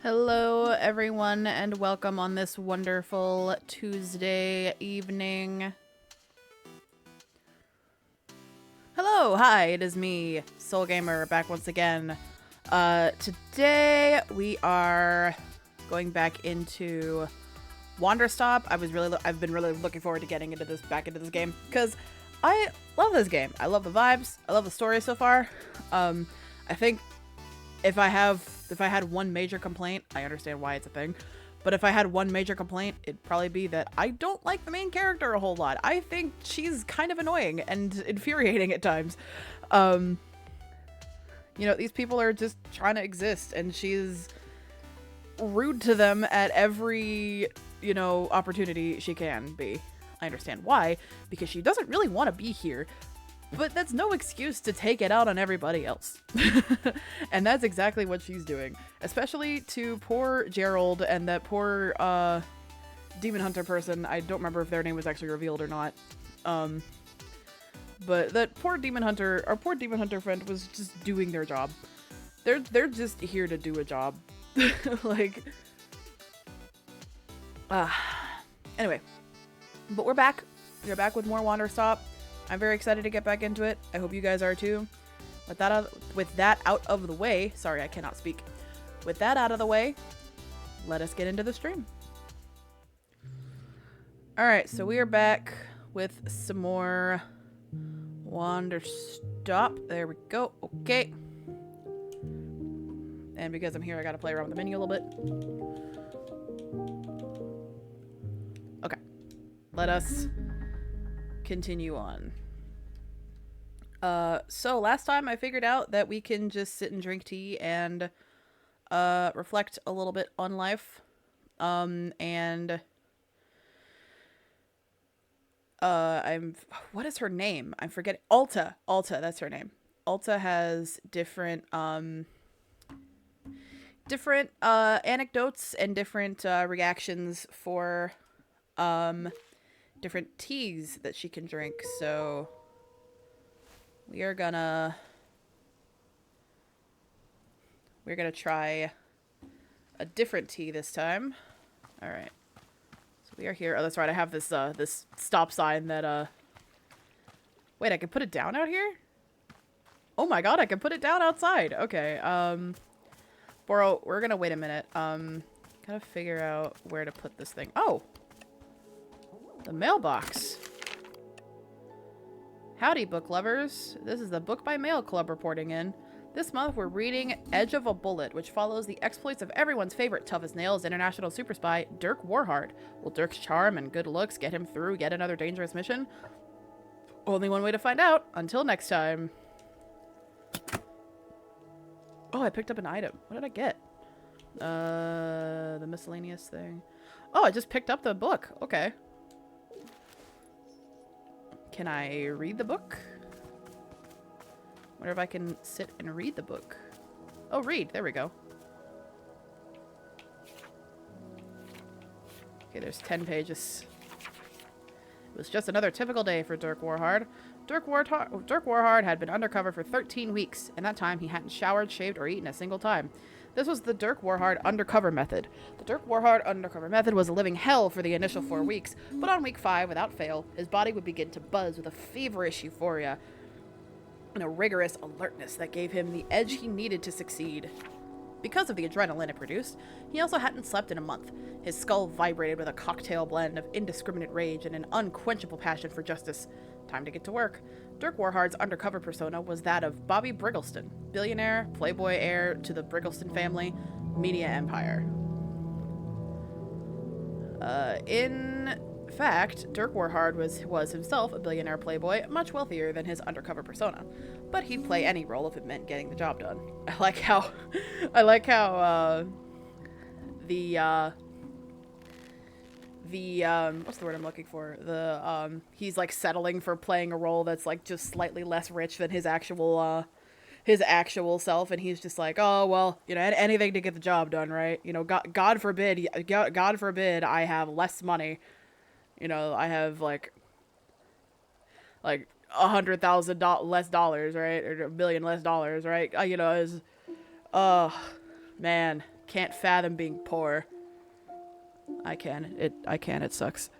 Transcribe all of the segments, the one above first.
Hello, everyone, and welcome on this wonderful Tuesday evening. Hello, hi, it is me, Soul Gamer, back once again. Today we are going back into Wanderstop. I've been really looking forward to getting back into this game because I love this game. I love the vibes. I love the story so far. I think if I had one major complaint, I understand why it's a thing, but if I had one major complaint, it'd probably be that I don't like the main character a whole lot. I think she's kind of annoying and infuriating at times. These people are just trying to exist, and she's rude to them at every, opportunity she can be. I understand why, because she doesn't really want to be here, but that's no excuse to take it out on everybody else. And that's exactly what she's doing. Especially to poor Gerald and that poor demon hunter person. I don't remember if their name was actually revealed or not. But that poor demon hunter, our poor demon hunter friend was just doing their job. They're just here to do a job. Anyway. But we're back. We're back with more Wanderstop. I'm very excited to get back into it. I hope you guys are too. With that out of the way, sorry, I cannot speak. With that out of the way, let us get into the stream. Alright, so we are back with some more Wanderstop. There we go. Okay. And because I'm here, I gotta play around with the menu a little bit. Okay. Let us continue on. So last time I figured out that we can just sit and drink tea and reflect a little bit on life. What is her name? I'm forgetting. Alta, that's her name. Alta has different anecdotes and different reactions for different teas that she can drink, so we're gonna try a different tea this time. All right, so we are here. Oh, that's right, I have this this stop sign that wait, I can put it down out here? Oh my god, I can put it down outside. Okay. Boro, we're gonna wait a minute. Gotta figure out where to put this thing. Oh, the mailbox. Howdy, book lovers. This is the Book by Mail Club reporting in. This month we're reading Edge of a Bullet, which follows the exploits of everyone's favorite tough as nails international super spy, Dirk Warhard. Will Dirk's charm and good looks get him through yet another dangerous mission? Only one way to find out. Until next time. Oh, I picked up an item. What did I get? The miscellaneous thing. Oh, I just picked up the book. Okay. Can I read the book? Wonder if I can sit and read the book. Oh, read. There we go. Okay, there's 10 pages. It was just another typical day for Dirk Warhard. Dirk Warhard had been undercover for 13 weeks. In that time, he hadn't showered, shaved, or eaten a single time. This was the Dirk Warhard undercover method. The Dirk Warhard undercover method was a living hell for the initial 4 weeks, but on week 5, without fail, his body would begin to buzz with a feverish euphoria and a rigorous alertness that gave him the edge he needed to succeed. Because of the adrenaline it produced, he also hadn't slept in a month. His skull vibrated with a cocktail blend of indiscriminate rage and an unquenchable passion for justice. Time to get to work. Dirk Warhard's undercover persona was that of Bobby Briggleston, billionaire, playboy heir to the Briggleston family, media empire. In fact, Dirk Warhard was himself a billionaire playboy, much wealthier than his undercover persona. But he'd play any role if it meant getting the job done. I like how what's the word I'm looking for? He's like settling for playing a role that's like just slightly less rich than his actual self, and he's just like, oh well, anything to get the job done, right? God forbid I have less money. I have like $100,000 less dollars, right? Or $1 million less dollars, right? Man. Can't fathom being poor. I can. It sucks.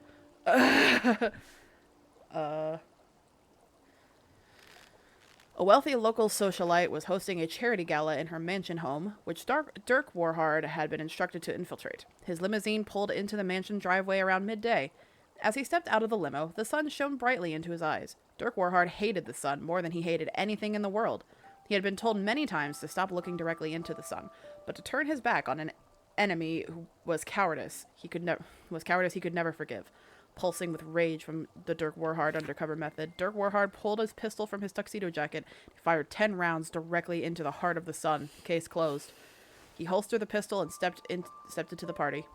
A wealthy local socialite was hosting a charity gala in her mansion home, which Dirk Warhard had been instructed to infiltrate. His limousine pulled into the mansion driveway around midday. As he stepped out of the limo, the sun shone brightly into his eyes. Dirk Warhard hated the sun more than he hated anything in the world. He had been told many times to stop looking directly into the sun, but to turn his back on an enemy who was cowardice he could never forgive. Pulsing with rage from the Dirk Warhard undercover method, Dirk Warhard pulled his pistol from his tuxedo jacket and fired 10 rounds directly into the heart of the sun. Case closed. He holstered the pistol and stepped into the party.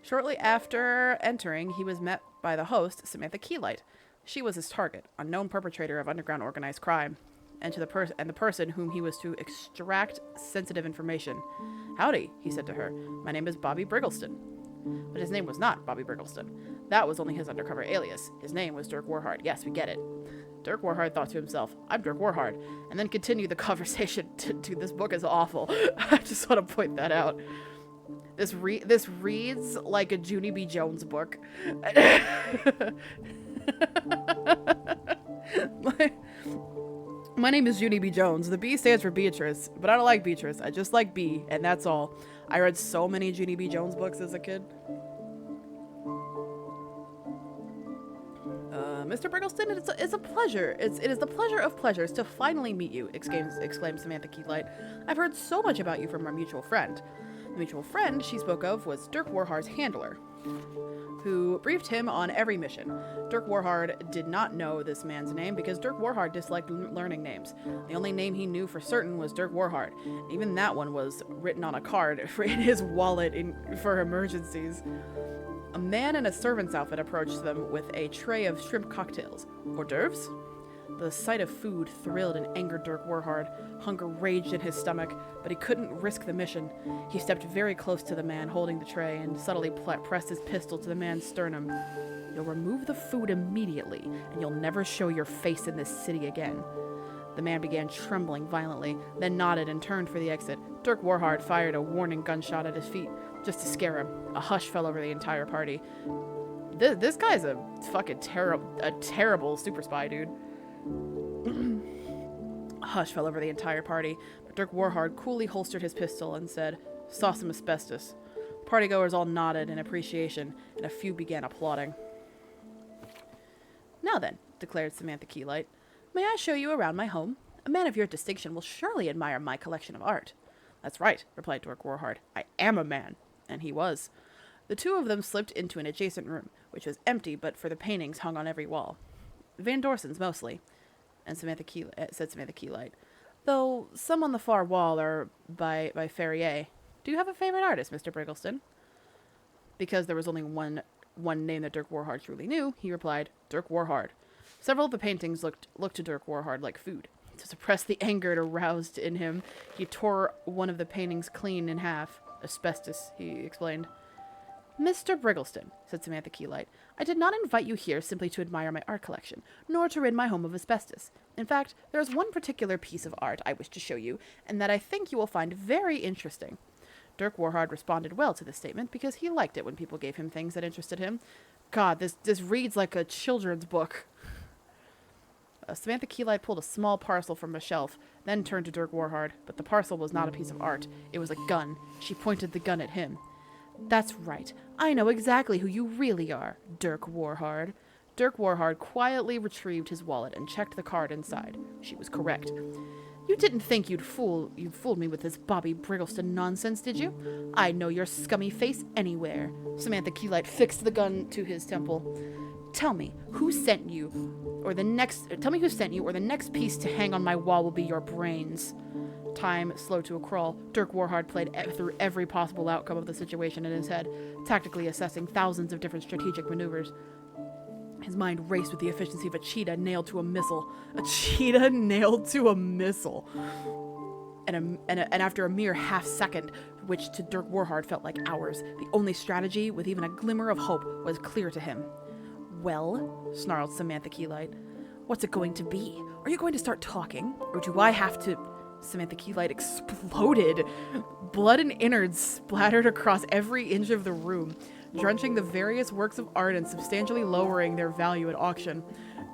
Shortly after entering, he was met by the host, Samantha Keylight. She was his target, a known perpetrator of underground organized crime, and the person whom he was to extract sensitive information. "Howdy," he said to her. "My name is Bobby Briggleston." But his name was not Bobby Briggleston. That was only his undercover alias. His name was Dirk Warhard. Yes, we get it. Dirk Warhard thought to himself, "I'm Dirk Warhard," and then continued the conversation. Dude, this book is awful. I just want to point that out. This reads like a Junie B. Jones book. My name is Junie B. Jones. The B stands for Beatrice, but I don't like Beatrice. I just like B, and that's all. I read so many Junie B. Jones books as a kid. Mr. Briggleston, it's a pleasure. It is the pleasure of pleasures to finally meet you, exclaimed Samantha Keylight. "I've heard so much about you from our mutual friend." The mutual friend she spoke of was Dirk Warhard's handler, who briefed him on every mission. Dirk Warhard did not know this man's name because Dirk Warhard disliked learning names. The only name he knew for certain was Dirk Warhard. Even that one was written on a card in his wallet for emergencies. A man in a servant's outfit approached them with a tray of shrimp cocktails. Hors d'oeuvres? The sight of food thrilled and angered Dirk Warhard. Hunger raged in his stomach, but he couldn't risk the mission. He stepped very close to the man holding the tray and subtly pressed his pistol to the man's sternum. "You'll remove the food immediately, and you'll never show your face in this city again." The man began trembling violently, then nodded and turned for the exit. Dirk Warhard fired a warning gunshot at his feet, just to scare him. A hush fell over the entire party. This guy's a fucking terrible super spy, dude. A hush fell over the entire party, but Dirk Warhard coolly holstered his pistol and said, "Saw some asbestos." Partygoers all nodded in appreciation, and a few began applauding. "Now then," declared Samantha Keylight, "may I show you around my home? A man of your distinction will surely admire my collection of art." "That's right," replied Dirk Warhard. "I am a man." And he was. The two of them slipped into an adjacent room, which was empty but for the paintings hung on every wall. "Van Dorsen's mostly," and Samantha Keylight. "Though some on the far wall are by Ferrier. Do you have a favorite artist, Mr. Briggleston?" Because there was only one name that Dirk Warhard truly knew, he replied, "Dirk Warhard." Several of the paintings looked to Dirk Warhard like food. To suppress the anger it aroused in him, he tore one of the paintings clean in half. "Asbestos," he explained. "Mr. Briggleston," said Samantha Keylight, "I did not invite you here simply to admire my art collection, nor to rid my home of asbestos. In fact, there is one particular piece of art I wish to show you, and that I think you will find very interesting." Dirk Warhard responded well to this statement because he liked it when people gave him things that interested him. God, this reads like a children's book. Samantha Keylight pulled a small parcel from a shelf, then turned to Dirk Warhard, but the parcel was not a piece of art. It was a gun. She pointed the gun at him. "That's right. I know exactly who you really are, Dirk Warhard." Dirk Warhard quietly retrieved his wallet and checked the card inside. She was correct. "You didn't think you'd fooled me with this Bobby Briggleston nonsense, did you? I'd know your scummy face anywhere." Samantha Keylight fixed the gun to his temple. Tell me who sent you, or the next piece to hang on my wall will be your brains." Time slowed to a crawl. Dirk Warhard played through every possible outcome of the situation in his head, tactically assessing thousands of different strategic maneuvers. His mind raced with the efficiency of a cheetah nailed to a missile. A cheetah nailed to a missile. And after a mere half second, which to Dirk Warhard felt like hours, the only strategy with even a glimmer of hope was clear to him. "Well," snarled Samantha Keylight, "what's it going to be? Are you going to start talking? Or do I have to..." Samantha Keylight exploded. Blood and innards splattered across every inch of the room, drenching the various works of art and substantially lowering their value at auction.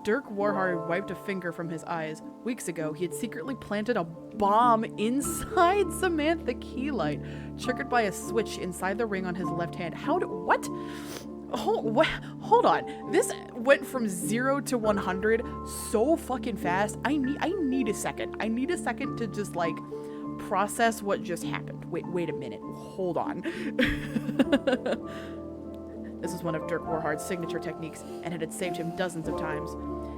Dirk Warhard wiped a finger from his eyes. Weeks ago, he had secretly planted a bomb inside Samantha Keylight, triggered by a switch inside the ring on his left hand. What? Hold on. This went from 0 to 100 so fucking fast. I need a second. I need a second to just, like, process what just happened. Wait a minute. Hold on. This was one of Dirk Warhard's signature techniques, and it had saved him dozens of times.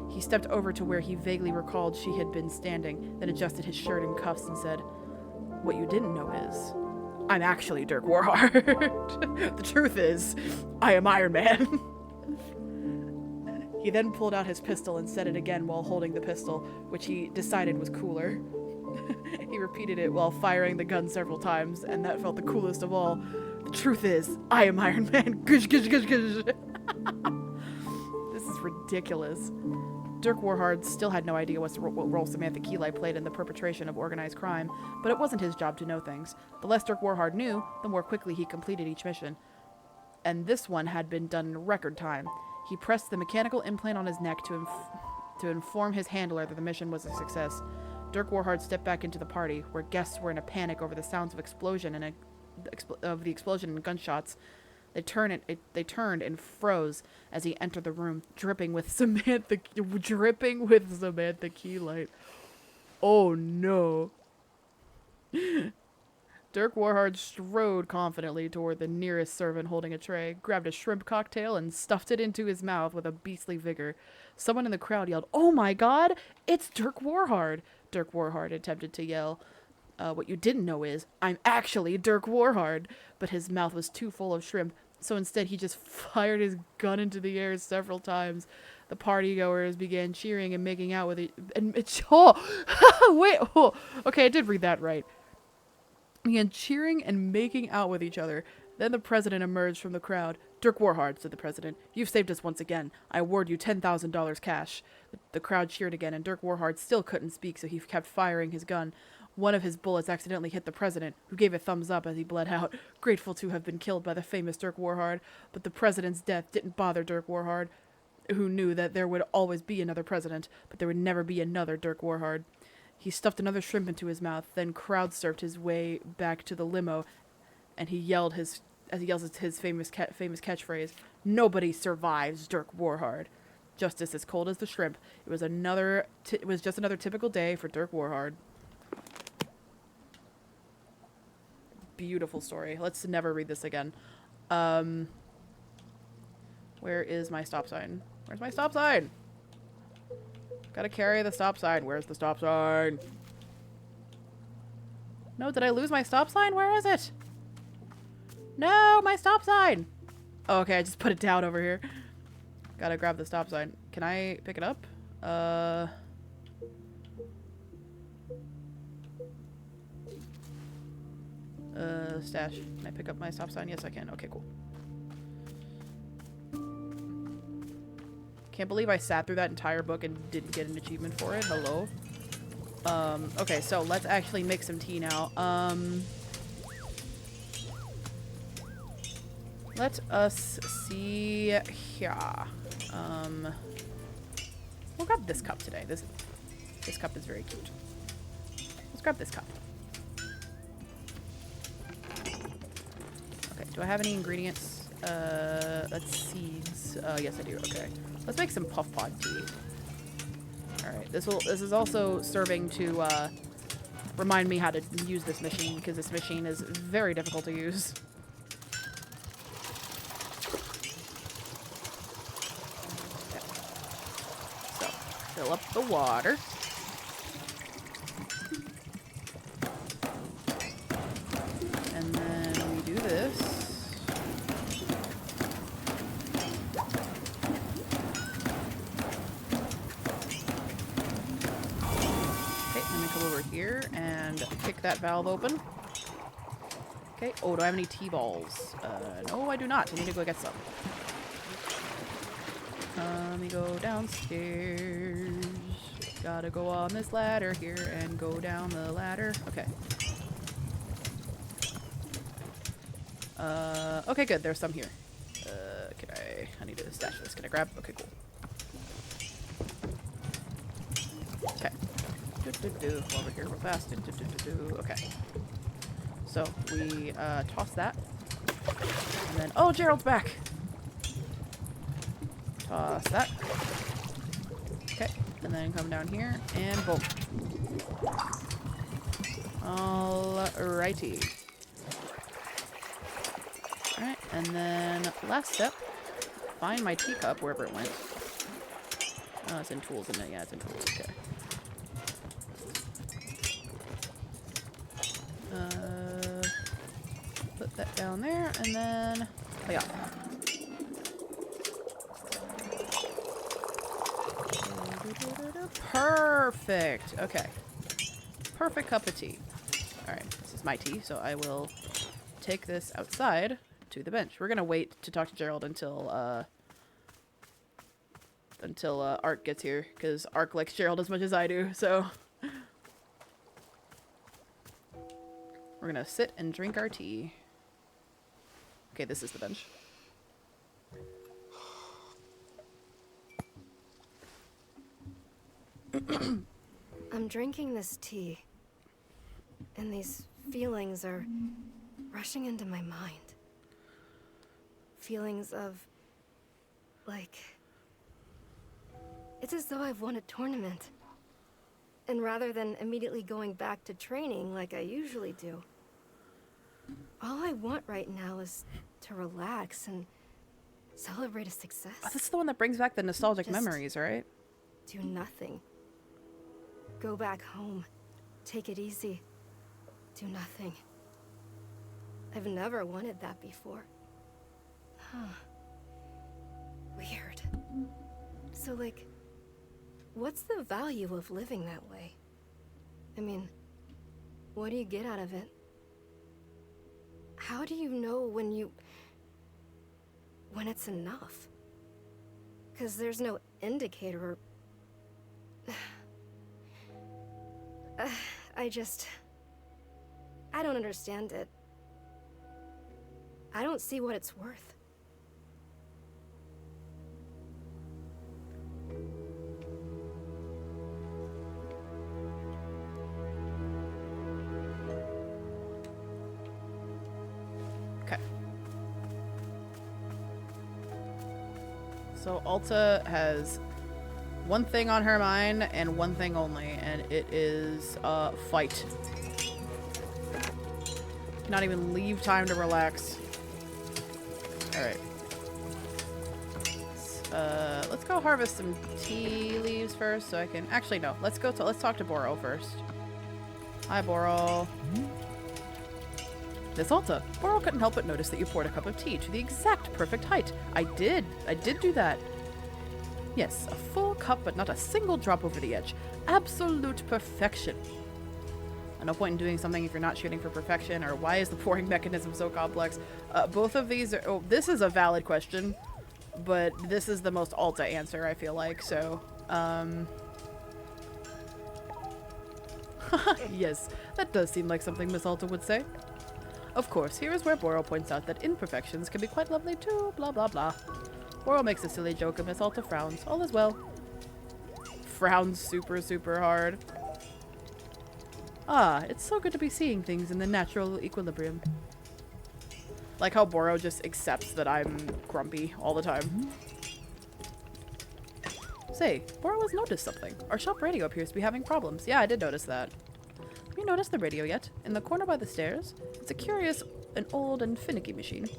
He stepped over to where he vaguely recalled she had been standing, then adjusted his shirt and cuffs and said, "What you didn't know is, I'm actually Dirk Warhard. The truth is, I am Iron Man." He then pulled out his pistol and said it again while holding the pistol, which he decided was cooler. He repeated it while firing the gun several times, and that felt the coolest of all. "The truth is, I am Iron Man." Gush, gush, gush, gush. This is ridiculous. Dirk Warhard still had no idea what role Samantha Keylight played in the perpetration of organized crime, but it wasn't his job to know things. The less Dirk Warhard knew, the more quickly he completed each mission. And this one had been done in record time. He pressed the mechanical implant on his neck to inform his handler that the mission was a success. Dirk Warhard stepped back into the party, where guests were in a panic over the sounds of the explosion and gunshots. They turned and froze as he entered the room, dripping with Samantha Keylight. Oh no. Dirk Warhard strode confidently toward the nearest servant holding a tray, grabbed a shrimp cocktail, and stuffed it into his mouth with a beastly vigor. Someone in the crowd yelled, "Oh my God, it's Dirk Warhard!" Dirk Warhard attempted to yell, "What you didn't know is, I'm actually Dirk Warhard," but his mouth was too full of shrimp, so instead he just fired his gun into the air several times. The partygoers began cheering and making out with it. Okay, I did read that right. Began cheering and making out with each other. Then the president emerged from the crowd. "Dirk Warhard," said the president, "you've saved us once again. I award you $10,000 cash." The crowd cheered again, and Dirk Warhard still couldn't speak, so he kept firing his gun. One of his bullets accidentally hit the president, who gave a thumbs up as he bled out, grateful to have been killed by the famous Dirk Warhard. But the president's death didn't bother Dirk Warhard, who knew that there would always be another president, but there would never be another Dirk Warhard. He stuffed another shrimp into his mouth, then crowd-surfed his way back to the limo, and he yelled his famous catchphrase, "Nobody survives Dirk Warhard." Just as cold as the shrimp, it was just another typical day for Dirk Warhard. Beautiful story. Let's never read this again. Where is my stop sign? Where's my stop sign? Gotta carry the stop sign. Where's the stop sign? No, did I lose my stop sign? Where is it? No, my stop sign! Oh, okay, I just put it down over here. Gotta grab the stop sign. Can I pick it up? Stash. Can I pick up my stop sign? Yes, I can. Okay, cool. Can't believe I sat through that entire book and didn't get an achievement for it. Hello? Okay, so let's actually make some tea now. Let us see here. We'll grab this cup today. This cup is very cute. Let's grab this cup. Okay, do I have any ingredients? That's seeds. Yes, I do. Okay. Let's make some puff pod tea. Alright, this is also serving to remind me how to use this machine, because this machine is very difficult to use. Okay. So, fill up the water. And then we do this. Here and kick that valve open. Okay. Oh, do I have any T-balls? No, I do not. I need to go get some. Let me go downstairs. Gotta go on this ladder here and go down the ladder. Okay. Okay, good. There's some here. I need to stash this. Can I grab? Okay, cool. Okay. Over here real fast. Okay. So, we, toss that. And then, oh, Gerald's back! Toss that. Okay. And then come down here, and boom. Alrighty. Alright, and then last step, find my teacup wherever it went. Oh, it's in tools, isn't it? Yeah, it's in tools. Okay. Put that down there, and then... Oh, yeah. Perfect! Okay. Perfect cup of tea. Alright, this is my tea, so I will take this outside to the bench. We're gonna wait to talk to Gerald until Ark gets here, because Ark likes Gerald as much as I do, so... We're gonna sit and drink our tea. Okay, this is the bench. I'm drinking this tea, and these feelings are rushing into my mind. Feelings of, like... It's as though I've won a tournament. And rather than immediately going back to training like I usually do, all I want right now is to relax and celebrate a success. Oh, this is the one that brings back the nostalgic Just memories, right? do nothing. Go back home. Take it easy. Do nothing. I've never wanted that before. Huh. Weird. So, like, what's the value of living that way? I mean, what do you get out of it? How do you know when it's enough? 'Cause there's no indicator or... I don't understand it. I don't see what it's worth. Okay. So Alta has one thing on her mind and one thing only, and it is fight. Not even leave time to relax. Alright. Let's go harvest some tea leaves first so I can... Actually, no. Let's talk to Boro first. Hi, Boro. Miss Alta, Boro couldn't help but notice that you poured a cup of tea to the exact perfect height. I did do that. Yes, a full cup, but not a single drop over the edge. Absolute perfection. No point in doing something if you're not shooting for perfection, or why is the pouring mechanism so complex? Both of these are... Oh, this is a valid question, but this is the most Alta answer, I feel like, so... Yes, that does seem like something Miss Alta would say. Of course, here is where Boro points out that imperfections can be quite lovely too, blah blah blah. Boro makes a silly joke and Miss Alta frowns. All is well. Frowns super hard. Ah, it's so good to be seeing things in the natural equilibrium. Like how Boro just accepts that I'm grumpy all the time. Say, Boro has noticed something. Our shop radio appears to be having problems. Yeah, I did notice that. Have you noticed the radio yet? In the corner by the stairs? It's a curious, an old and finicky machine.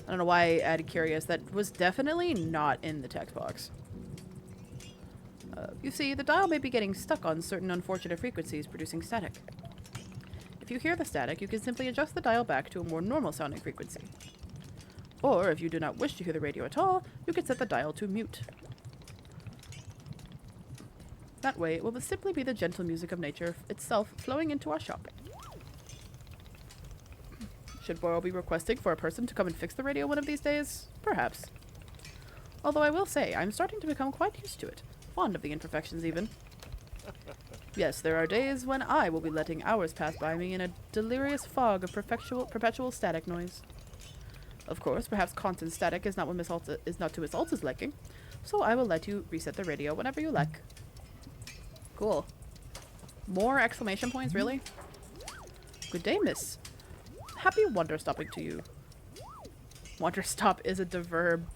I don't know why I added curious. That was definitely not in the text box. You see, the dial may be getting stuck on certain unfortunate frequencies, producing static. If you hear the static, you can simply adjust the dial back to a more normal sounding frequency. Or, if you do not wish to hear the radio at all, you can set the dial to mute. That way, it will simply be the gentle music of nature itself flowing into our shop. Should Boro be requesting for a person to come and fix the radio one of these days? Perhaps. Although I will say, I'm starting to become quite used to it. Fond of the imperfections, even. Yes, there are days when I will be letting hours pass by me in a delirious fog of perpetual static noise. Of course, perhaps constant static is not to Miss Alta's liking, so I will let you reset the radio whenever you like. Cool. More exclamation points, really? Good day, miss. Happy Wanderstopping to you. Wanderstop is a verb.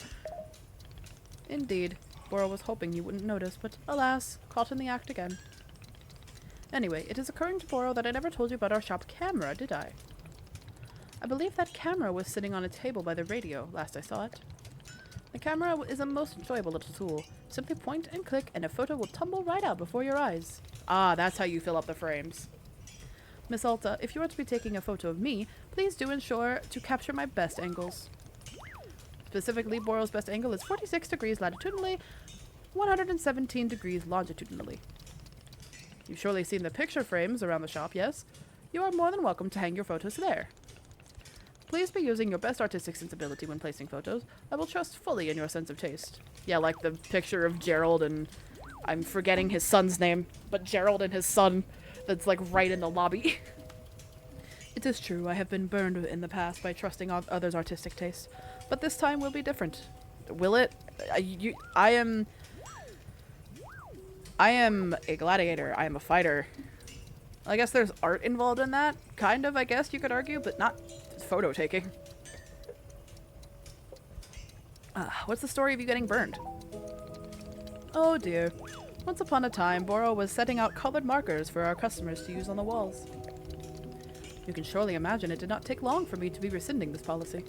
Indeed. Boro was hoping you wouldn't notice, but alas, caught in the act again. Anyway, it is occurring to Boro that I never told you about our shop camera, did I? I believe that camera was sitting on a table by the radio, last I saw it. The camera is a most enjoyable little tool. Simply point and click and a photo will tumble right out before your eyes. Ah, that's how you fill up the frames. Miss Alta, if you are to be taking a photo of me, please do ensure to capture my best angles. Specifically, Boro's best angle is 46 degrees latitudinally, 117 degrees longitudinally. You've surely seen the picture frames around the shop, yes? You are more than welcome to hang your photos there. Please be using your best artistic sensibility when placing photos. I will trust fully in your sense of taste. Yeah, like the picture of Gerald and... I'm forgetting his son's name, but Gerald and his son that's like right in the lobby. It is true, I have been burned in the past by trusting others' artistic taste, but this time will be different. Will it? I am a gladiator. I am a fighter. I guess there's art involved in that. Kind of, I guess you could argue, but not photo taking. What's the story of you getting burned? Oh dear. Once upon a time, Boro was setting out colored markers for our customers to use on the walls. You can surely imagine it did not take long for me to be rescinding this policy.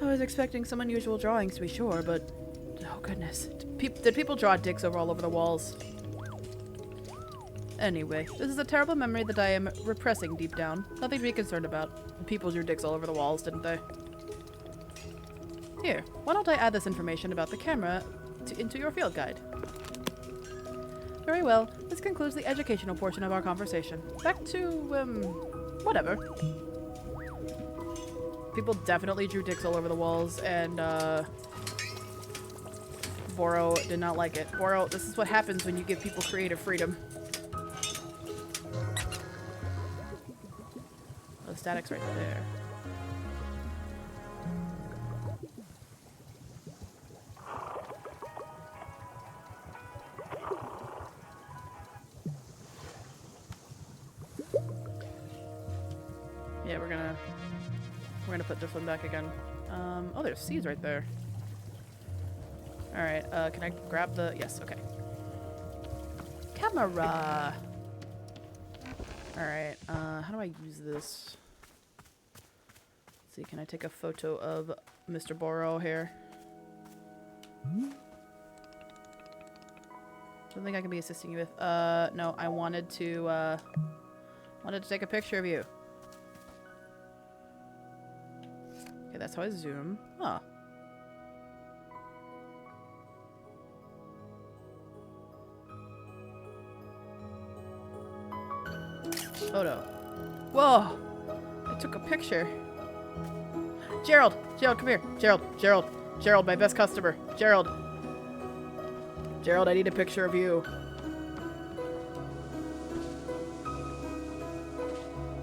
I was expecting some unusual drawings to be sure, but... oh goodness. Did people draw dicks all over the walls? Anyway, this is a terrible memory that I am repressing deep down. Nothing to be concerned about. People drew dicks all over the walls, didn't they? Here, why don't I add this information about the camera into your field guide? Very well. This concludes the educational portion of our conversation. Back to, whatever. People definitely drew dicks all over the walls, and, Boro did not like it. Boro, this is what happens when you give people creative freedom. Oh, static's right there. Yeah, we're gonna put this one back again. Oh, there's seeds right there. Alright, can I grab the... yes, okay. Camera! Alright, how do I use this? Let's see, can I take a photo of Mr. Boro here? Something I can be assisting you with. No, I wanted to take a picture of you. Okay, that's how I zoom. Huh. Photo. Whoa! I took a picture. Gerald! Gerald, come here. Gerald, Gerald, Gerald, my best customer. Gerald. Gerald, I need a picture of you.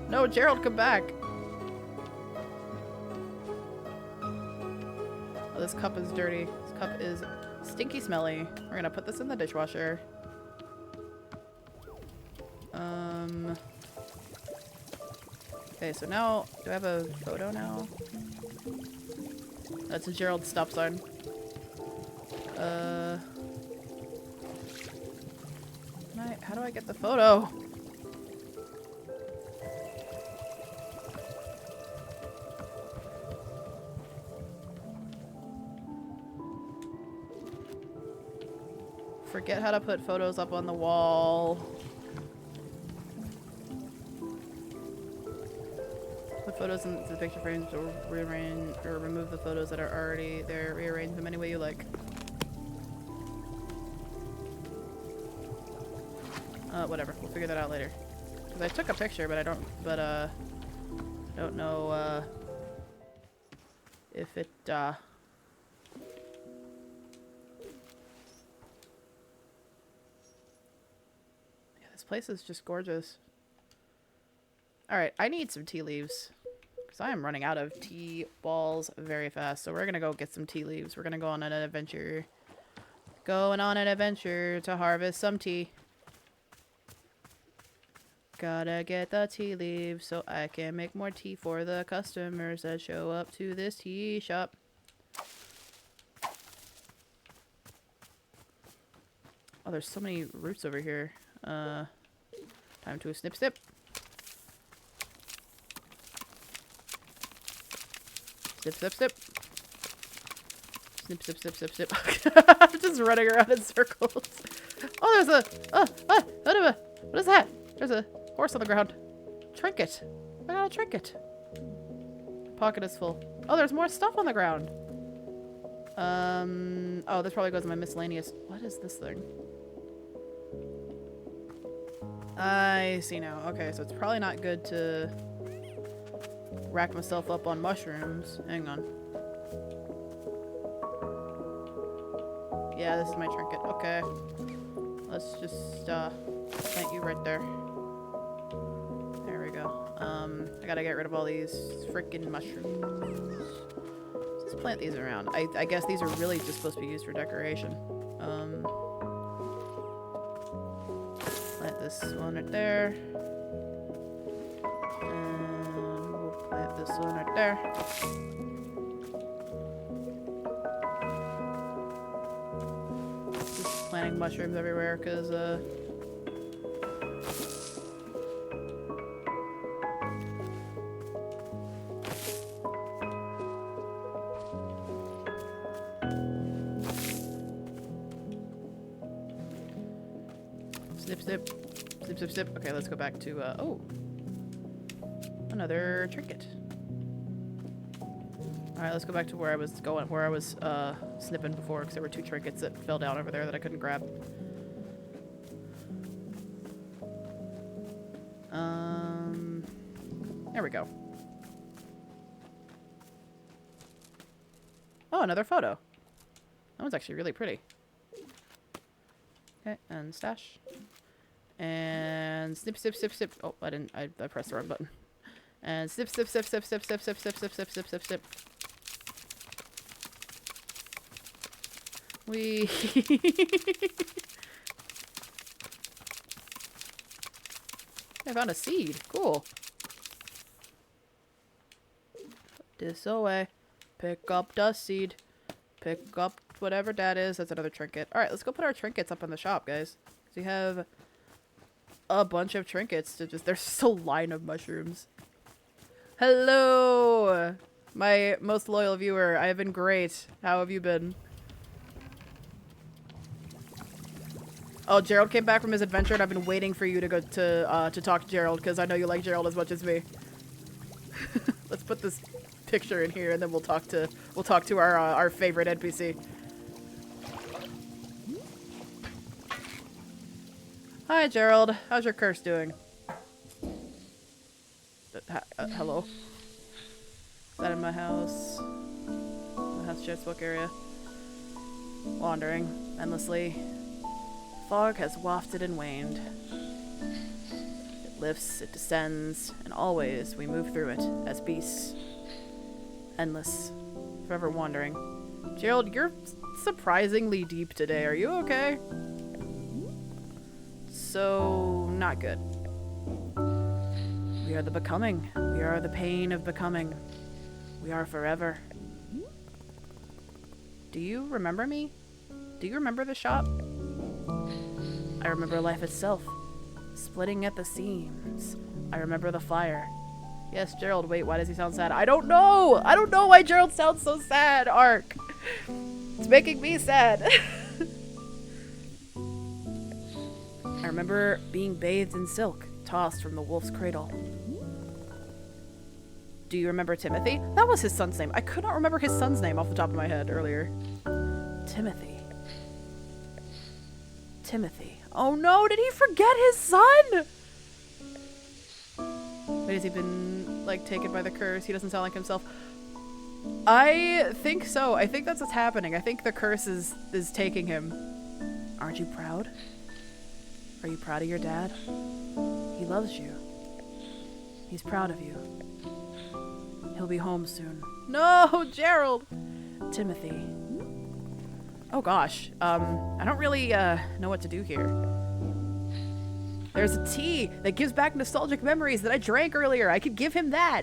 No, Gerald, come back. Oh, this cup is dirty. This cup is stinky smelly. We're gonna put this in the dishwasher. Okay, so now, do I have a photo now? That's a Gerald stop sign. How do I get the photo? Forget how to put photos up on the wall. Put photos into the picture frames or rearrange or remove the photos that are already there. Rearrange them any way you like. Whatever. We'll figure that out later. Because I took a picture, but I don't know if it place is just gorgeous. Alright, I need some tea leaves. Because I am running out of tea balls very fast. So we're going to go get some tea leaves. We're going to go on an adventure. Going on an adventure to harvest some tea. Gotta get the tea leaves so I can make more tea for the customers that show up to this tea shop. Oh, there's so many roots over here. Time to snip snip. Snip snip snip. Snip snip snip snip snip. I'm just running around in circles. Oh, there's a what is that? There's a horse on the ground. Trinket. I got a trinket. Pocket is full. Oh, there's more stuff on the ground. Oh, this probably goes in my miscellaneous. What is this thing? I see now. Okay, so it's probably not good to rack myself up on mushrooms. Hang on. Yeah, this is my trinket. Okay. Let's just plant you right there. There we go. I gotta get rid of all these freaking mushrooms. Just plant these around. I guess these are really just supposed to be used for decoration. Plant this one right there. And we'll plant this one right there. Just planting mushrooms everywhere because snip, snip. Snip, snip, snip. Okay, let's go back to, oh. Another trinket. Alright, let's go back to where I was snipping before, because there were two trinkets that fell down over there that I couldn't grab. There we go. Oh, another photo. That one's actually really pretty. Okay, and stash. And snip, snip, snip, snip. Oh, I pressed the wrong button. And snip, snip, snip, snip, snip, snip, snip, snip, snip, snip, snip, snip, snip. Wee. I found a seed. Cool. Put this away. Pick up the seed. Pick up whatever that is. That's another trinket. Alright, let's go put our trinkets up in the shop, guys. We have a bunch of trinkets to just... There's just a line of mushrooms. Hello! My most loyal viewer. I have been great. How have you been? Oh, Gerald came back from his adventure and I've been waiting for you to go to talk to Gerald because I know you like Gerald as much as me. Let's put this picture in here and then we'll talk to our favorite NPC. Hi, Gerald. How's your curse doing? Hello? Is that in my house? My house shared smoke area. Wandering endlessly. Fog has wafted and waned. It lifts, it descends, and always we move through it as beasts. Endless. Forever wandering. Gerald, you're surprisingly deep today. Are you okay? So, not good. We are the becoming. We are the pain of becoming. We are forever. Do you remember me? Do you remember the shop? I remember life itself, splitting at the seams. I remember the fire. Yes, Gerald, wait, why does he sound sad? I don't know! I don't know why Gerald sounds so sad, Ark! It's making me sad. I remember being bathed in silk, tossed from the wolf's cradle. Do you remember Timothy? That was his son's name. I could not remember his son's name off the top of my head earlier. Timothy. Timothy. Oh no, did he forget his son? Wait, has he been, like, taken by the curse? He doesn't sound like himself. I think so. I think that's what's happening. I think the curse is taking him. Aren't you proud? Are you proud of your dad? He loves you. He's proud of you. He'll be home soon. No, Gerald! Timothy. Oh gosh. I don't really know what to do here. There's a tea that gives back nostalgic memories that I drank earlier. I could give him that.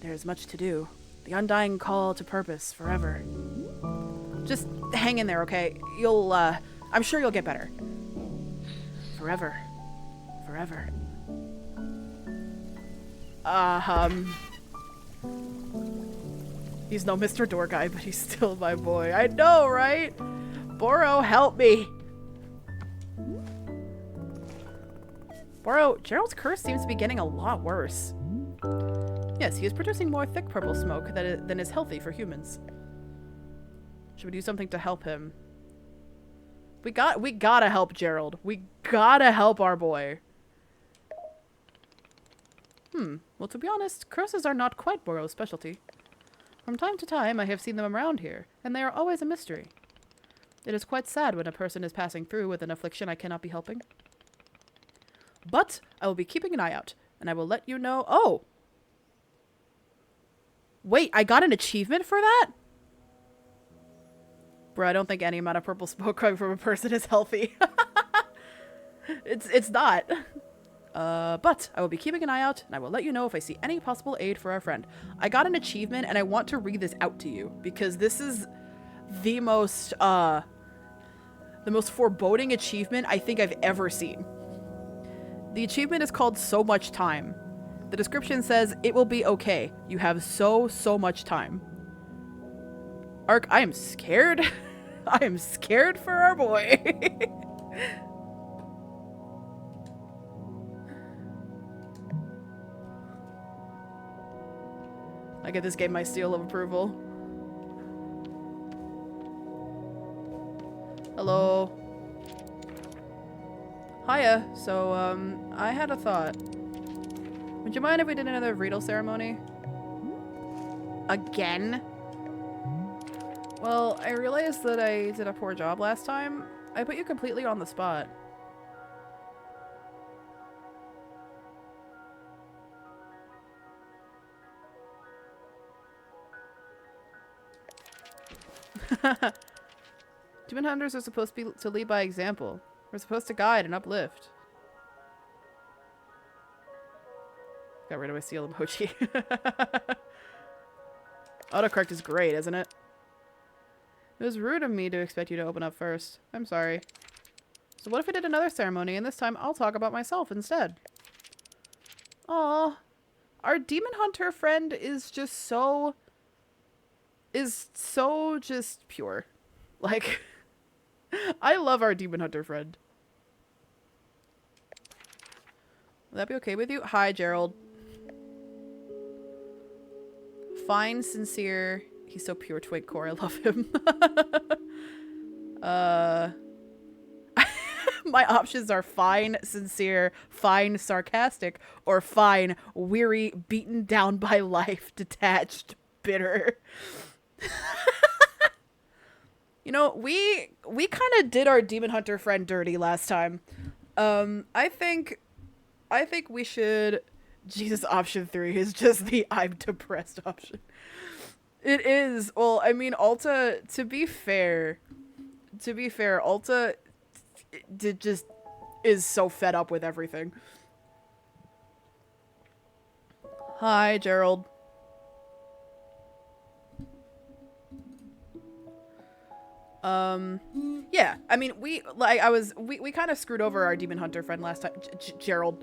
There's much to do. The undying call to purpose forever. Just hang in there, okay? I'm sure you'll get better. Forever. Forever. He's no Mr. Door Guy, but he's still my boy. I know, right? Boro, help me. Boro, Gerald's curse seems to be getting a lot worse. Yes, he is producing more thick purple smoke than is healthy for humans. Should we do something to help him? We gotta help Gerald. We gotta help our boy. Well, to be honest, curses are not quite Boro's specialty. From time to time, I have seen them around here, and they are always a mystery. It is quite sad when a person is passing through with an affliction I cannot be helping. But I will be keeping an eye out, and I will let you know— Oh! Wait, I got an achievement for that? Bro, I don't think any amount of purple smoke coming from a person is healthy. It's not. But I will be keeping an eye out, and I will let you know if I see any possible aid for our friend. I got an achievement, and I want to read this out to you, because this is the most foreboding achievement I think I've ever seen. The achievement is called So Much Time. The description says, "It will be okay. You have so much time." Ark, I am scared. I am scared for our boy. I give this game my seal of approval. Hello. Hiya. So, I had a thought. Would you mind if we did another Riedel ceremony? Again? Well, I realized that I did a poor job last time. I put you completely on the spot. Demon hunters are supposed to lead by example. We're supposed to guide and uplift. Got rid of my seal emoji. Autocorrect is great, isn't it? It was rude of me to expect you to open up first. I'm sorry. So what if we did another ceremony, and this time I'll talk about myself instead? Aw. Our demon hunter friend is just so just pure. Like, I love our demon hunter friend. Will that be okay with you? Hi, Gerald. Fine, sincere. He's so pure, twig core. I love him. My options are fine, sincere, fine, sarcastic, or fine, weary, beaten down by life, detached, bitter. You know, we kind of did our demon hunter friend dirty last time. I think we should— Jesus, option 3 is just the I'm depressed option. It is. Well, I mean, Alta, to be fair, Alta just is so fed up with everything. Hi, Gerald. Yeah, I mean, we kind of screwed over our demon hunter friend last time. Gerald.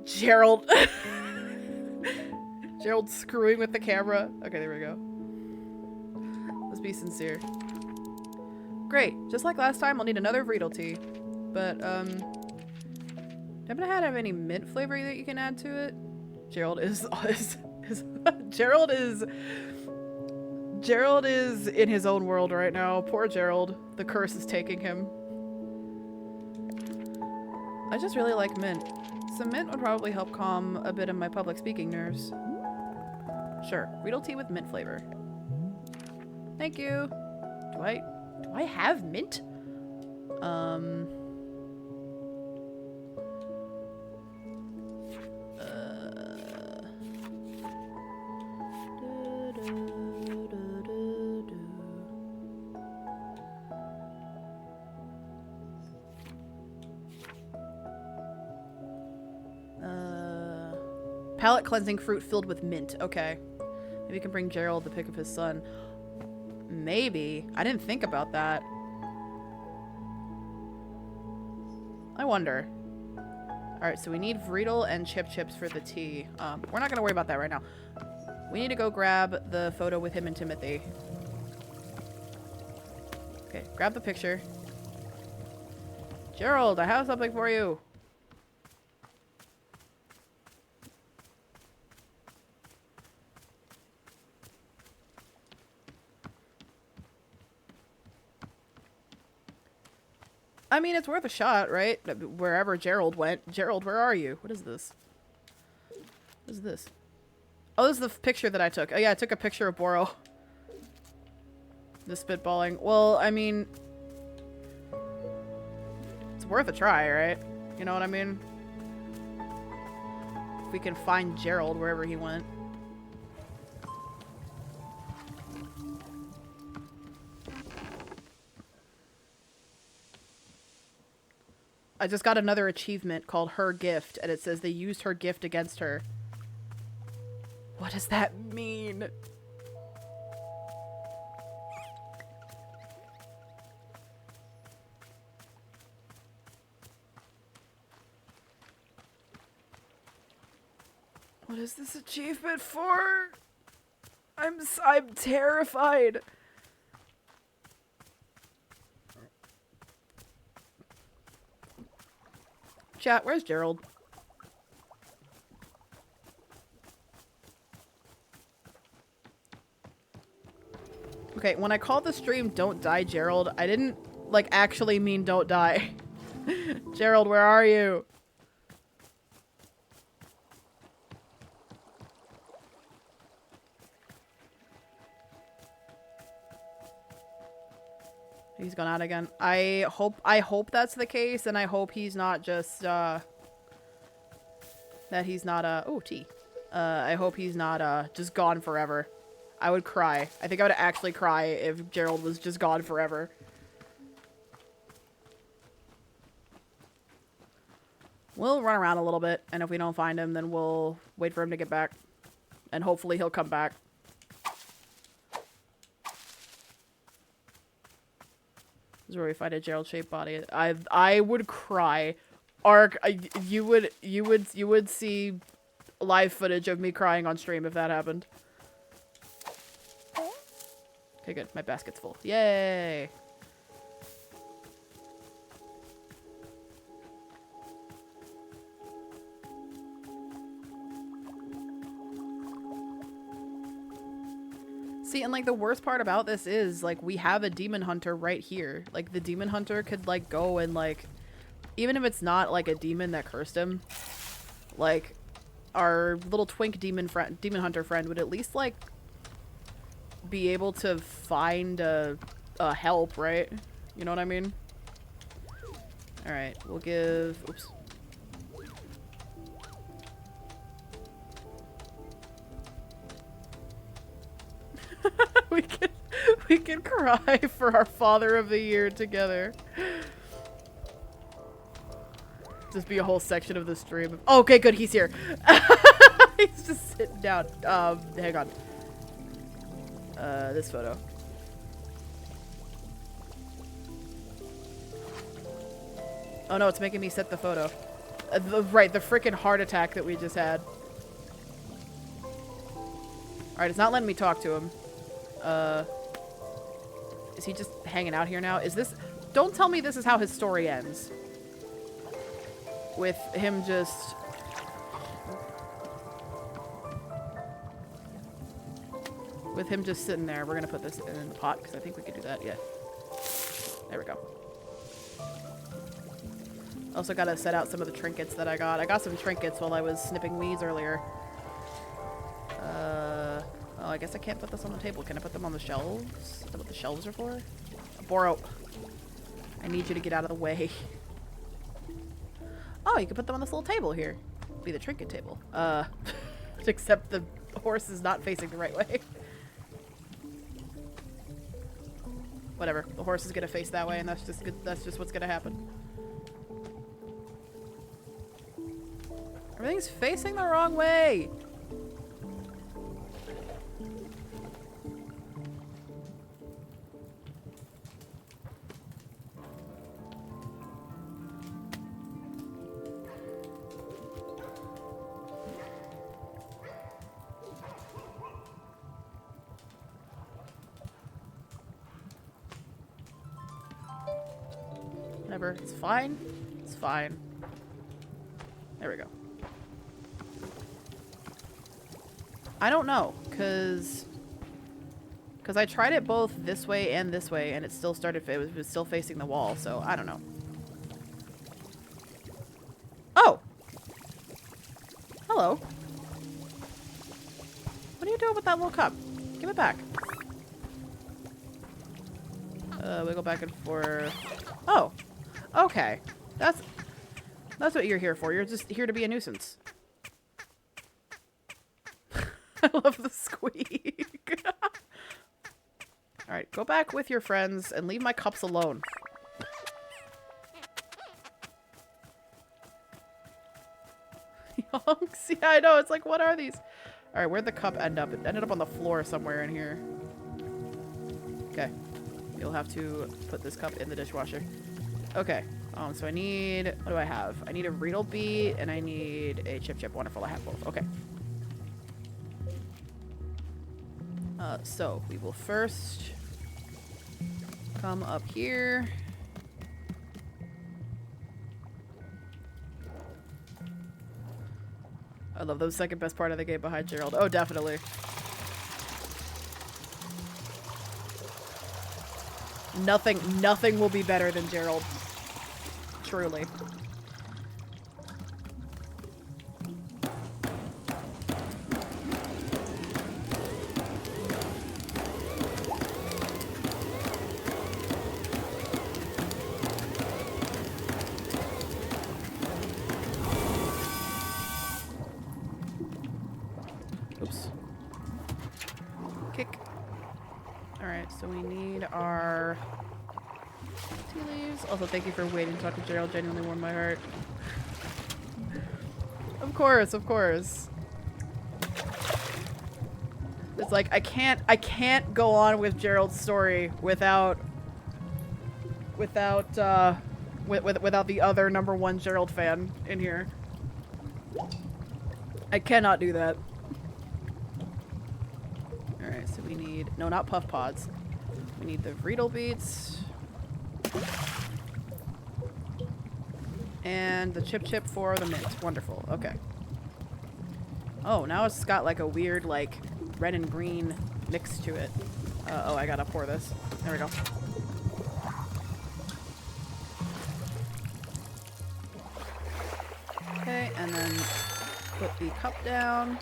Gerald screwing with the camera. Okay, there we go. Let's be sincere. Great. Just like last time, I'll need another Riedel tea. But, happen to have any mint flavor that you can add to it? Gerald is Gerald is in his own world right now. Poor Gerald. The curse is taking him. I just really like mint. Some mint would probably help calm a bit of my public speaking nerves. Sure. Riedel tea with mint flavor. Thank you. Do I have mint? Palate cleansing fruit filled with mint. Okay. Maybe we can bring Gerald the pic of his son. Maybe. I didn't think about that. I wonder. Alright, so we need Vreedle and Chip Chips for the tea. We're not going to worry about that right now. We need to go grab the photo with him and Timothy. Okay, grab the picture. Gerald, I have something for you. I mean, it's worth a shot, right? Wherever Gerald went. Gerald, where are you? What is this? What is this? Oh, this is the picture that I took. Oh, yeah, I took a picture of Boro. The spitballing. Well, I mean... it's worth a try, right? You know what I mean? If we can find Gerald wherever he went. I just got another achievement called Her Gift, and it says they used her gift against her. What does that mean? What is this achievement for? I'm terrified. Chat, where's Gerald? Okay, when I called the stream Don't Die Gerald, I didn't, like, actually mean don't die. Gerald, where are you? He's gone out again. I hope that's the case, and I hope he's not just, that he's not, oh, tea. I hope he's not, just gone forever. I would cry. I think I would actually cry if Gerald was just gone forever. We'll run around a little bit, and if we don't find him, then we'll wait for him to get back. And hopefully he'll come back. This is where we find a Gerald-shaped body. I would cry. Ark, you would see live footage of me crying on stream if that happened. Okay, good. My basket's full. Yay! See, and like the worst part about this is like we have a demon hunter right here. Like the demon hunter could like go and like, even if it's not like a demon that cursed him, like our little twink demon hunter friend would at least like be able to find a help, right? You know what I mean? All right, we'll give. Oops. we can cry for our Father of the Year together. Just be a whole section of the stream. Oh, okay, good. He's here. He's just sitting down. Hang on. This photo. Oh no, it's making me set the photo. Right, the freaking heart attack that we just had. Alright, it's not letting me talk to him. Is he just hanging out here now? Is this... Don't tell me this is how his story ends. With him just... With him just sitting there. We're gonna put this in the pot, because I think we could do that, yeah. There we go. Also gotta set out some of the trinkets that I got. I got some trinkets while I was snipping weeds earlier. Oh, I guess I can't put this on the table. Can I put them on the shelves? Is that what the shelves are for? Boro, I need you to get out of the way. Oh, you can put them on this little table here. Be the trinket table. Except the horse is not facing the right way. Whatever. The horse is gonna face that way, and that's just good. That's just what's gonna happen. Everything's facing the wrong way. Whatever. It's fine. It's fine. There we go. I don't know, cause I tried it both this way and this way, and it still started. It was still facing the wall, so I don't know. Oh, hello. What are you doing with that little cup? Give it back. Wiggle back and forth. Oh, okay. That's what you're here for. You're just here to be a nuisance. I love the squeak. Alright, go back with your friends and leave my cups alone. Yonks. Yeah, I know. It's like, what are these? Alright, where'd the cup end up? It ended up on the floor somewhere in here. Okay. You'll have to put this cup in the dishwasher. Okay. So I need... What do I have? I need a Riedel beet and I need a Chip Chip. Wonderful. I have both. Okay. So we will first come up here. I love the second best part of the game behind Gerald. Oh, definitely. Nothing will be better than Gerald. Truly. Oops. Kick. Alright, so we need our tea leaves. Also, thank you for waiting to talk to Gerald. Genuinely warmed my heart. Of course, of course. It's like, I can't go on with Gerald's story without the other #1 Gerald fan in here. I cannot do that. Alright, so we need... No, not puff pods. We need the Riedel beets. And the Chip Chip for the mint. Wonderful. Okay. Oh, now it's got like a weird, like, red and green mix to it. Oh, I gotta pour this. There we go. Okay, and then put the cup down.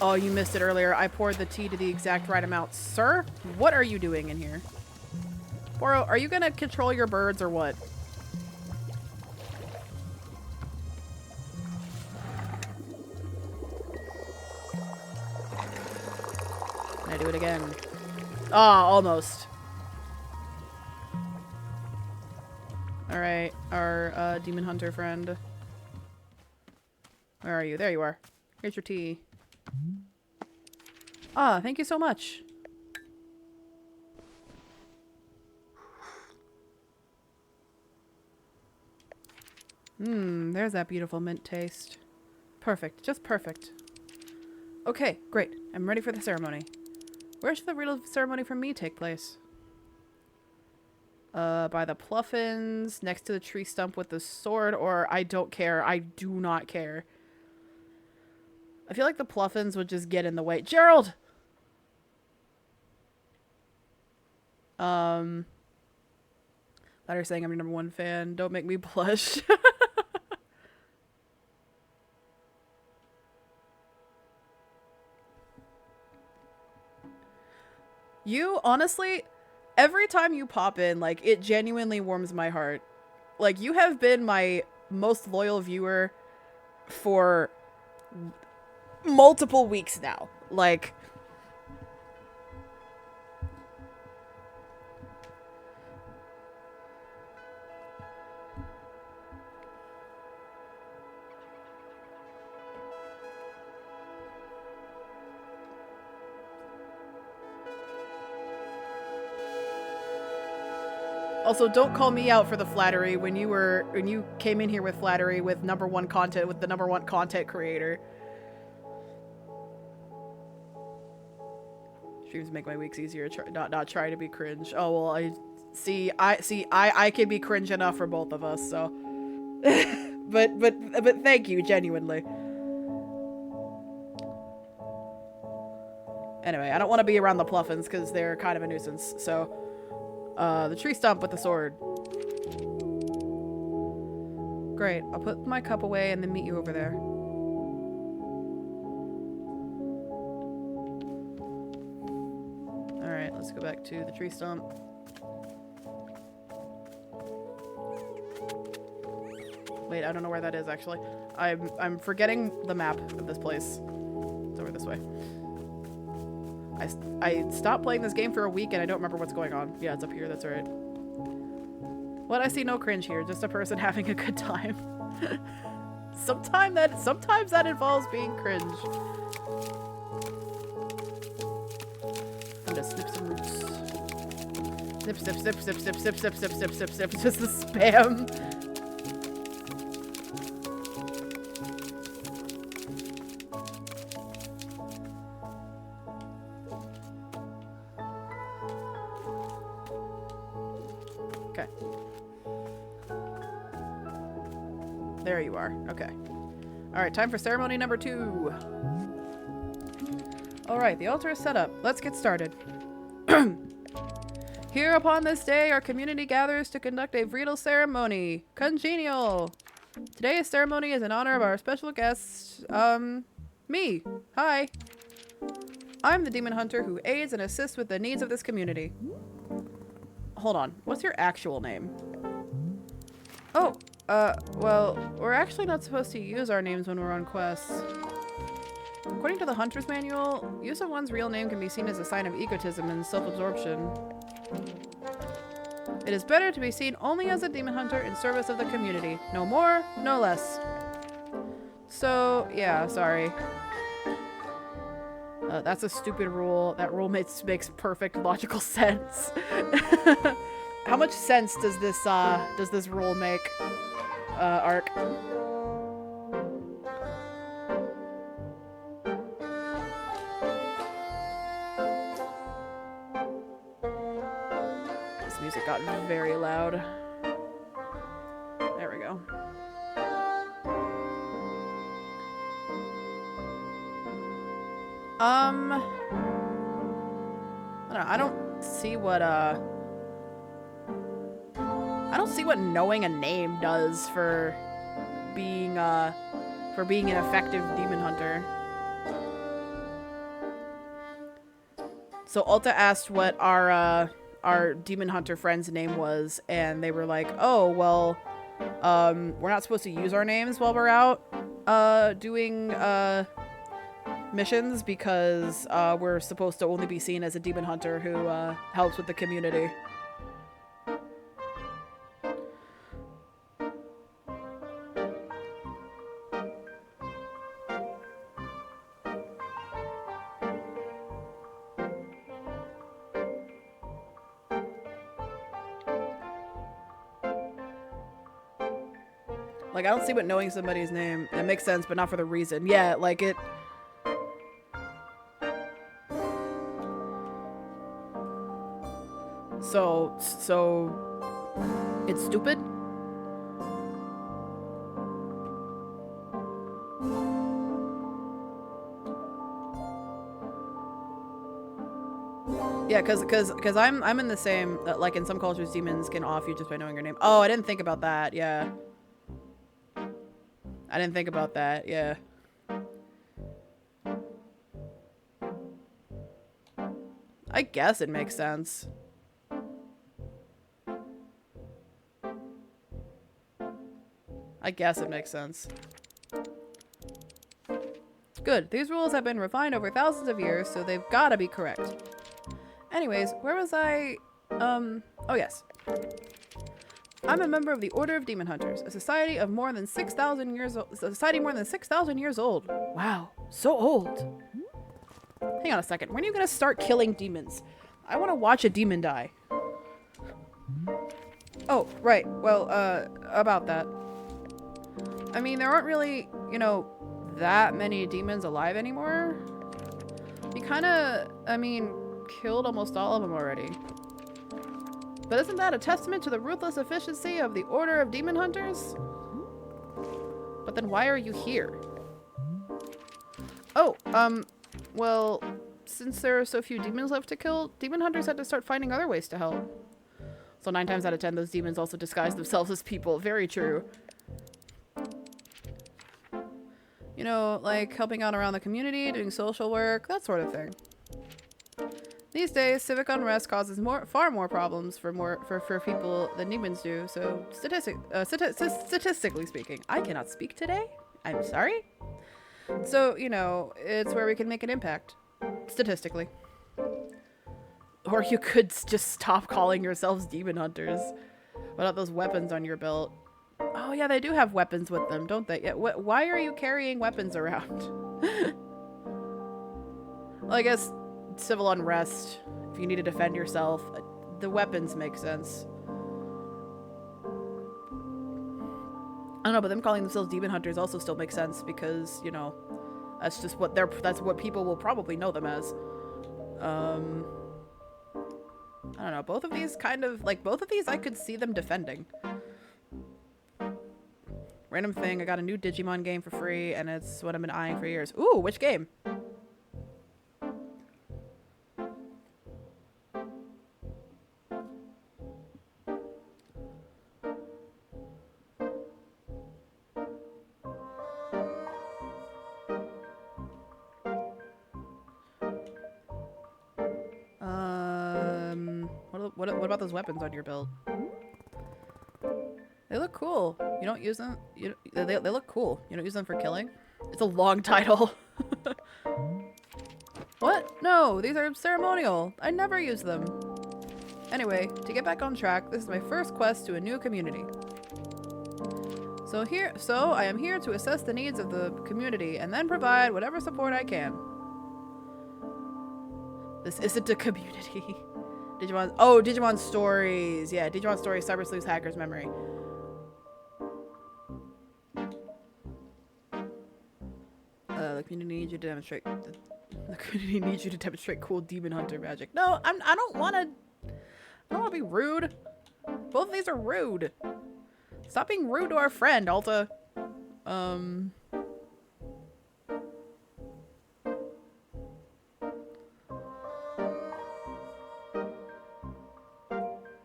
Oh, you missed it earlier. I poured the tea to the exact right amount. Sir, what are you doing in here? Boro, are you gonna control your birds or what? Can I do it again? Ah, almost. Alright, our demon hunter friend. Where are you? There you are. Here's your tea. Ah, thank you so much. There's that beautiful mint taste. Perfect. Just perfect. Okay, great. I'm ready for the ceremony. Where should the real ceremony for me take place? By the Pluffins, next to the tree stump with the sword, or I don't care. I do not care. I feel like the Pluffins would just get in the way. Gerald! Letter saying I'm your #1 fan. Don't make me blush. You, honestly, every time you pop in, like, it genuinely warms my heart. Like, you have been my most loyal viewer for multiple weeks now. Like, Also, don't call me out for the flattery when you came in here with flattery with the number one content creator. Streams make my weeks easier. Not try to be cringe. Oh well, I can be cringe enough for both of us. So, but thank you genuinely. Anyway, I don't want to be around the Pluffins because they're kind of a nuisance. So, the tree stump with the sword. Great. I'll put my cup away and then meet you over there. Alright, let's go back to the tree stump. Wait, I don't know where that is actually. I'm forgetting the map of this place. It's over this way. I stopped playing this game for a week and I don't remember what's going on. Yeah, it's up here, that's right. What? I see no cringe here, just a person having a good time. Sometimes that involves being cringe. I'm gonna snip some roots. Snip, snip, snip, snip, snip, snip, snip, snip, snip, snip, snip. Just the spam. Okay. There you are. Okay. Alright, time for ceremony number 2. Alright, the altar is set up. Let's get started. Here upon this day, our community gathers to conduct a vital ceremony. Congenial! Today's ceremony is in honor of our special guest, me. Hi. I'm the demon hunter who aids and assists with the needs of this community. Hold on. What's your actual name? Oh, well, we're actually not supposed to use our names when we're on quests. According to the Hunter's Manual, use of one's real name can be seen as a sign of egotism and self-absorption. It is better to be seen only as a demon hunter in service of the community. No more, no less. So, yeah, sorry. That's a stupid rule. That rule makes perfect logical sense. How much sense does this rule make, Ark? This music got very loud. There we go. I don't see what knowing a name does for being an effective demon hunter. So Alta asked what our demon hunter friend's name was, and they were like, "Oh, well, we're not supposed to use our names while we're out doing missions because we're supposed to only be seen as a demon hunter who helps with the community." Like, I don't see what knowing somebody's name, that makes sense, but not for the reason. Yeah, like it... So, it's stupid? Yeah, cause I'm in the same, like in some cultures, demons can off you just by knowing your name. Oh, I didn't think about that, yeah. I didn't think about that, yeah. I guess it makes sense. I guess it makes sense. Good. These rules have been refined over thousands of years, so they've gotta be correct. Anyways, where was I? Oh yes. I'm a member of the Order of Demon Hunters, a society of more than 6,000 years old. Society more than 6,000 years old. Wow, so old. Hang on a second. When are you gonna start killing demons? I want to watch a demon die. Oh, right. Well, about that. I mean, there aren't really, you know, that many demons alive anymore. We kind of, I mean, killed almost all of them already. But isn't that a testament to the ruthless efficiency of the Order of Demon Hunters? But then why are you here? Oh, well, since there are so few demons left to kill, demon hunters had to start finding other ways to help. So 9 times out of 10, those demons also disguise themselves as people. Very true. You know, like helping out around the community, doing social work, that sort of thing. These days, civic unrest causes far more problems for people than demons do. So, statistically speaking, I cannot speak today. I'm sorry. So, you know, it's where we can make an impact, statistically. Or you could just stop calling yourselves demon hunters without those weapons on your belt. Oh yeah, they do have weapons with them, don't they? Yeah. Why are you carrying weapons around? Well, I guess civil unrest, if you need to defend yourself, the weapons make sense. I don't know, but them calling themselves demon hunters also still makes sense because, you know, that's just what that's what people will probably know them as. I don't know, both of these I could see them defending. Random thing, I got a new Digimon game for free, and it's what I've been eyeing for years. Ooh, which game? What about those weapons on your belt? They look cool. You don't use them. They look cool. You don't use them for killing. It's a long title. What? No, these are ceremonial. I never use them. Anyway, to get back on track, this is my first quest to a new community. So I am here to assess the needs of the community and then provide whatever support I can. This isn't a community. Digimon Stories. Yeah, Digimon Stories, Cyber Sleuth Hacker's Memory. The community needs you to demonstrate. The community needs you to demonstrate cool demon hunter magic. No, I don't want to be rude. Both of these are rude. Stop being rude to our friend, Alta.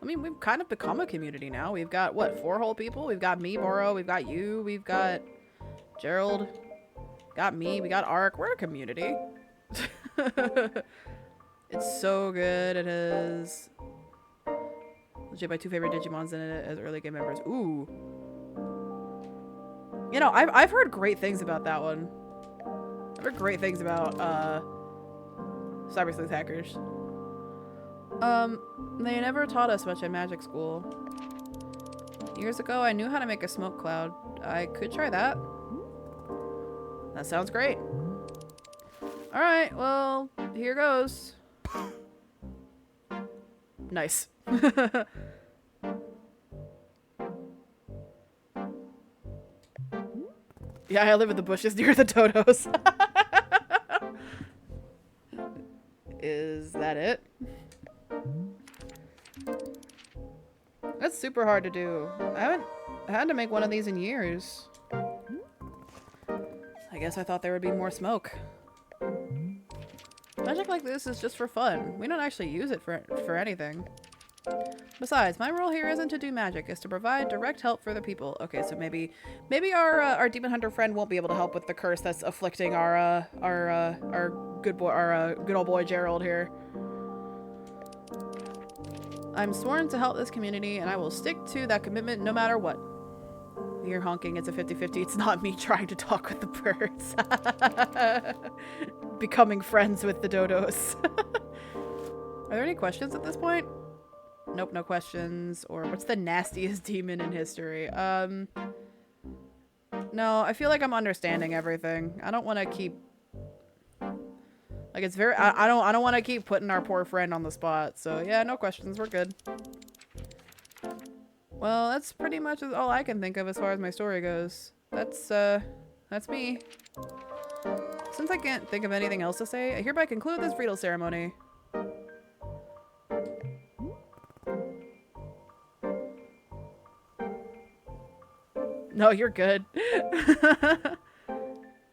I mean, we've kind of become a community now. We've got, what, 4 whole people? We've got me, Boro. We've got you. We've got Gerald. Got me. We got Ark. We're a community. It's so good. It is. Legit my 2 favorite Digimons in it as early game members. Ooh. You know, I've heard great things about that one. I've heard great things about Cyber Sleuth Hackers. They never taught us much at magic school. Years ago, I knew how to make a smoke cloud. I could try that. That sounds great. Alright, well, here goes. Nice. Yeah, I live in the bushes near the dodos. Is that it? That's super hard to do. I haven't had to make one of these in years. I guess I thought there would be more smoke. Magic like this is just for fun. We don't actually use it for anything. Besides, my role here isn't to do magic, it's to provide direct help for the people. Okay, so maybe our demon hunter friend won't be able to help with the curse that's afflicting our good old boy Gerald here. I'm sworn to help this community, and I will stick to that commitment no matter what. You're honking, it's a 50-50. It's not me trying to talk with the birds. Becoming friends with the dodos. Are there any questions at this point? Nope, no questions. Or what's the nastiest demon in history? No, I feel like I'm understanding everything. I don't want to keep... Like, it's very... I don't want to keep putting our poor friend on the spot. So, yeah, no questions. We're good. Well, that's pretty much all I can think of as far as my story goes. That's me. Since I can't think of anything else to say, I hereby conclude this Friedel ceremony. No, you're good.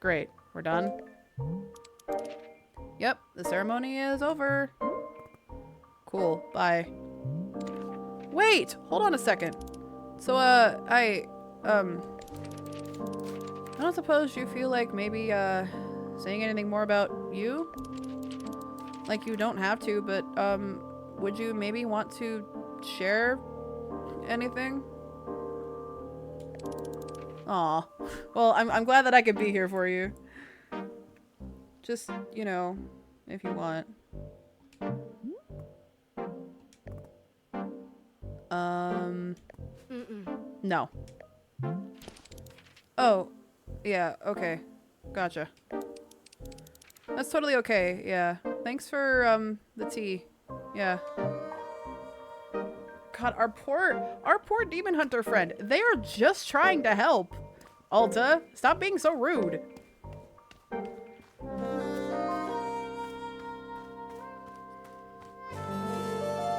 Great. We're done. Yep, the ceremony is over. Cool. Bye. Wait! Hold on a second. So, I don't suppose you feel like maybe, saying anything more about you? Like, you don't have to, but, would you maybe want to share anything? Aw. Well, I'm glad that I could be here for you. Just, you know, if you want. No. Oh. Yeah, okay. Gotcha. That's totally okay, yeah. Thanks for, the tea. Yeah. God, our poor demon hunter friend. They are just trying to help. Alta, stop being so rude.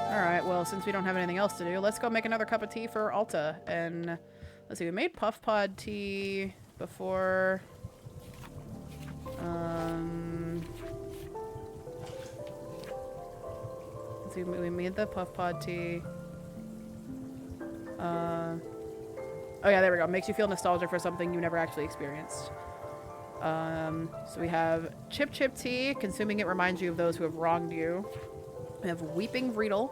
Alright, well, since we don't have anything else to do, let's go make another cup of tea for Alta. And let's see, we made puff pod tea before. Let's see, we made the puff pod tea. Oh yeah, there we go. Makes you feel nostalgic for something you never actually experienced. So we have Chip Chip tea. Consuming it reminds you of those who have wronged you. We have Weeping Vreedle.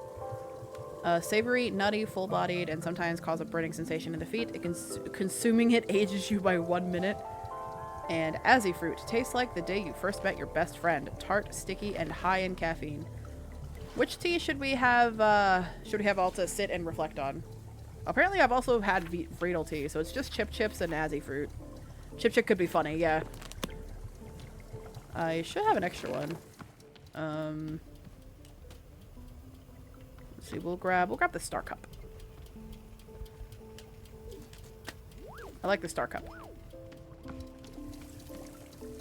Savory, nutty, full-bodied, and sometimes cause a burning sensation in the feet. Consuming it ages you by 1 minute. And Azzy Fruit. Tastes like the day you first met your best friend. Tart, sticky, and high in caffeine. Which tea should we have Alta sit and reflect on? Apparently I've also had Vreedle tea, so it's just Chip Chips and Azzy Fruit. Chip Chip could be funny, yeah. I should have an extra one. Let's see, we'll grab the Star Cup. I like the Star Cup.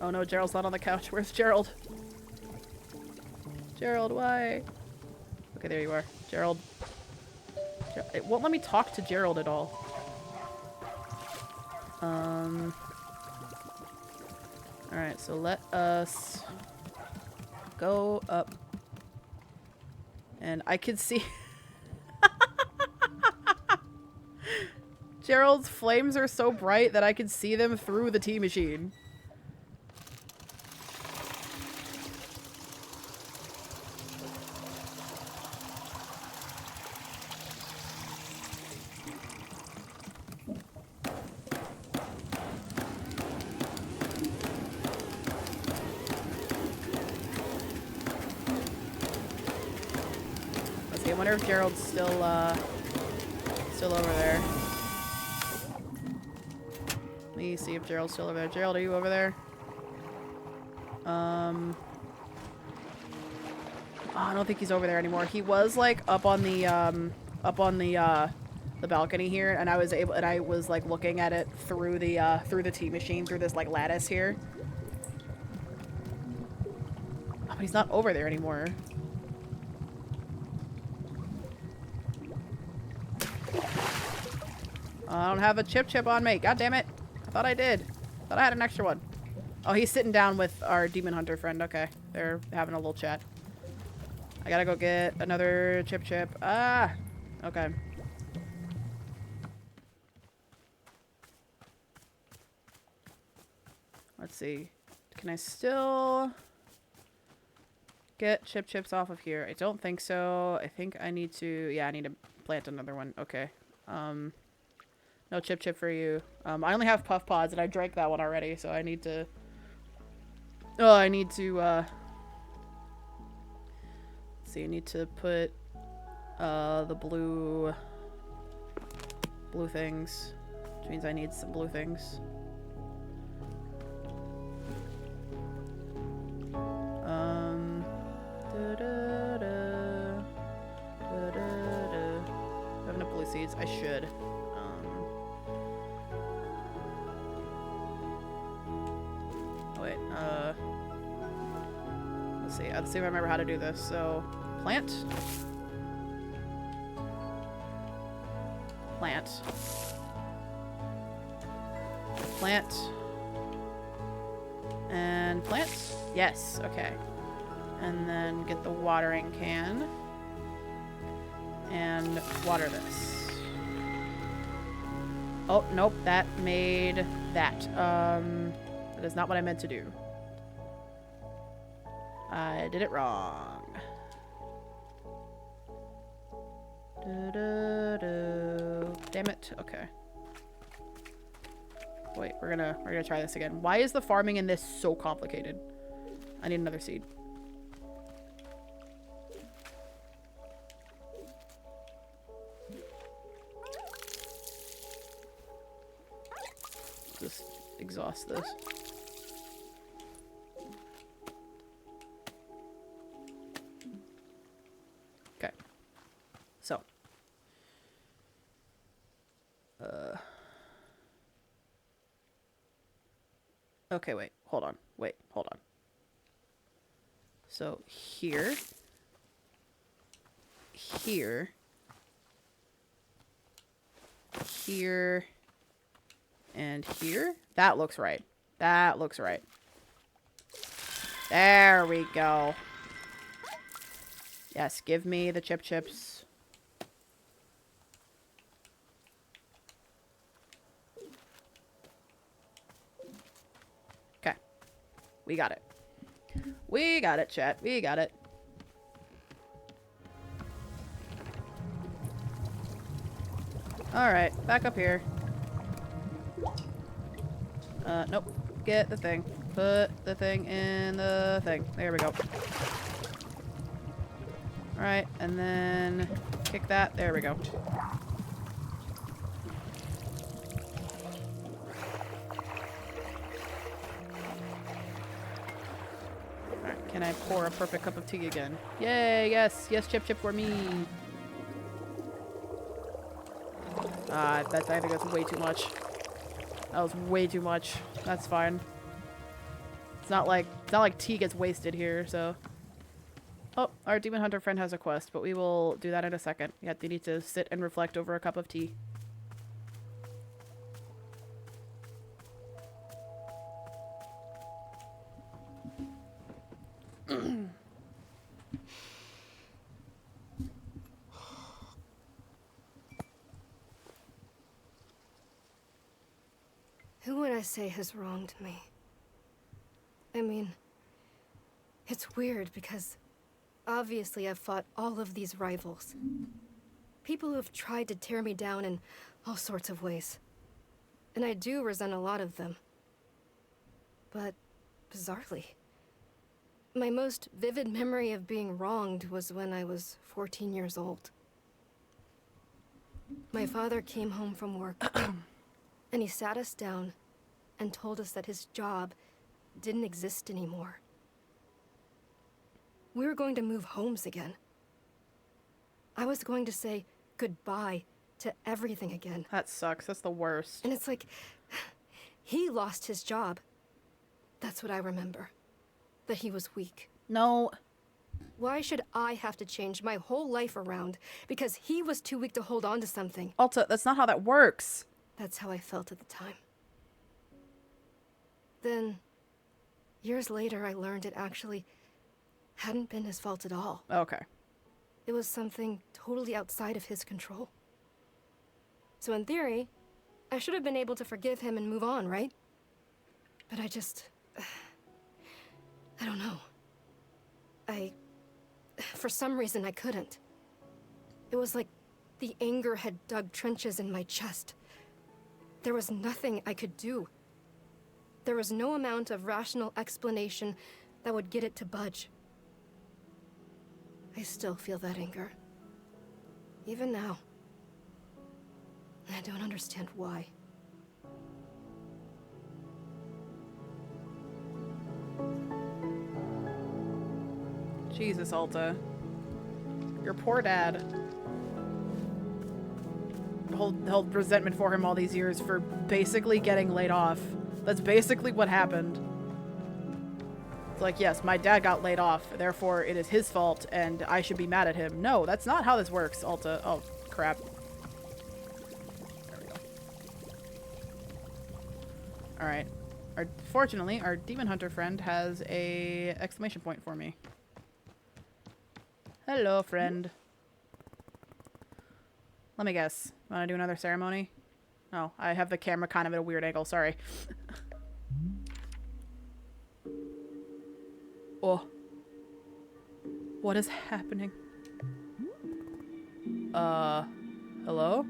Oh no, Gerald's not on the couch. Where's Gerald? Gerald, why? Okay, there you are. Gerald. It won't let me talk to Gerald at all. Alright, so let us go up. And I can see... Gerald's flames are so bright that I can see them through the tea machine. I wonder if Gerald's still over there. Let me see if Gerald's still over there. Gerald, are you over there? Oh, I don't think he's over there anymore. He was like up on the balcony here, and I was like looking at it through the tea machine through this like lattice here. Oh, but he's not over there anymore. I don't have a Chip Chip on me. God damn it. I thought I did. I thought I had an extra one. Oh, he's sitting down with our demon hunter friend. Okay. They're having a little chat. I gotta go get another Chip Chip. Ah! Okay. Let's see. Can I still get Chip Chips off of here? I don't think so. I think I need to... Yeah, I need to plant another one. Okay. No Chip Chip for you. I only have Puff Pods, and I drank that one already, so I need to... Oh, I need to, let's see, I need to put, the blue things, which means I need some blue things. seeds. I should. Oh, wait. Let's see. Let's see if I remember how to do this. So, plant. Plant. Plant. And plant. Yes. Okay. And then get the watering can. And water this. Oh, nope. That made that. That is not what I meant to do. I did it wrong. Damn it. Okay. Wait, we're gonna try this again. Why is the farming in this so complicated? I need another seed. Just exhaust this. Okay. So. Okay, wait. Hold on. Wait, hold on. So, here. Here. Here. And here. That looks right. That looks right. There we go. Yes, give me the chips. Okay. We got it. We got it, chat. We got it. Alright, back up here. Nope. Get the thing. Put the thing in the thing. There we go. Alright, and then kick that. There we go. Alright, can I pour a perfect cup of tea again? Yay, yes. Yes, chip for me. I think that's way too much. That was way too much. That's fine. It's not like tea gets wasted here, so. Oh, our demon hunter friend has a quest, but we will do that in a second. Yeah, they need to sit and reflect over a cup of tea. Who would I say has wronged me? I mean, it's weird because obviously I've fought all of these rivals. People who have tried to tear me down in all sorts of ways. And I do resent a lot of them. But, bizarrely, my most vivid memory of being wronged was when I was 14 years old. My father came home from work, and he sat us down and told us that his job didn't exist anymore. We were going to move homes again. I was going to say goodbye to everything again. That sucks. That's the worst. And it's like, he lost his job. That's what I remember. That he was weak. No. Why should I have to change my whole life around because he was too weak to hold on to something? Alta, that's not how that works. That's how I felt at the time. Then, years later, I learned it actually hadn't been his fault at all. Okay. It was something totally outside of his control. So in theory, I should have been able to forgive him and move on, right? But I don't know. For some reason, I couldn't. It was like the anger had dug trenches in my chest. There was nothing I could do. There was no amount of rational explanation that would get it to budge. I still feel that anger. Even now. I don't understand why. Jesus, Alta. Your poor dad. hold resentment for him all these years for basically getting laid off. That's basically what happened. It's like, yes, my dad got laid off, therefore it is his fault, and I should be mad at him. No, that's not how this works, Alta. Oh, crap. There we go. Alright. Fortunately, our demon hunter friend has a exclamation point for me. Hello, friend. Let me guess. Want to do another ceremony? Oh, I have the camera kind of at a weird angle. Sorry. Oh. What is happening? Hello?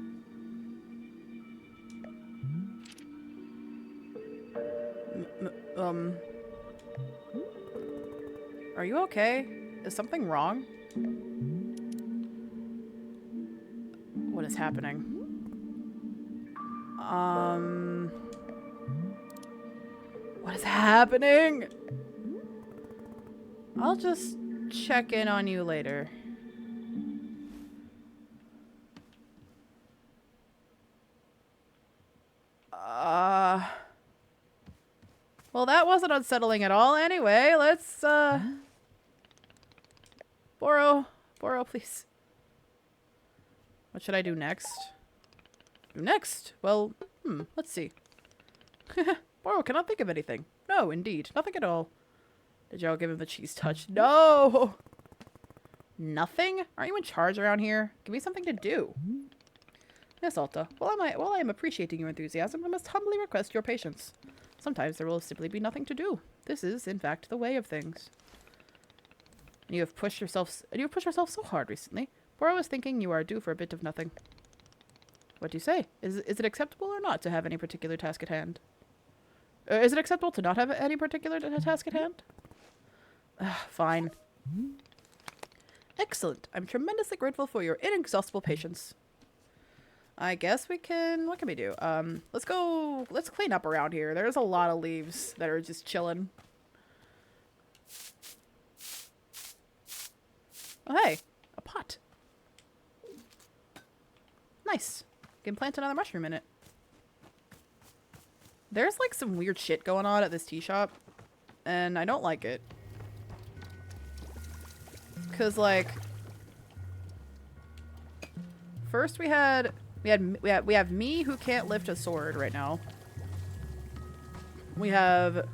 Are you okay? Is something wrong? What is happening? What is happening? I'll just check in on you later. Well, that wasn't unsettling at all. Anyway, let's, Boro, please. What should I do next? Well, let's see. Boro cannot think of anything. No, indeed. Nothing at all. Did Gerald give him the cheese touch? No! Nothing? Aren't you in charge around here? Give me something to do. Yes, Alta. While I am appreciating your enthusiasm, I must humbly request your patience. Sometimes there will simply be nothing to do. This is, in fact, the way of things. And you have pushed yourself so hard recently. Boro was thinking you are due for a bit of nothing. What do you say? Is it acceptable or not to have any particular task at hand? Is it acceptable to not have any particular task at hand? Fine. Excellent. I'm tremendously grateful for your inexhaustible patience. I guess we can... What can we do? Let's clean up around here. There's a lot of leaves that are just chilling. Oh, hey. A pot. Nice. Can plant another mushroom in it. There's like some weird shit going on at this tea shop. And I don't like it. Cause like... First we have me who can't lift a sword right now. We have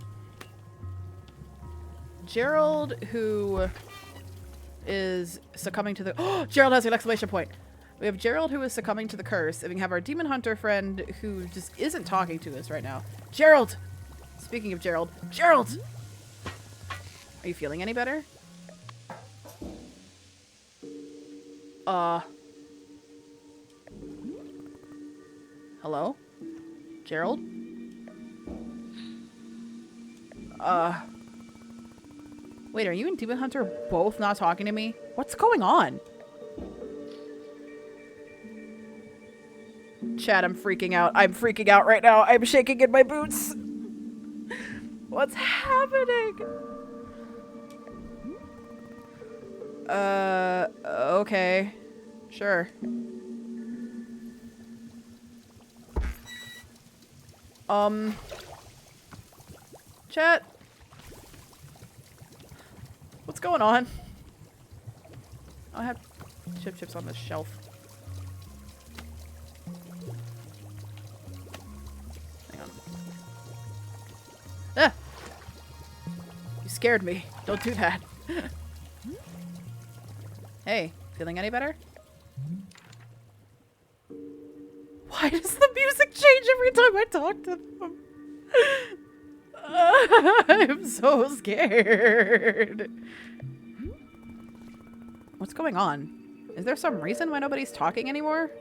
Gerald who is succumbing to the... Oh! Gerald has an exclamation point. We have Gerald who is succumbing to the curse, and we have our demon hunter friend who just isn't talking to us right now. Gerald! Speaking of Gerald. Gerald! Are you feeling any better? Hello? Gerald? Wait, are you and Demon Hunter both not talking to me? What's going on? Chat, I'm freaking out. I'm freaking out right now. I'm shaking in my boots. What's happening? Okay. Sure. Chat. What's going on? I have chips on the shelf. Hang on. Ah! You scared me. Don't do that. Hey, feeling any better? Why does the music change every time I talk to them? I'm so scared. What's going on? Is there some reason why nobody's talking anymore?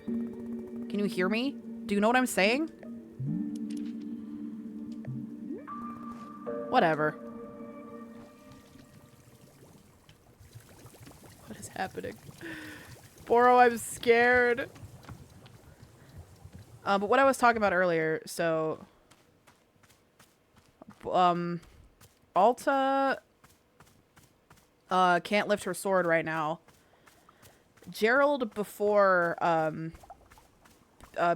Can you hear me? Do you know what I'm saying? Whatever. What is happening? Boro, I'm scared. But what I was talking about earlier, so... Alta... Can't lift her sword right now. Gerald, before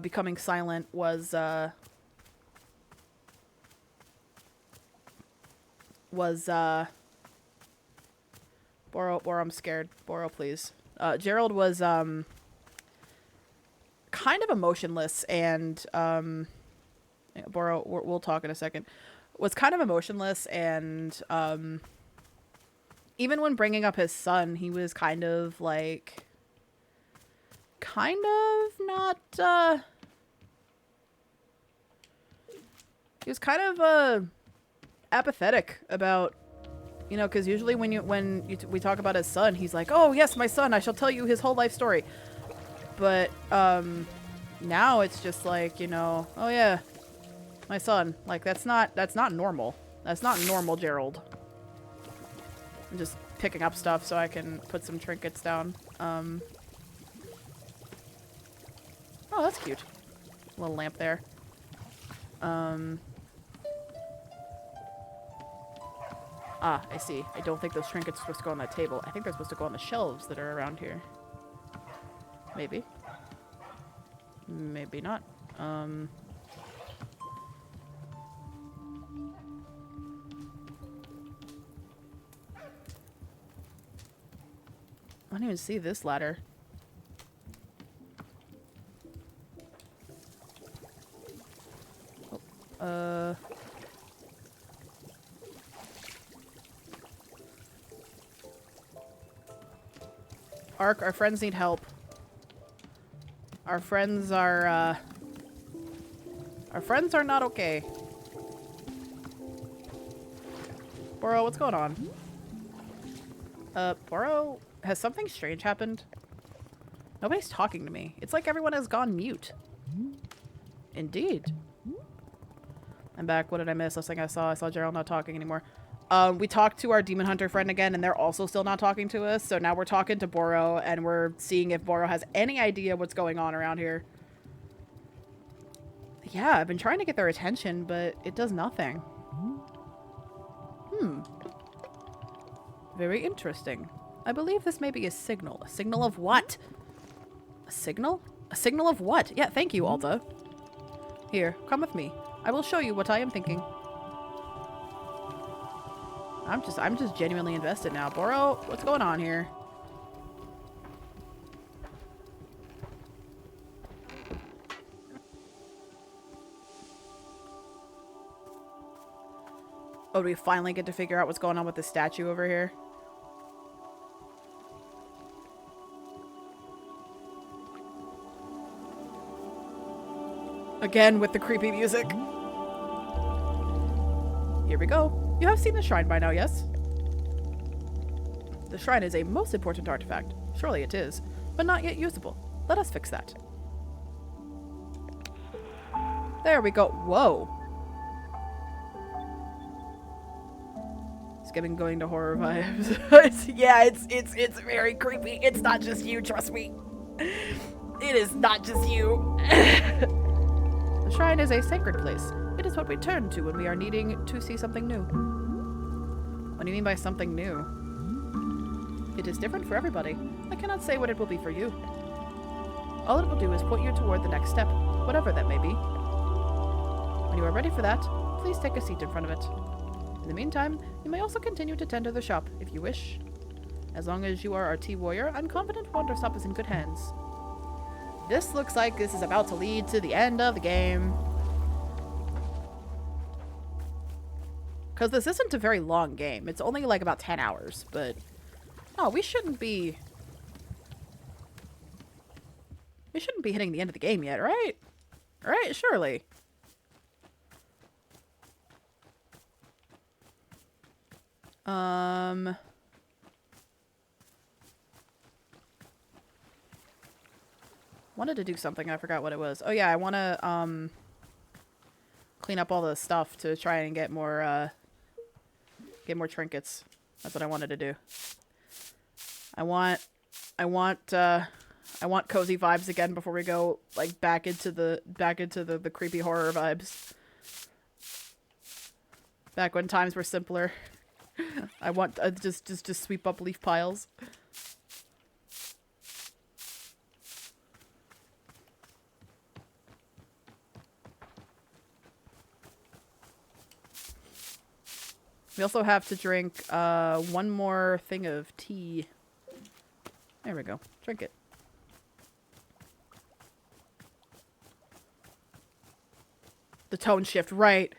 becoming silent, was Boro, I'm scared. Boro, please. Gerald was kind of emotionless, and Boro, we'll talk in a second. Was kind of emotionless, and even when bringing up his son, he was kind of like, not. He was kind of apathetic about, you know, because usually when we talk about his son, he's like, "Oh yes, my son. I shall tell you his whole life story." But now it's just like, you know, "Oh yeah, my son." Like that's not normal. That's not normal, Gerald. I'm just picking up stuff so I can put some trinkets down. Oh, that's cute. Little lamp there. Ah, I see. I don't think those trinkets are supposed to go on that table. I think they're supposed to go on the shelves that are around here. Maybe. Maybe not. I don't even see this ladder. Oh, Ark, our friends need help. Our friends are not okay. Boro, what's going on? Boro, has something strange happened? Nobody's talking to me. It's like everyone has gone mute. Indeed. I'm back. What did I miss? Last thing I saw Gerald not talking anymore. We talked to our demon hunter friend again, and they're also still not talking to us. So now we're talking to Boro, and we're seeing if Boro has any idea what's going on around here. Yeah, I've been trying to get their attention, but it does nothing. Very interesting. I believe this may be a signal. A signal of what? A signal? A signal of what? Yeah, thank you, Alta. Here, come with me. I will show you what I am thinking. I'm just genuinely invested now. Boro, what's going on here? Oh, do we finally get to figure out what's going on with the statue over here? Again with the creepy music. Here we go. You have seen the shrine by now, yes? The shrine is a most important artifact. Surely it is, but not yet usable. Let us fix that. There we go. Whoa. Skipping going to horror vibes. Yeah, it's very creepy. It's not just you, trust me. It is not just you. The shrine is a sacred place. It is what we turn to when we are needing to see something new. What do you mean by something new? It is different for everybody. I cannot say what it will be for you. All it will do is point you toward the next step, whatever that may be. When you are ready for that, please take a seat in front of it. In the meantime, you may also continue to tend to the shop, if you wish. As long as you are our T-Warrior, I'm confident Wanderstop is in good hands. This looks like this is about to lead to the end of the game. Because this isn't a very long game. It's only like about 10 hours, but... Oh, we shouldn't be... We shouldn't be hitting the end of the game yet, right? Right? Surely. Wanted to do something. I forgot what it was. Oh yeah, I want to, clean up all the stuff to try and get more trinkets. That's what I wanted to do. I want cozy vibes again before we go like back into the creepy horror vibes. Back when times were simpler. I want just sweep up leaf piles. We also have to drink one more thing of tea. There we go. Drink it. The tone shift, right.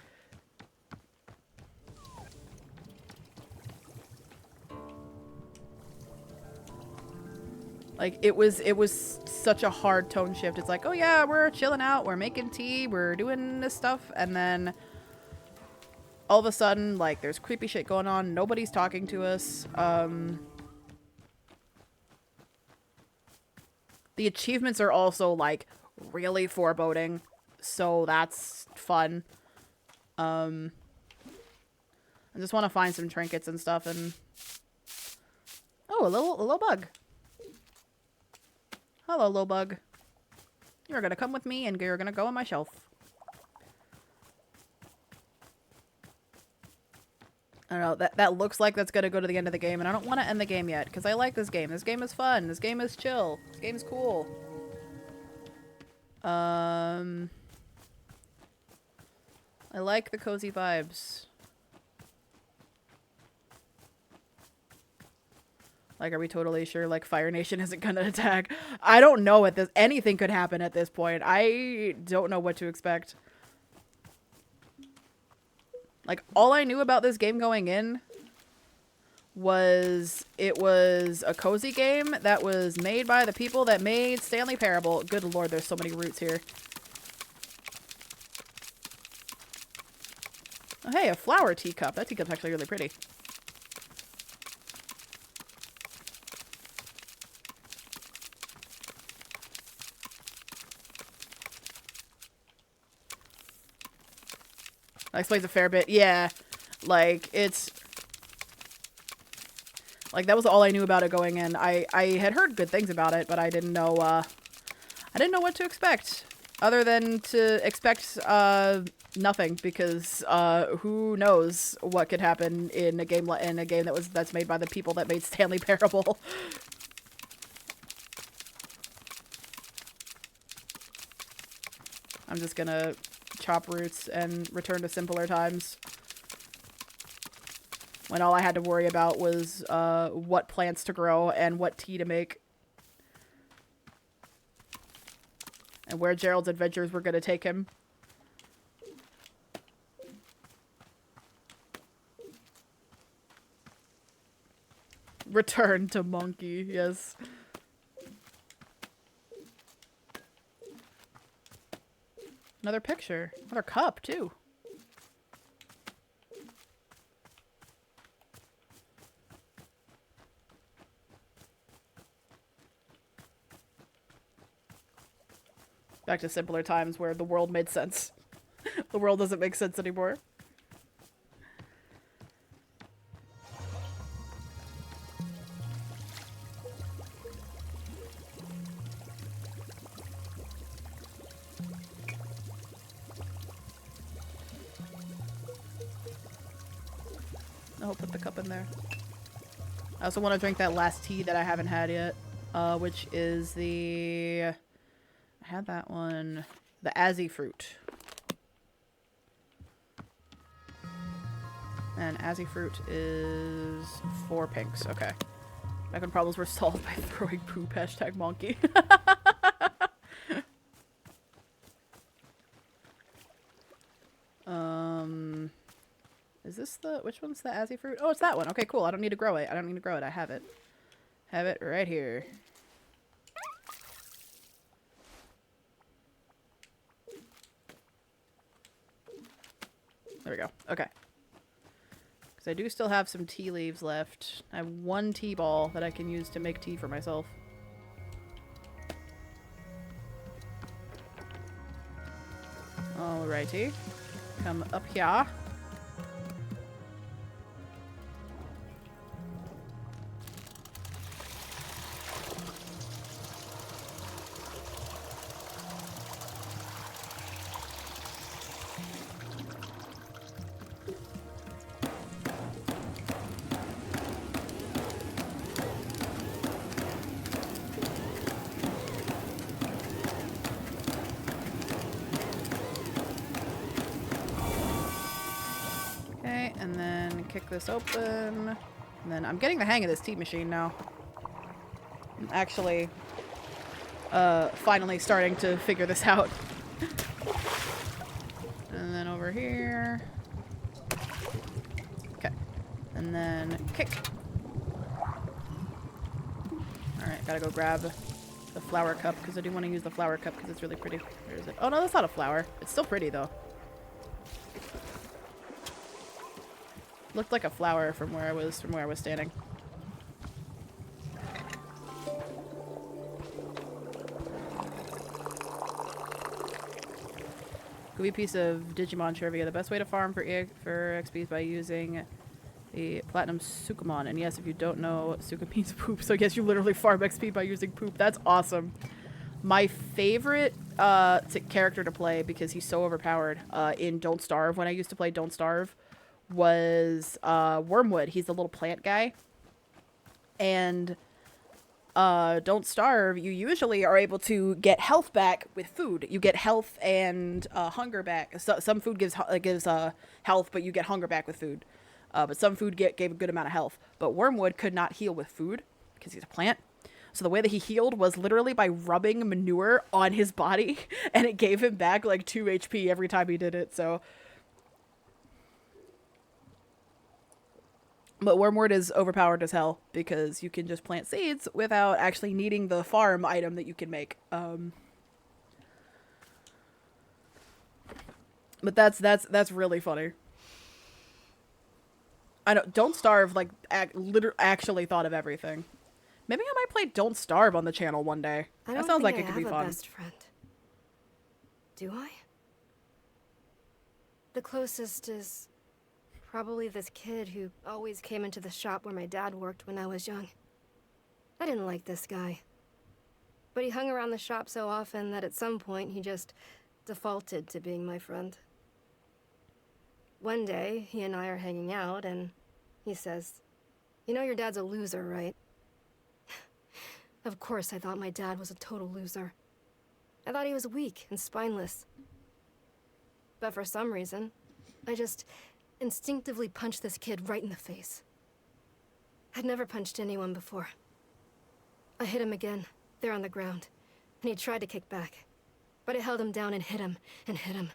Like, it was such a hard tone shift. It's like, oh yeah, we're chilling out, we're making tea, we're doing this stuff, and then all of a sudden, like, there's creepy shit going on, nobody's talking to us. The achievements are also, like, really foreboding, so that's fun. I just want to find some trinkets and stuff, and... Oh, a little bug. Hello, little bug. You're gonna come with me, and you're gonna go on my shelf. I don't know, that looks like that's gonna go to the end of the game, and I don't want to end the game yet, because I like this game. This game is fun. This game is chill. This game is cool. I like the cozy vibes. Like, are we totally sure, like, Fire Nation isn't gonna attack? I don't know at this- anything could happen at this point. I don't know what to expect. Like, all I knew about this game going in was it was a cozy game that was made by the people that made Stanley Parable. Good lord, there's so many roots here. Oh, hey, a flower teacup. That teacup's actually really pretty. That explains a fair bit. Yeah. Like, it's... Like, that was all I knew about it going in. I had heard good things about it, but I didn't know, I didn't know what to expect. Other than to expect, nothing, because, who knows what could happen in a game that's made by the people that made Stanley Parable. I'm just gonna chop roots and return to simpler times. When all I had to worry about was what plants to grow and what tea to make. And where Gerald's adventures were going to take him. Return to Monkey, yes. Another picture. Another cup, too. Back to simpler times where the world made sense. The world doesn't make sense anymore. I'll put the cup in there. I also want to drink that last tea that I haven't had yet, which is the... I had that one. The Azzy fruit. And Azzy fruit is 4 pinks. Okay. Back when problems were solved by throwing poop. Hashtag monkey. Is this the... Which one's the Azzy fruit? Oh, it's that one. Okay, cool. I don't need to grow it. I don't need to grow it. I have it. Have it right here. There we go. Okay. Because I do still have some tea leaves left. I have 1 tea ball that I can use to make tea for myself. Alrighty. Come up here. then kick this open. And then I'm getting the hang of this tea machine now. I'm actually finally starting to figure this out. And then over here. Okay. And then kick. Alright, gotta go grab the flower cup because I do want to use the flower cup because it's really pretty. Where is it? Oh no, that's not a flower. It's still pretty though. Looked like a flower from where I was standing. Gooey piece of Digimon trivia. The best way to farm for XP is by using a platinum Sukamon. And yes, if you don't know, Suka means poop. So I guess you literally farm XP by using poop. That's awesome. My favorite character to play, because he's so overpowered, in Don't Starve, when I used to play Don't Starve, was Wormwood. He's the little plant guy. And Don't Starve, you usually are able to get health back with food. You get health and hunger back. So, some food gives health, but you get hunger back with food. But some food gave a good amount of health. But Wormwood could not heal with food because he's a plant. So the way that he healed was literally by rubbing manure on his body, and it gave him back like 2 HP every time he did it. So, but Wormwood is overpowered as hell because you can just plant seeds without actually needing the farm item that you can make. But that's really funny. I know, Don't Starve, like, actually thought of everything. Maybe I might play Don't Starve on the channel one day. That sounds like it could be fun. I don't think I have a best friend. Do I? The closest is probably this kid who always came into the shop where my dad worked when I was young. I didn't like this guy. But he hung around the shop so often that at some point he just defaulted to being my friend. One day, he and I are hanging out, and he says, "You know your dad's a loser, right?" Of course, I thought my dad was a total loser. I thought he was weak and spineless. But for some reason, I just instinctively punched this kid right in the face. I'd never punched anyone before. I hit him again, there on the ground, and he tried to kick back. But I held him down and hit him, and hit him,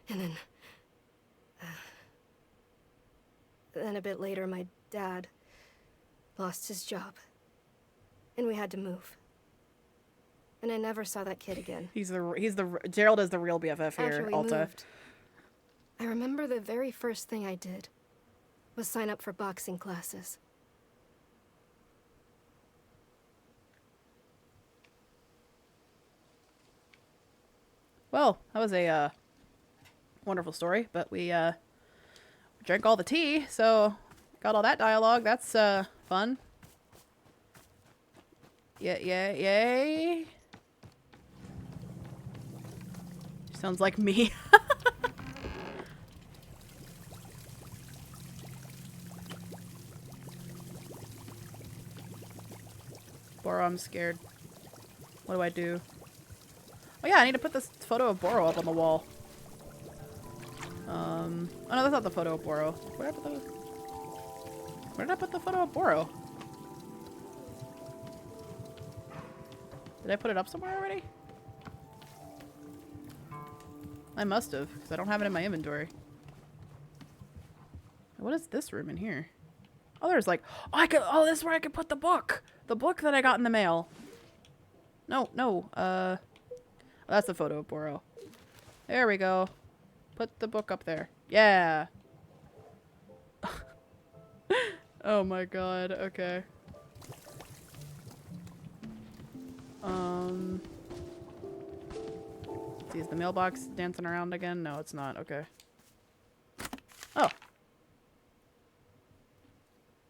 and then... Then a bit later, my dad lost his job. And we had to move. And I never saw that kid again. Gerald is the real BFF here, After we Alta. moved, I remember the very first thing I did was sign up for boxing classes. Well, that was a wonderful story, but we drank all the tea, so got all that dialogue. That's fun. Yay. Sounds like me. Boro, I'm scared. What do I do? Oh yeah, I need to put this photo of Boro up on the wall. Oh no, that's not the photo of Boro. Where did I put the photo of Boro? Did I put it up somewhere already? I must have, because I don't have it in my inventory. What is this room in here? Oh, there's like... Oh, this is where I could put the book! The book that I got in the mail. No. Oh, that's the photo of Boro. There we go. Put the book up there. Yeah! Oh my god, okay. Is the mailbox dancing around again? No, it's not. Okay. Oh.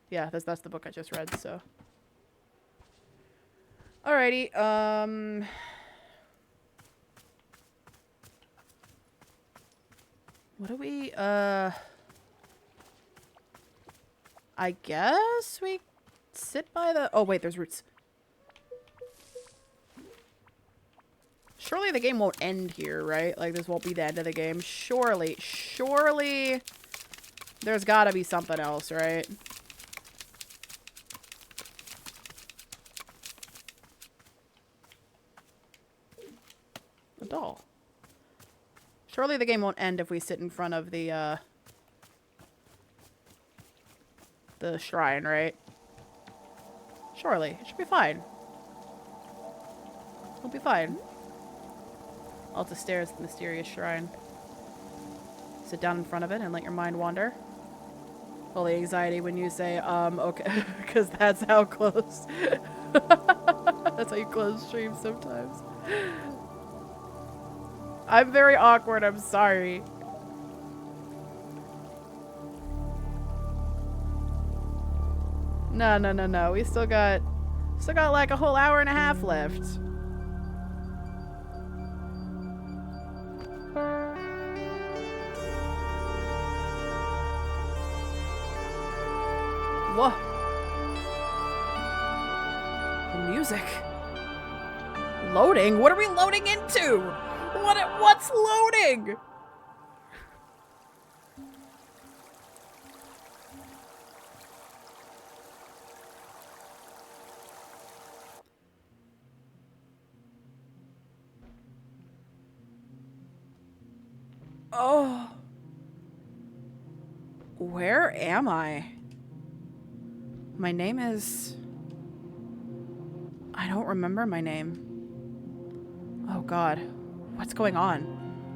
Yeah, that's the book I just read, so. Alrighty, what do we, I guess we sit by the... Oh, wait, there's roots. Surely the game won't end here, right? Like, this won't be the end of the game. Surely There's gotta be something else, right? A doll. Surely the game won't end if we sit in front of the shrine, right? Surely. It should be fine. It'll be fine. Alta stares at the mysterious shrine. Sit down in front of it and let your mind wander. Holy anxiety when you say, okay, because that's how close. That's how you close streams sometimes. I'm very awkward, I'm sorry. No. We still got like a whole hour and a half left. Whoa. The music. Loading? What are we loading into? What's loading? Oh. Where am I? My name is... I don't remember my name. Oh God. What's going on?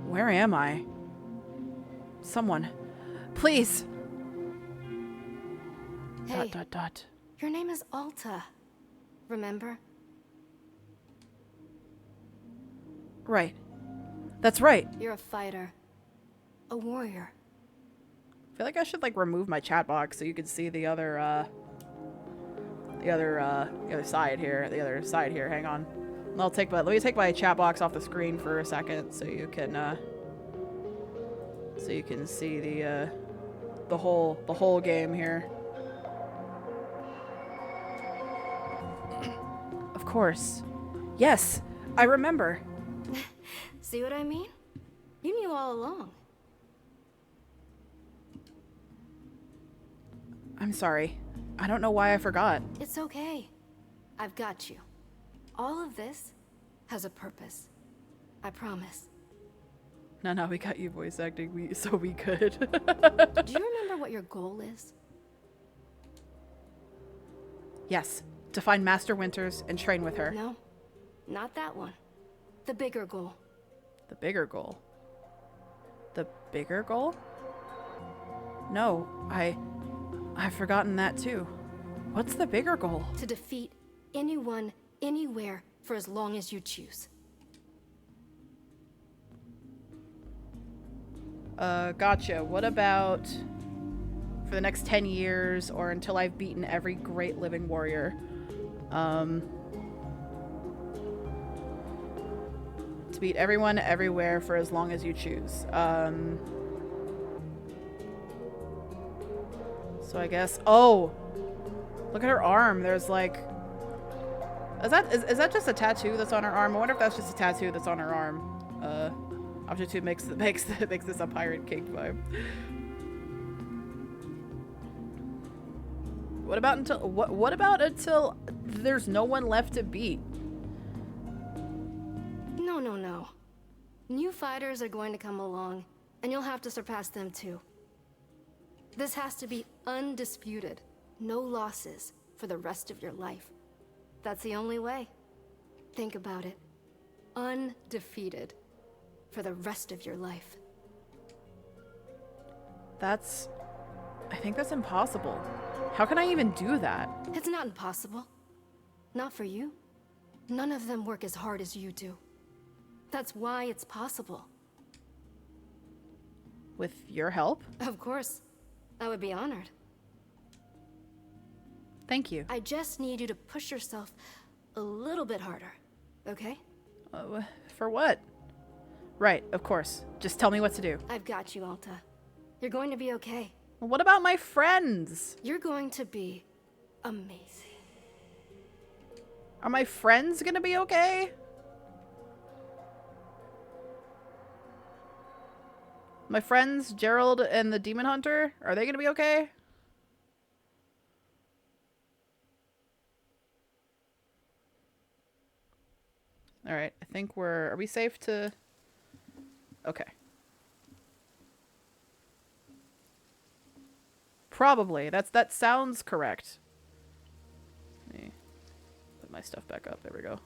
Where am I? Someone. Please! Hey, Dot. your name is Alta. Remember? Right. That's right. You're a fighter. A warrior. I feel like I should like remove my chat box so you can see the other side here. The other side here. Hang on. Let me take my chat box off the screen for a second so you can see the whole game here. Of course. Yes, I remember. See what I mean? You knew all along. I'm sorry. I don't know why I forgot. It's okay. I've got you. All of this has a purpose. I promise. No, we got you voice acting, so we could. Do you remember what your goal is? Yes, to find Master Winters and train with her. No, not that one. The bigger goal. The bigger goal? The bigger goal? No, I've forgotten that too. What's the bigger goal? To defeat anyone, anywhere, for as long as you choose. Gotcha. What about for the next 10 years or until I've beaten every great living warrior? To beat everyone, everywhere, for as long as you choose. So I guess... Oh! Look at her arm. There's like... Is that just a tattoo that's on her arm? I wonder if that's just a tattoo that's on her arm. Option 2 makes this a Pirate King vibe. What about until there's no one left to beat? No. New fighters are going to come along, and you'll have to surpass them too. This has to be undisputed. No losses for the rest of your life. That's the only way. Think about it. Undefeated for the rest of your life. I think that's impossible. How can I even do that? It's not impossible. Not for you. None of them work as hard as you do. That's why it's possible. With your help? Of course. I would be honored. Thank you. I just need you to push yourself a little bit harder, okay? For what? Right, of course. Just tell me what to do. I've got you, Alta. You're going to be okay. Well, what about my friends? You're going to be amazing. Are my friends gonna be okay? My friends, Gerald and the demon hunter, are they gonna be okay? Alright, I think are we safe to... Okay. Probably. That sounds correct. Let me put my stuff back up. There we go.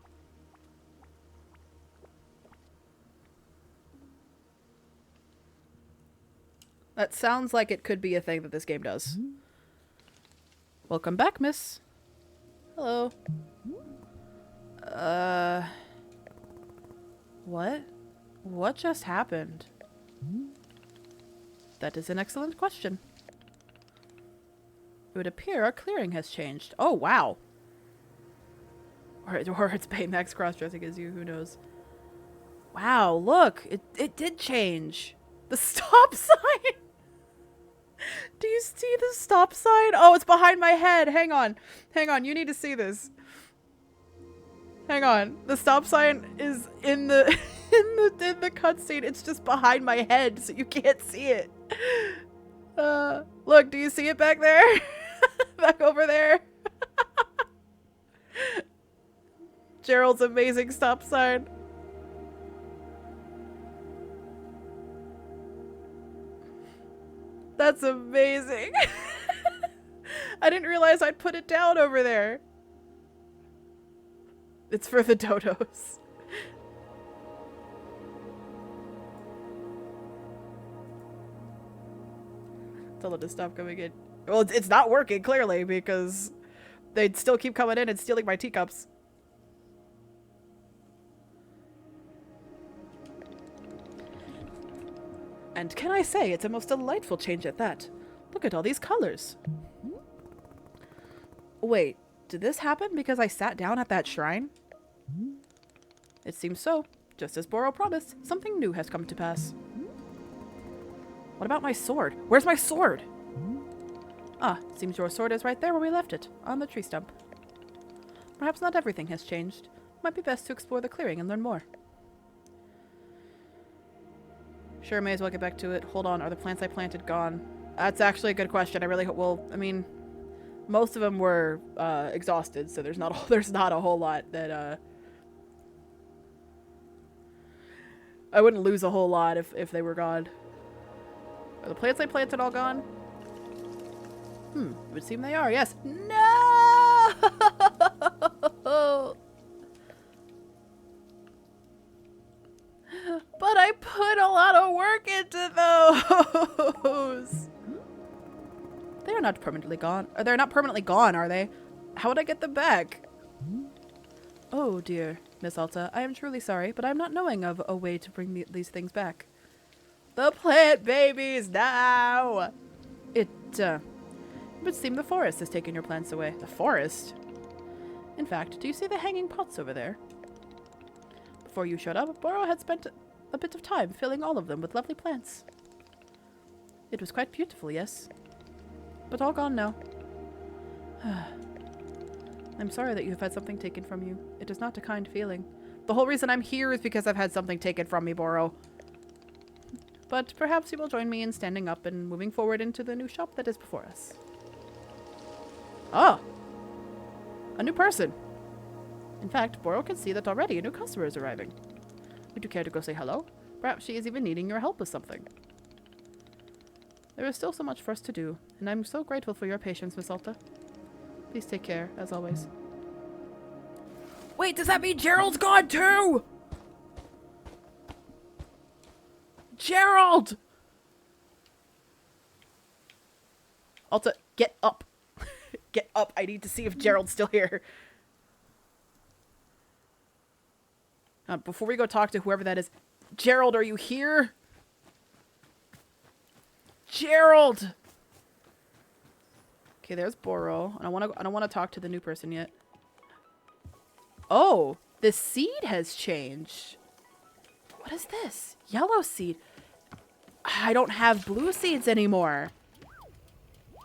That sounds like it could be a thing that this game does. Welcome back, miss. Hello. What? What just happened? That is an excellent question. It would appear our clearing has changed. Oh, wow. Or it's Baymax cross-dressing as you, who knows. Wow, look. It did change. The stop sign! Do you see the stop sign? Oh, it's behind my head. Hang on. Hang on. You need to see this. Hang on. The stop sign is in the in the cutscene. It's just behind my head, so you can't see it. Look, do you see it back there? Back over there. Gerald's amazing stop sign. That's amazing. I didn't realize I'd put it down over there. It's for the dodos. Tell them to stop coming in. Well, it's not working, clearly, because they'd still keep coming in and stealing my teacups. And can I say, it's a most delightful change at that. Look at all these colors. Wait, did this happen because I sat down at that shrine? It seems so. Just as Boro promised, something new has come to pass. What about my sword? Where's my sword? Ah, seems your sword is right there where we left it, on the tree stump. Perhaps not everything has changed. Might be best to explore the clearing and learn more. Sure, may as well get back to it. Hold on, are the plants I planted gone? That's actually a good question. I really hope, well, I mean, most of them were exhausted, so there's not a whole lot that I wouldn't lose a whole lot if they were gone. Are the plants I planted all gone? It would seem they are, yes. No! But I put a lot of work into those. They are not permanently gone. They're not permanently gone, are they? How would I get them back? Oh dear, Miss Alta. I am truly sorry, but I'm not knowing of a way to bring these things back. The plant babies now! It would seem the forest has taken your plants away. The forest? In fact, do you see the hanging pots over there? Before you showed up, Boro had spent a bit of time filling all of them with lovely plants. It was quite beautiful, yes. But all gone now. I'm sorry that you have had something taken from you. It is not a kind feeling. The whole reason I'm here is because I've had something taken from me, Boro. But perhaps you will join me in standing up and moving forward into the new shop that is before us. Oh! A new person! In fact, Boro can see that already a new customer is arriving. Would you care to go say hello? Perhaps she is even needing your help with something. There is still so much for us to do, and I'm so grateful for your patience, Miss Alta. Please take care, as always. Wait, does that mean Gerald's gone too? Gerald! Alta, get up. Get up. I need to see if Gerald's still here. Before we go talk to whoever that is. Gerald, are you here? Gerald! Okay, there's Boro. I don't want to talk to the new person yet. Oh, the seed has changed. What is this? Yellow seed. I don't have blue seeds anymore.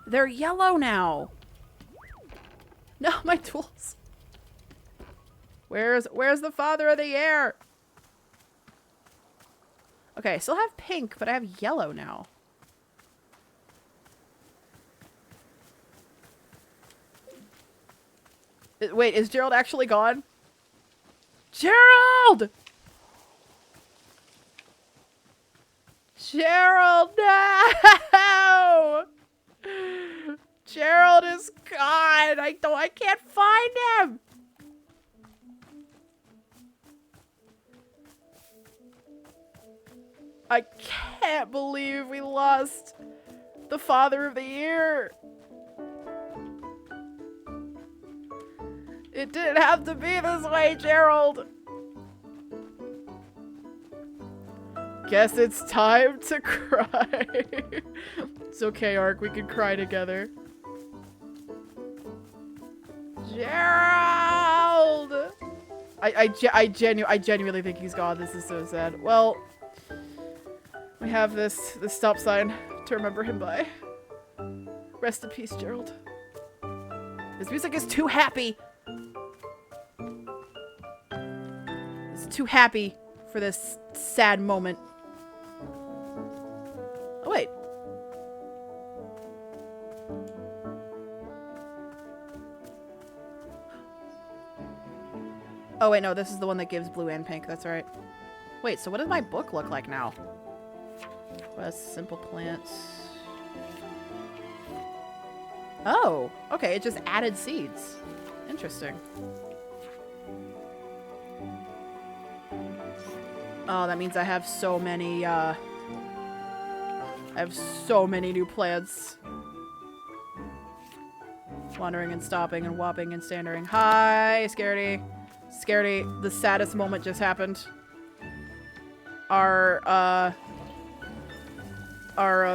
They're yellow now. No, my tools. Where's the father of the air? Okay, I still have pink, but I have yellow now. Wait, is Gerald actually gone? Gerald! Gerald, no! Gerald is gone. I can't find him. I can't believe we lost the Father of the Year. It didn't have to be this way, Gerald. Guess it's time to cry. It's okay, Ark. We can cry together. Gerald! I genuinely think he's gone. This is so sad. Well, we have this stop sign to remember him by. Rest in peace, Gerald. This music is too happy. It's too happy for this sad moment. Oh, wait. Oh, wait, no, this is the one that gives blue and pink. That's right. Wait, so what does my book look like now? West, simple plants. Oh, okay, it just added seeds. Interesting. Oh, that means I have so many, I have so many new plants. Wandering and stopping and whopping and standering. Hi, Scaredy. Scaredy, the saddest moment just happened. Our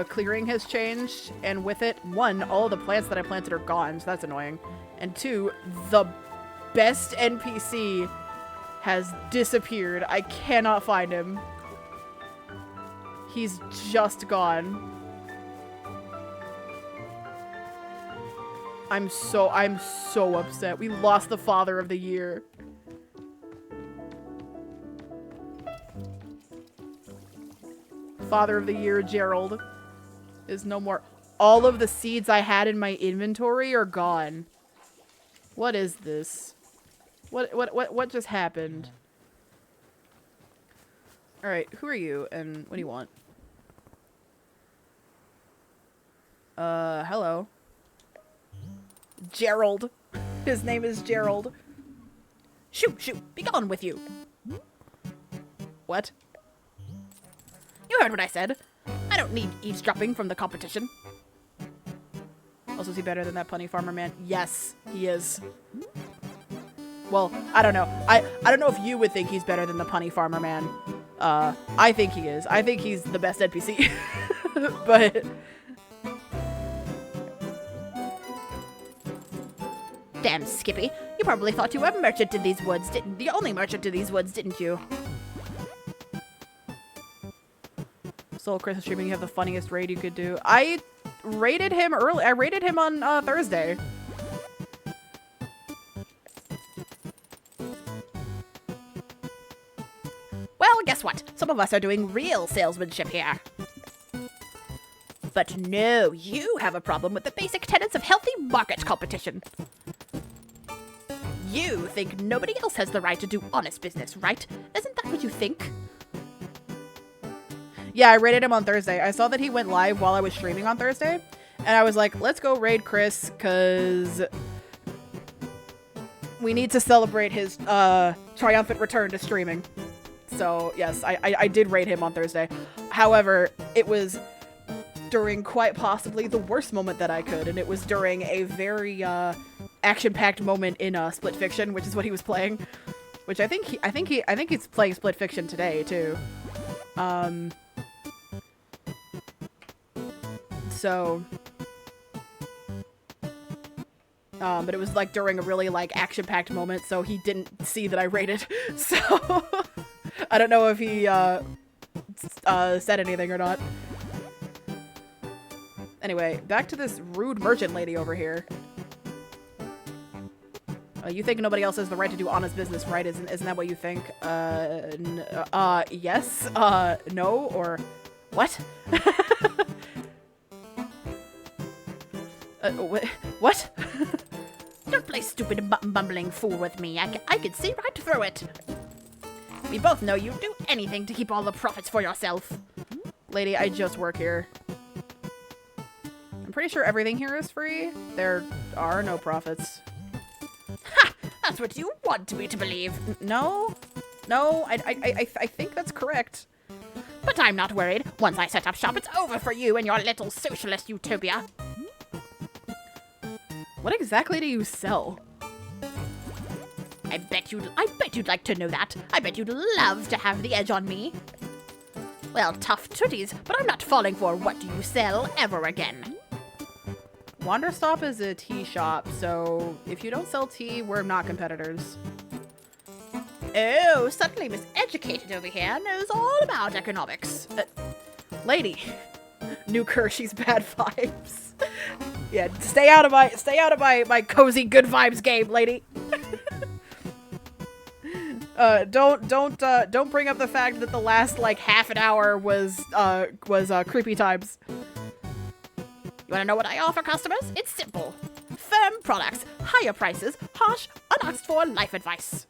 clearing has changed, and with it, one, all of the plants that I planted are gone, so that's annoying. And two, the best NPC has disappeared. I cannot find him. He's just gone. I'm so upset. We lost the Father of the Year. Father of the Year, Gerald, is no more. All of the seeds I had in my inventory are gone. What is this? What just happened? Alright, who are you and what do you want? Hello. Gerald. His name is Gerald. Shoot, be gone with you. What? You heard what I said. I don't need eavesdropping from the competition. Also, is he better than that punny farmer man? Yes, he is. Well, I don't know. I don't know if you would think he's better than the punny farmer man. I think he is. I think he's the best NPC. But damn, Skippy. You probably thought you were a merchant in these woods, the only merchant in these woods, didn't you? Soul Chris is streaming. You have the funniest raid you could do. I raided him early. I raided him on Thursday. Well, guess what? Some of us are doing real salesmanship here. But no, you have a problem with the basic tenets of healthy market competition. You think nobody else has the right to do honest business, right? Isn't that what you think? Yeah, I raided him on Thursday. I saw that he went live while I was streaming on Thursday. And I was like, let's go raid Chris, because we need to celebrate his triumphant return to streaming. So, yes, I did raid him on Thursday. However, it was during quite possibly the worst moment that I could. And it was during a very action-packed moment in Split Fiction, which is what he was playing. Which I think he's playing Split Fiction today, too. So, but it was like during a really like action-packed moment, so he didn't see that I raided. So, I don't know if he said anything or not. Anyway, back to this rude merchant lady over here. You think nobody else has the right to do honest business, right? Isn't that what you think? Yes? No? Or what? What? Don't play stupid bumbling fool with me. I can see right through it. We both know you'd do anything to keep all the profits for yourself. Lady, I just work here. I'm pretty sure everything here is free. There are no profits. Ha! That's what you want me to believe. No, I think that's correct. But I'm not worried. Once I set up shop, it's over for you and your little socialist utopia. What exactly do you sell? I bet you'd like to know that. I bet you'd love to have the edge on me. Well, tough tooties, but I'm not falling for what do you sell ever again. Wanderstop is a tea shop, so if you don't sell tea, we're not competitors. Oh, suddenly miseducated over here knows all about economics. Lady, new Kershey's bad vibes. Yeah, stay out of my cozy good vibes game, lady. Don't bring up the fact that the last like half an hour was creepy times. You want to know what I offer customers? It's simple. Firm products, higher prices, harsh, unasked for life advice.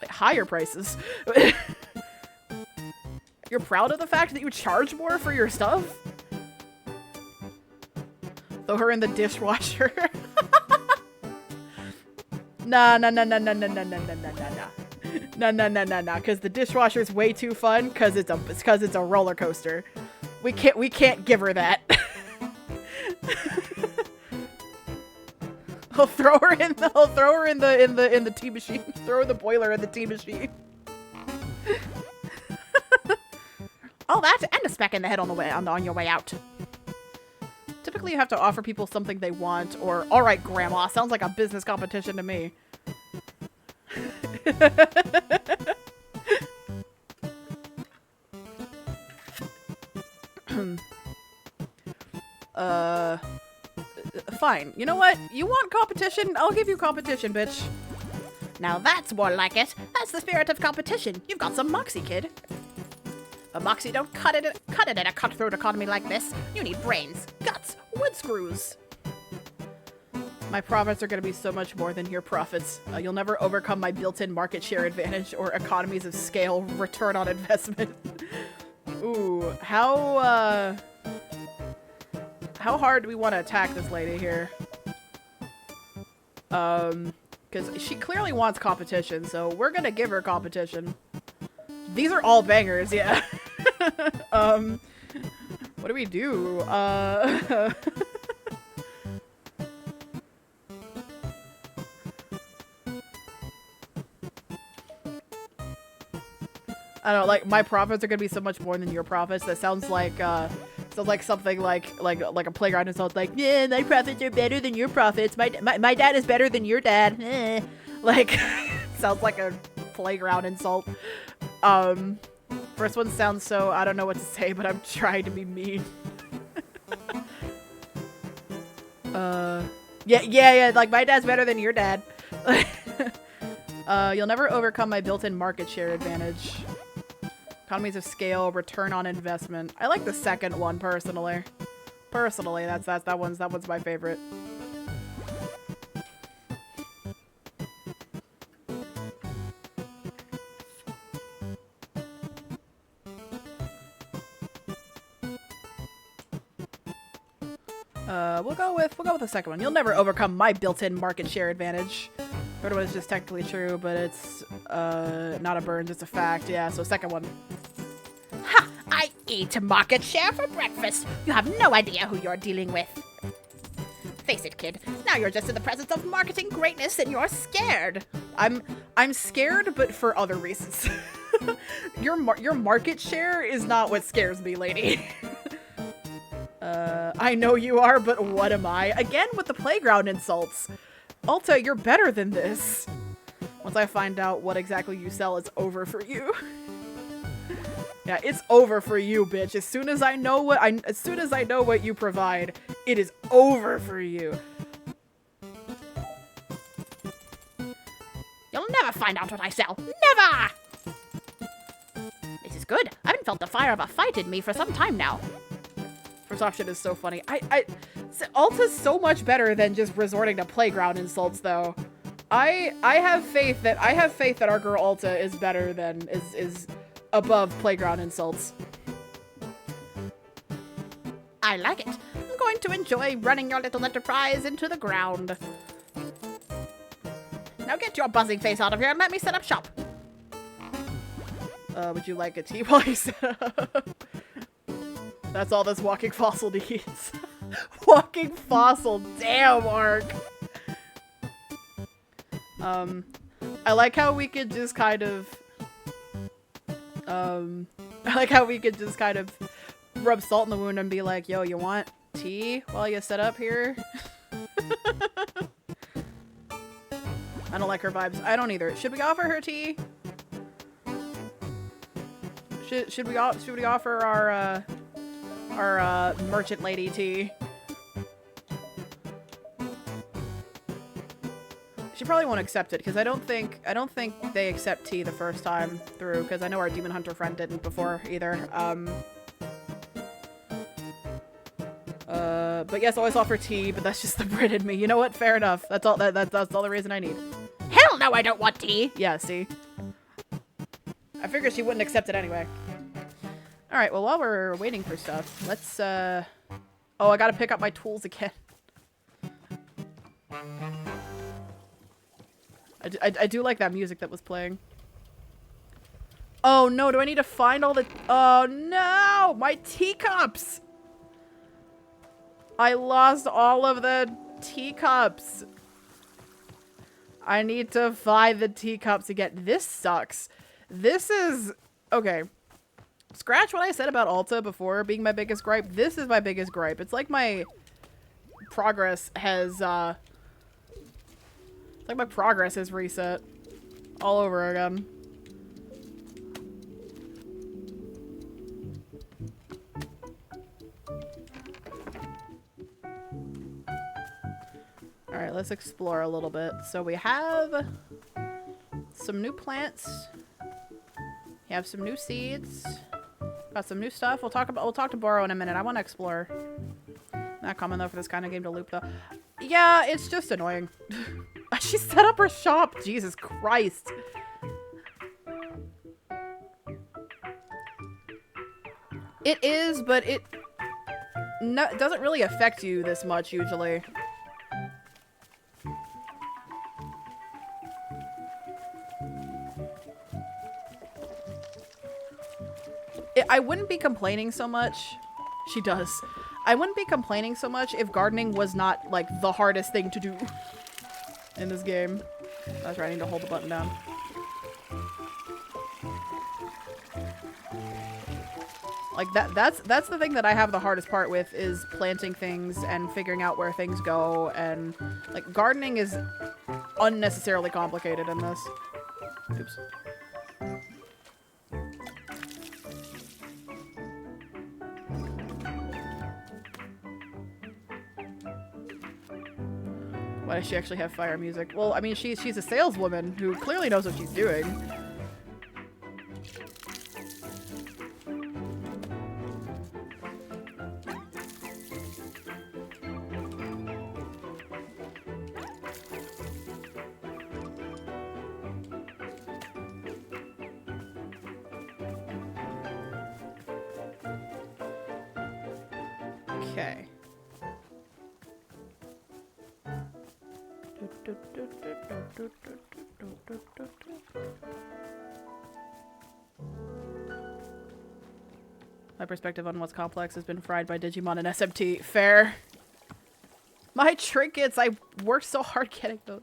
Like, higher prices? You're proud of the fact that you charge more for your stuff? Throw her in the dishwasher. Nah. Because the dishwasher's way too fun. Because it's a roller coaster. We can't give her that. I'll throw her in the tea machine. Throw the boiler in the tea machine. All that and a smack in the head on your way out. Typically, you have to offer people something they want, or all right, Grandma, sounds like a business competition to me. Fine. You know what? You want competition? I'll give you competition, bitch. Now that's more like it. That's the spirit of competition. You've got some moxie, kid. But moxie don't cut it in a cutthroat economy like this. You need brains, guts, wood screws. My profits are going to be so much more than your profits. You'll never overcome my built-in market share advantage or economies of scale return on investment. Ooh, how hard do we want to attack this lady here? Because she clearly wants competition, so we're going to give her competition. These are all bangers, yeah. What do we do? I don't know, like, my profits are gonna be so much more than your profits. That sounds like something like a playground insult, like, yeah, my profits are better than your profits. My dad is better than your dad. Eh. Like, sounds like a playground insult. First one sounds so, I don't know what to say, but I'm trying to be mean. Yeah, like, my dad's better than your dad. You'll never overcome my built-in market share advantage. Economies of scale, return on investment. I like the second one, personally. That one's my favorite. We'll go with the second one. You'll never overcome my built-in market share advantage. Third one is just technically true, but it's not a burn, just a fact. Yeah, so second one. Ha! I eat market share for breakfast. You have no idea who you're dealing with. Face it, kid. Now you're just in the presence of marketing greatness and you're scared. I'm scared, but for other reasons. Your market share is not what scares me, lady. I know you are, but what am I? Again with the playground insults. Alta, you're better than this. Once I find out what exactly you sell, it's over for you. Yeah, it's over for you, bitch. As soon as I know what you provide, it is over for you. You'll never find out what I sell. Never! This is good. I haven't felt the fire of a fight in me for some time now. First option is so funny. Alta's so much better than just resorting to playground insults, though. I have faith that our girl Alta is better than is above playground insults. I like it. I'm going to enjoy running your little enterprise into the ground. Now get your buzzing face out of here and let me set up shop. Would you like a tea while you set up? That's all this walking fossil needs. Walking fossil, damn, Ark. I like how we could just kind of rub salt in the wound and be like, yo, you want tea while you set up here? I don't like her vibes. I don't either. Should we offer her tea? Should we offer our merchant lady tea? She probably won't accept it because I don't think they accept tea the first time through, because I know our demon hunter friend didn't before either. But yes, always offer tea, but that's just the Brit in me. You know what? Fair enough. That's all the reason I need. Hell no, I don't want tea. Yeah, see? I figured she wouldn't accept it anyway. Alright, well, while we're waiting for stuff, let's, oh, I gotta pick up my tools again. I do like that music that was playing. Oh, no, do I need to find all the... Oh, no! My teacups! I lost all of the teacups. I need to find the teacups again. This sucks. This is... Okay. Scratch what I said about Alta before being my biggest gripe. This is my biggest gripe. It's like my progress has, it's like my progress has reset all over again. Alright, let's explore a little bit. So we have some new plants. We have some new seeds. Got some new stuff. We'll talk to Boro in a minute. I want to explore. Not common though for this kind of game to loop though. Yeah, it's just annoying. She set up her shop. Jesus Christ. It is, but it doesn't really affect you this much usually. I wouldn't be complaining so much. She does. I wouldn't be complaining so much if gardening was not, like, the hardest thing to do in this game. That's right, I need to hold the button down. Like, that's the thing that I have the hardest part with, is planting things and figuring out where things go, and, like, gardening is unnecessarily complicated in this. Oops. Why does she actually have fire music? Well, I mean, she's a saleswoman who clearly knows what she's doing. Okay. My perspective on what's complex has been fried by Digimon and SMT. Fair. My trinkets! I worked so hard getting those.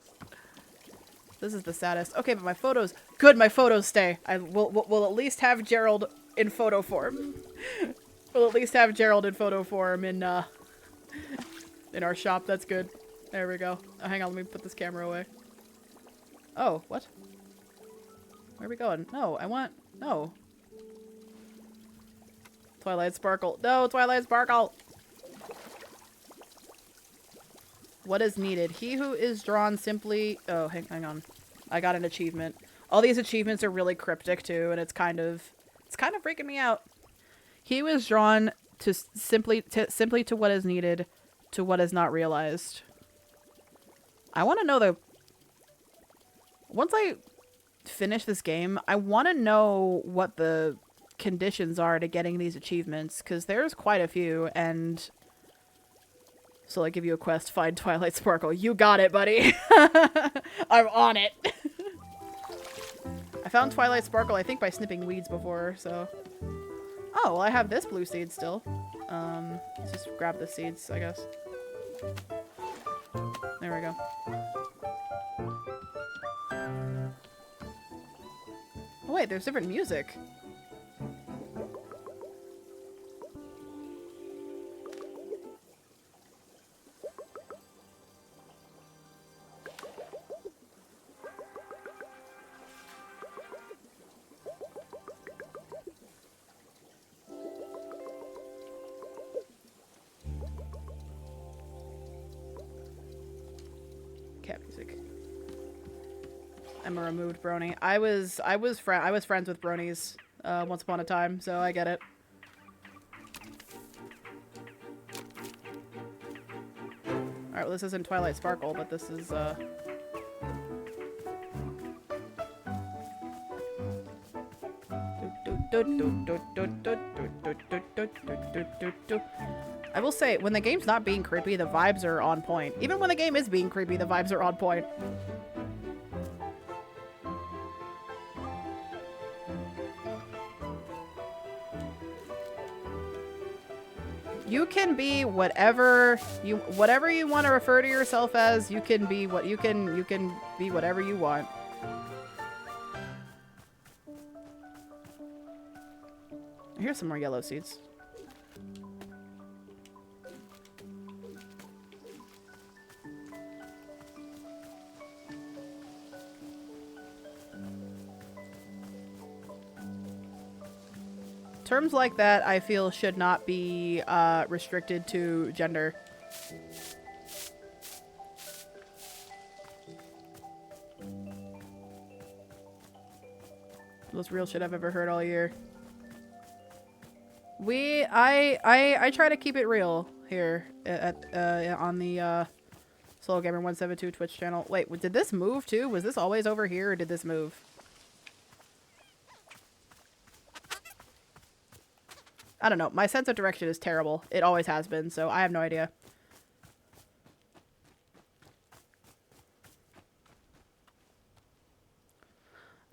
This is the saddest. Okay, but my photos... Good, my photos stay. We'll at least have Gerald in photo form. We'll at least have Gerald in photo form in our shop. That's good. There we go. Oh, hang on, let me put this camera away. Oh, what? Where are we going? No, I want... No. Twilight Sparkle. No, Twilight Sparkle! What is needed? He who is drawn simply... Oh, hang on. I got an achievement. All these achievements are really cryptic too, and it's kind of freaking me out. He was drawn to simply to what is needed, to what is not realized. I want to know the... Once I finish this game, I want to know what the conditions are to getting these achievements, because there's quite a few, and... So I give you a quest, find Twilight Sparkle. You got it, buddy. I'm on it. I found Twilight Sparkle, I think, by snipping weeds before, so... Oh, well, I have this blue seed still. Let's just grab the seeds, I guess. There we go. Oh, wait, there's different music. Cat music. I'm a removed brony. I was friends with bronies once upon a time, so I get it. Alright, well, this isn't Twilight Sparkle, but this is I will say, when the game's not being creepy, the vibes are on point. Even when the game is being creepy, the vibes are on point. You can be whatever you want to refer to yourself as. You can be what you can be whatever you want. Here's some more yellow seeds. Terms like that, I feel, should not be restricted to gender. Most real shit I've ever heard all year. I try to keep it real here at on the Solo Gamer 172 Twitch channel. Wait, did this move too? Was this always over here, or did this move? I don't know. My sense of direction is terrible. It always has been, so I have no idea.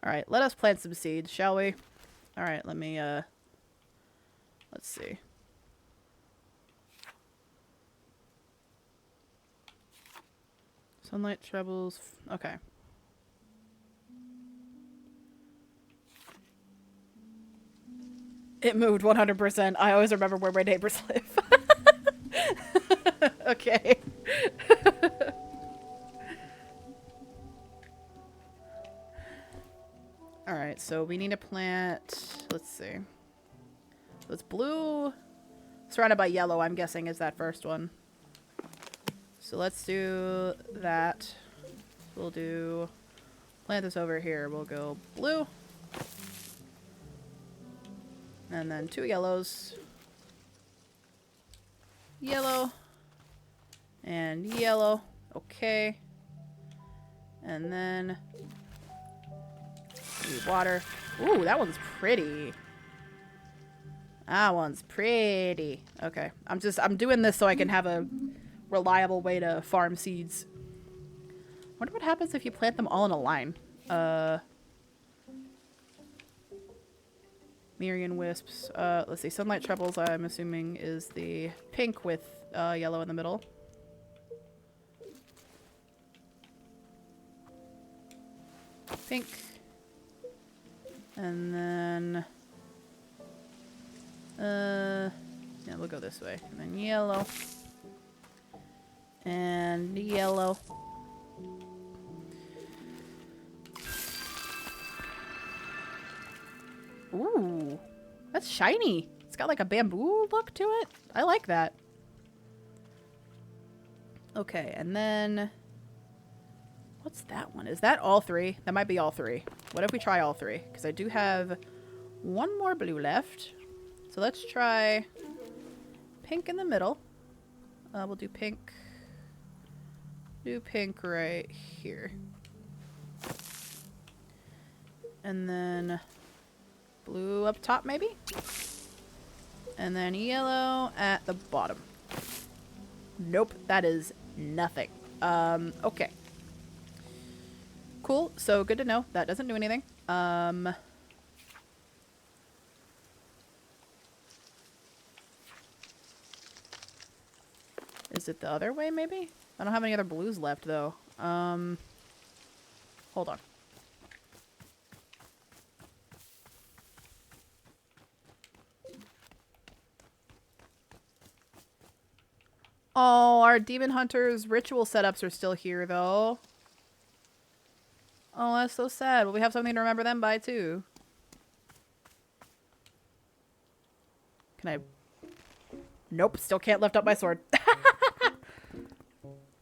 Alright, let us plant some seeds, shall we? Alright, let me, let's see. Sunlight trebles. Okay. It moved 100%. I always remember where my neighbors live. Okay. Alright, so we need to plant... Let's see. So it's blue. Surrounded by yellow, I'm guessing, is that first one. So let's do that. We'll do... Plant this over here. We'll go blue. And then 2 yellows. Yellow. And yellow. Okay. And then... need water. Ooh, that one's pretty. That one's pretty. Okay. I'm doing this so I can have a reliable way to farm seeds. I wonder what happens if you plant them all in a line. Myrian wisps. Let's see. Sunlight trebles, I'm assuming, is the pink with yellow in the middle. Pink. And then... yeah, we'll go this way. And then yellow. And yellow. Ooh, that's shiny. It's got like a bamboo look to it. I like that. Okay, and then What's that one? Is that all three? That might be all three. What if we try all three? Because I do have one more blue left. So let's try pink in the middle. We'll do pink. Do pink right here. And then blue up top maybe? And then yellow at the bottom. Nope, that is nothing. Okay. Cool, so good to know. That doesn't do anything. Is it the other way, maybe? I don't have any other blues left, though. Hold on. Oh, our Demon Hunter's ritual setups are still here, though. Oh, that's so sad. Well, we have something to remember them by, too. Can I... Nope, still can't lift up my sword.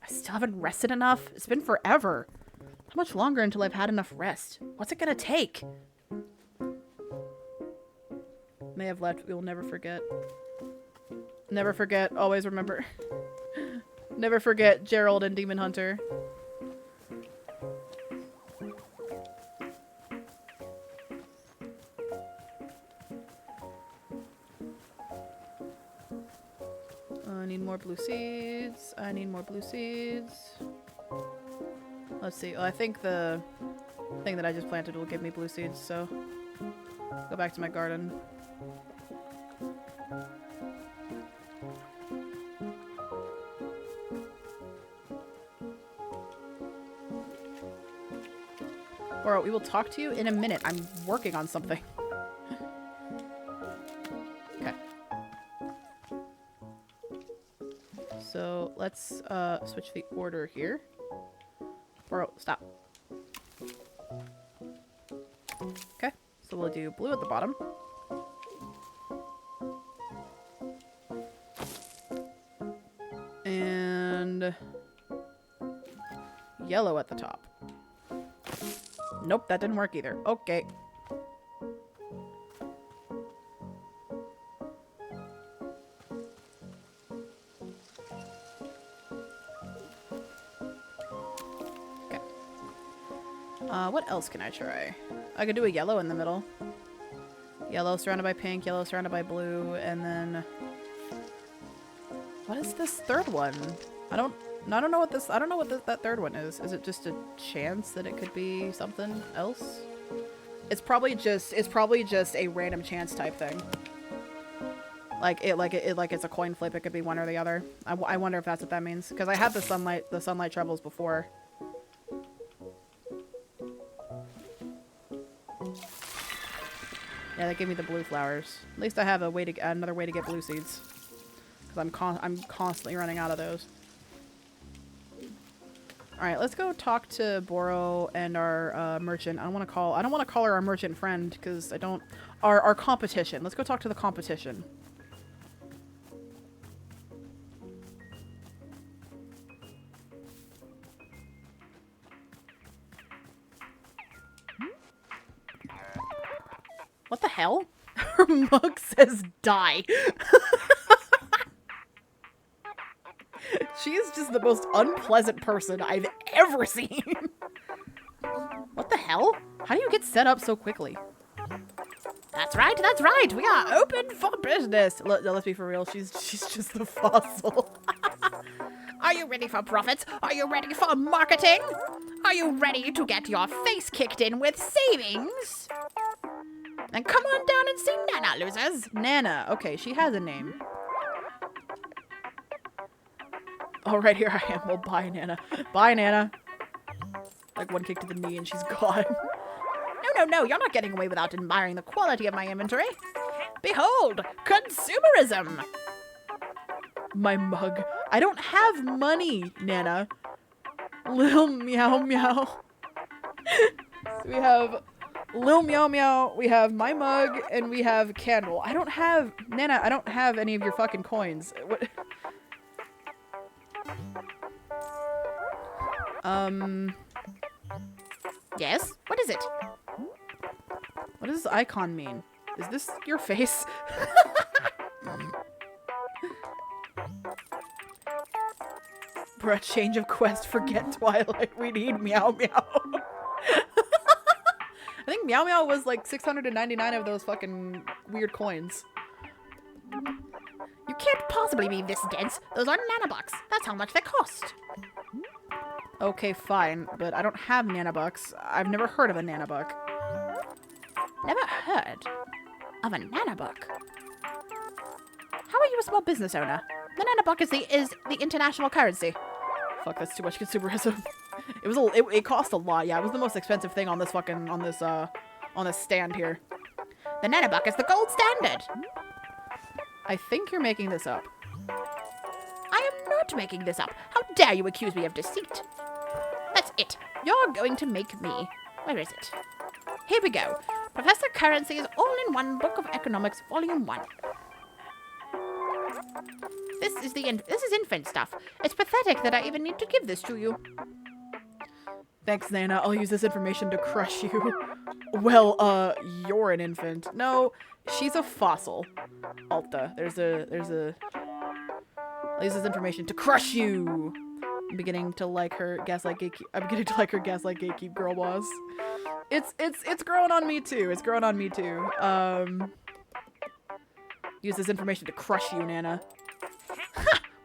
I still haven't rested enough. It's been forever. How much longer until I've had enough rest? What's it gonna take? May have left. We will never forget. Never forget. Always remember. Never forget Gerald and Demon Hunter. I need more blue seeds. I need more blue seeds. Let's see. Oh, I think the thing that I just planted will give me blue seeds, so go back to my garden. Or we will talk to you in a minute. I'm working on something. Okay. So let's switch the order here. Bro, stop. Okay, so we'll do blue at the bottom. And yellow at the top. Nope, that didn't work either. Okay. What else can I try? I could do a yellow in the middle. Yellow surrounded by pink, yellow surrounded by blue, and then... What is this third one? I don't know what this... I don't know what that third one is. Is it just a chance that it could be something else? It's probably just a random chance type thing. Like it's a coin flip. It could be one or the other. I wonder if that's what that means. Because I had the sunlight troubles before. Yeah, that gave me the blue flowers. At least I have a way to another way to get blue seeds. Because I'm constantly running out of those. All right, let's go talk to Boro and our merchant. I don't want to call her our merchant friend because I don't. Our competition. Let's go talk to the competition. What the hell? Her mug says die. She is just the most unpleasant person I've ever seen. What the hell? How do you get set up so quickly? That's right, that's right. We are open for business. Let's be for real. She's just the fossil. Are you ready for profits? Are you ready for marketing? Are you ready to get your face kicked in with savings? Then come on down and see Nana, losers. Nana. Okay, she has a name. Oh, right here I am. Well, bye, Nana. Bye, Nana. Like one kick to the knee and she's gone. No, you're not getting away without admiring the quality of my inventory. Behold, consumerism. My mug. I don't have money, Nana. Lil Meow Meow. We have Lil Meow Meow, we have my mug, and we have Candle. I don't have... Nana, I don't have any of your fucking coins. What... Yes? What is it? What does this icon mean? Is this your face? Bruh, change of quest, forget Twilight. We need Meow Meow. I think Meow Meow was like 699 of those fucking weird coins. You can't possibly be this dense. Those are nanobucks. That's how much they cost. Okay, fine, but I don't have nanobucks. I've never heard of a nanobuck. Never heard of a nanobuck. How are you a small business owner? The nanobuck is the international currency. Fuck, that's too much consumerism. It cost a lot. Yeah, it was the most expensive thing on this fucking on this stand here. The nanobuck is the gold standard. I think you're making this up. I am not making this up. How dare you accuse me of deceit? That's it. You're going to make me. Where is it? Here we go. Professor Currency's All-in-One Book of Economics, Volume 1. This is infant stuff. It's pathetic that I even need to give this to you. Thanks, Nana. I'll use this information to crush you. Well, you're an infant. No, she's a fossil. Alta. There's a... I'll use this information to crush you. I'm beginning to like her gaslight gatekeep girl boss. It's growing on me too. It's growing on me too. Use this information to crush you, Nana.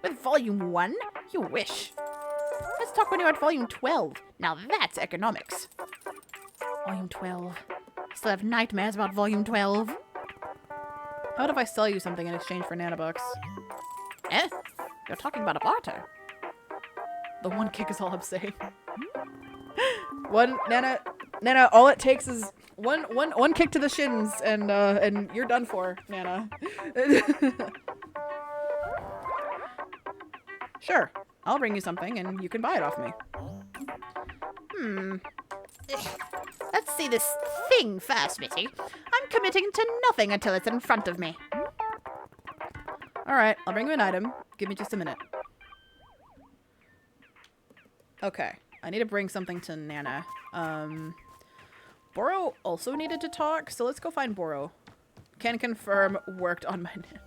With Volume 1? You wish. Let's talk when you're at Volume 12. Now that's economics. Volume 12. I still have nightmares about Volume 12. How about if I sell you something in exchange for nanobucks? Eh? You're talking about a barter. The one kick is all I'm saying. Nana, all it takes is one kick to the shins and you're done for, Nana. Sure, I'll bring you something and you can buy it off me. Let's see this thing first, Mitty. I'm committing to nothing until it's in front of me. Alright, I'll bring you an item. Give me just a minute. Okay, I need to bring something to Nana. Boro also needed to talk, so let's go find Boro. Can confirm, worked on my Nana.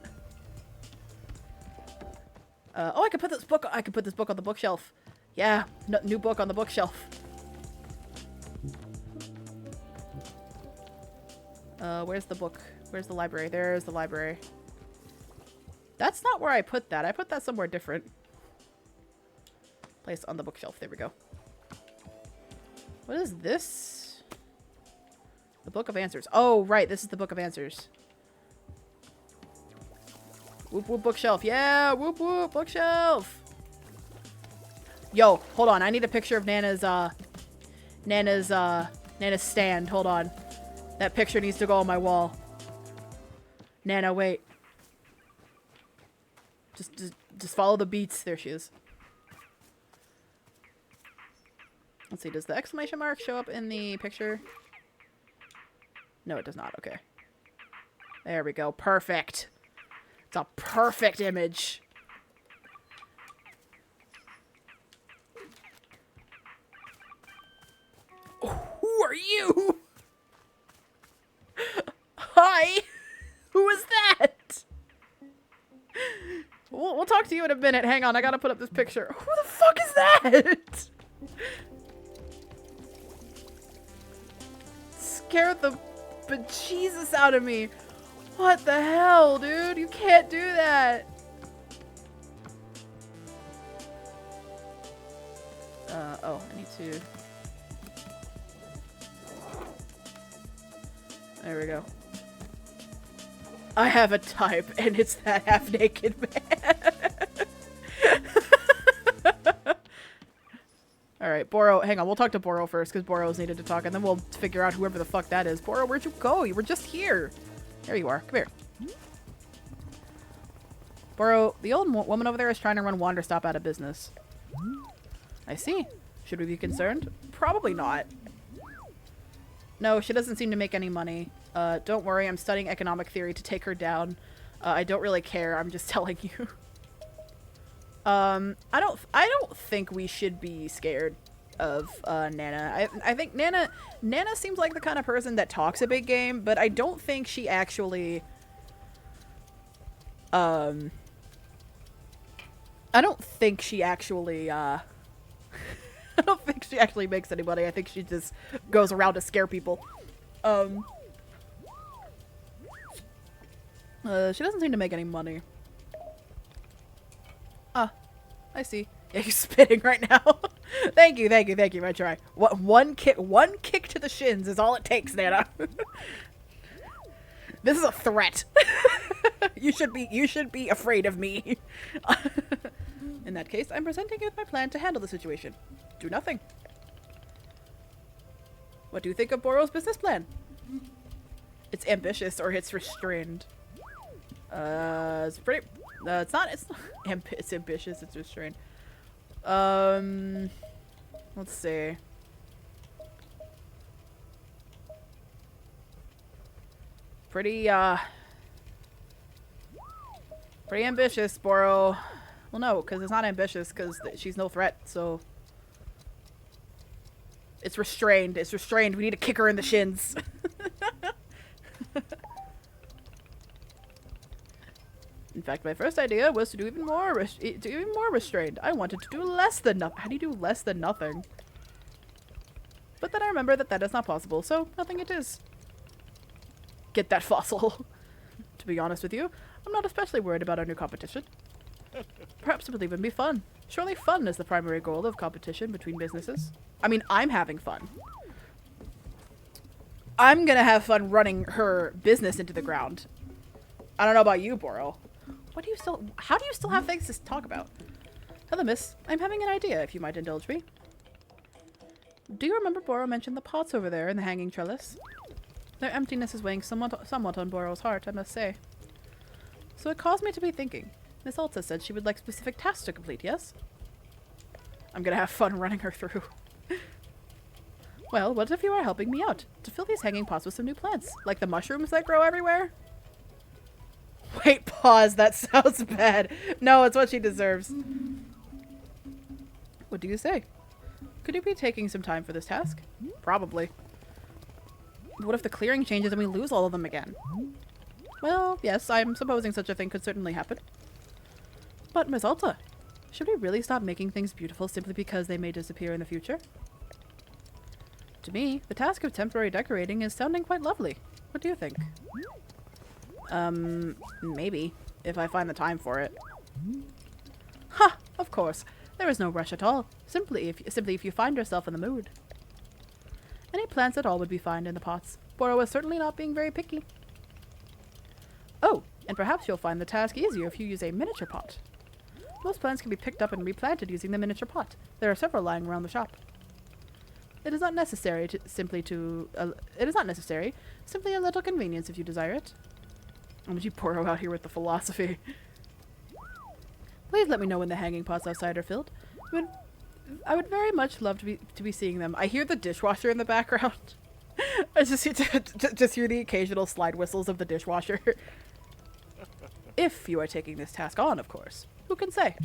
Oh, I could put this book on the bookshelf. Yeah, new book on the bookshelf. Where's the book? Where's the library? There's the library. That's not where I put that. I put that somewhere different. Place on the bookshelf. There we go. What is this? The Book of Answers. Oh, right. This is the Book of Answers. Whoop whoop bookshelf. Yeah, whoop whoop bookshelf. Yo, hold on. I need a picture of Nana's stand. Hold on. That picture needs to go on my wall. Nana, wait. Just follow the beats. There she is. Let's see. Does the exclamation mark show up in the picture? No, it does not. Okay. There we go. Perfect. It's a perfect image. Who are you? Hi. Who is that? We'll talk to you in a minute. Hang on. I gotta put up this picture. Who the fuck is that? Scared the bejesus out of me. What the hell, dude? You can't do that. Oh, I need to... There we go. I have a type, and it's that half-naked man. Alright, Boro, hang on, we'll talk to Boro first, because Boro's needed to talk, and then we'll figure out whoever the fuck that is. Boro, where'd you go? You were just here. There you are. Come here. Boro, the old woman over there is trying to run Wanderstop out of business. I see. Should we be concerned? Probably not. No, she doesn't seem to make any money. Don't worry, I'm studying economic theory to take her down. I don't really care, I'm just telling you. I don't think we should be scared. of Nana. I think Nana seems like the kind of person that talks a big game, but I don't think she actually I don't think she actually I don't think she actually makes anybody. I think she just goes around to scare people. She doesn't seem to make any money. Ah, I see. Yeah, you're spitting right now. Thank you. I try. What one kick to the shins is all it takes, Nana. This is a threat. You should be afraid of me. In that case, I'm presenting you with my plan to handle the situation. Do nothing. What do you think of Boro's business plan? It's ambitious or it's restrained. It's pretty. It's not. It's ambitious. It's restrained. Let's see. Pretty ambitious, Boro. Well, no, because it's not ambitious, because she's no threat, so... It's restrained. It's restrained. We need to kick her in the shins. In fact, my first idea was to do even more restrained. I wanted to do less than nothing. How do you do less than nothing? But then I remember that is not possible, so nothing it is. Get that fossil. To be honest with you, I'm not especially worried about our new competition. Perhaps it would even be fun. Surely fun is the primary goal of competition between businesses. I mean, I'm having fun. I'm gonna have fun running her business into the ground. I don't know about you, Boro. How do you still have things to talk about? Hello, miss. I'm having an idea, if you might indulge me. Do you remember Boro mentioned the pots over there in the hanging trellis? Their emptiness is weighing somewhat on Boro's heart, I must say. So it caused me to be thinking. Miss Alta said she would like specific tasks to complete, yes? I'm gonna have fun running her through. Well, what if you are helping me out to fill these hanging pots with some new plants, like the mushrooms that grow everywhere? Wait, pause. That sounds bad. No, it's what she deserves. What do you say? Could you be taking some time for this task? Probably. What if the clearing changes and we lose all of them again? Well, yes, I'm supposing such a thing could certainly happen. But, Miss Alta, should we really stop making things beautiful simply because they may disappear in the future? To me, the task of temporary decorating is sounding quite lovely. What do you think? Maybe, if I find the time for it. Ha! Of course. There is no rush at all. Simply if you find yourself in the mood. Any plants at all would be fine in the pots. Boro is certainly not being very picky. Oh, and perhaps you'll find the task easier if you use a miniature pot. Most plants can be picked up and replanted using the miniature pot. There are several lying around the shop. It is not necessary, simply a little convenience if you desire it. Oh, would you Boro out here with the philosophy? Please let me know when the hanging pots outside are filled. I would very much love to be seeing them. I hear the dishwasher in the background. I just hear the occasional slide whistles of the dishwasher. If you are taking this task on, of course. Who can say?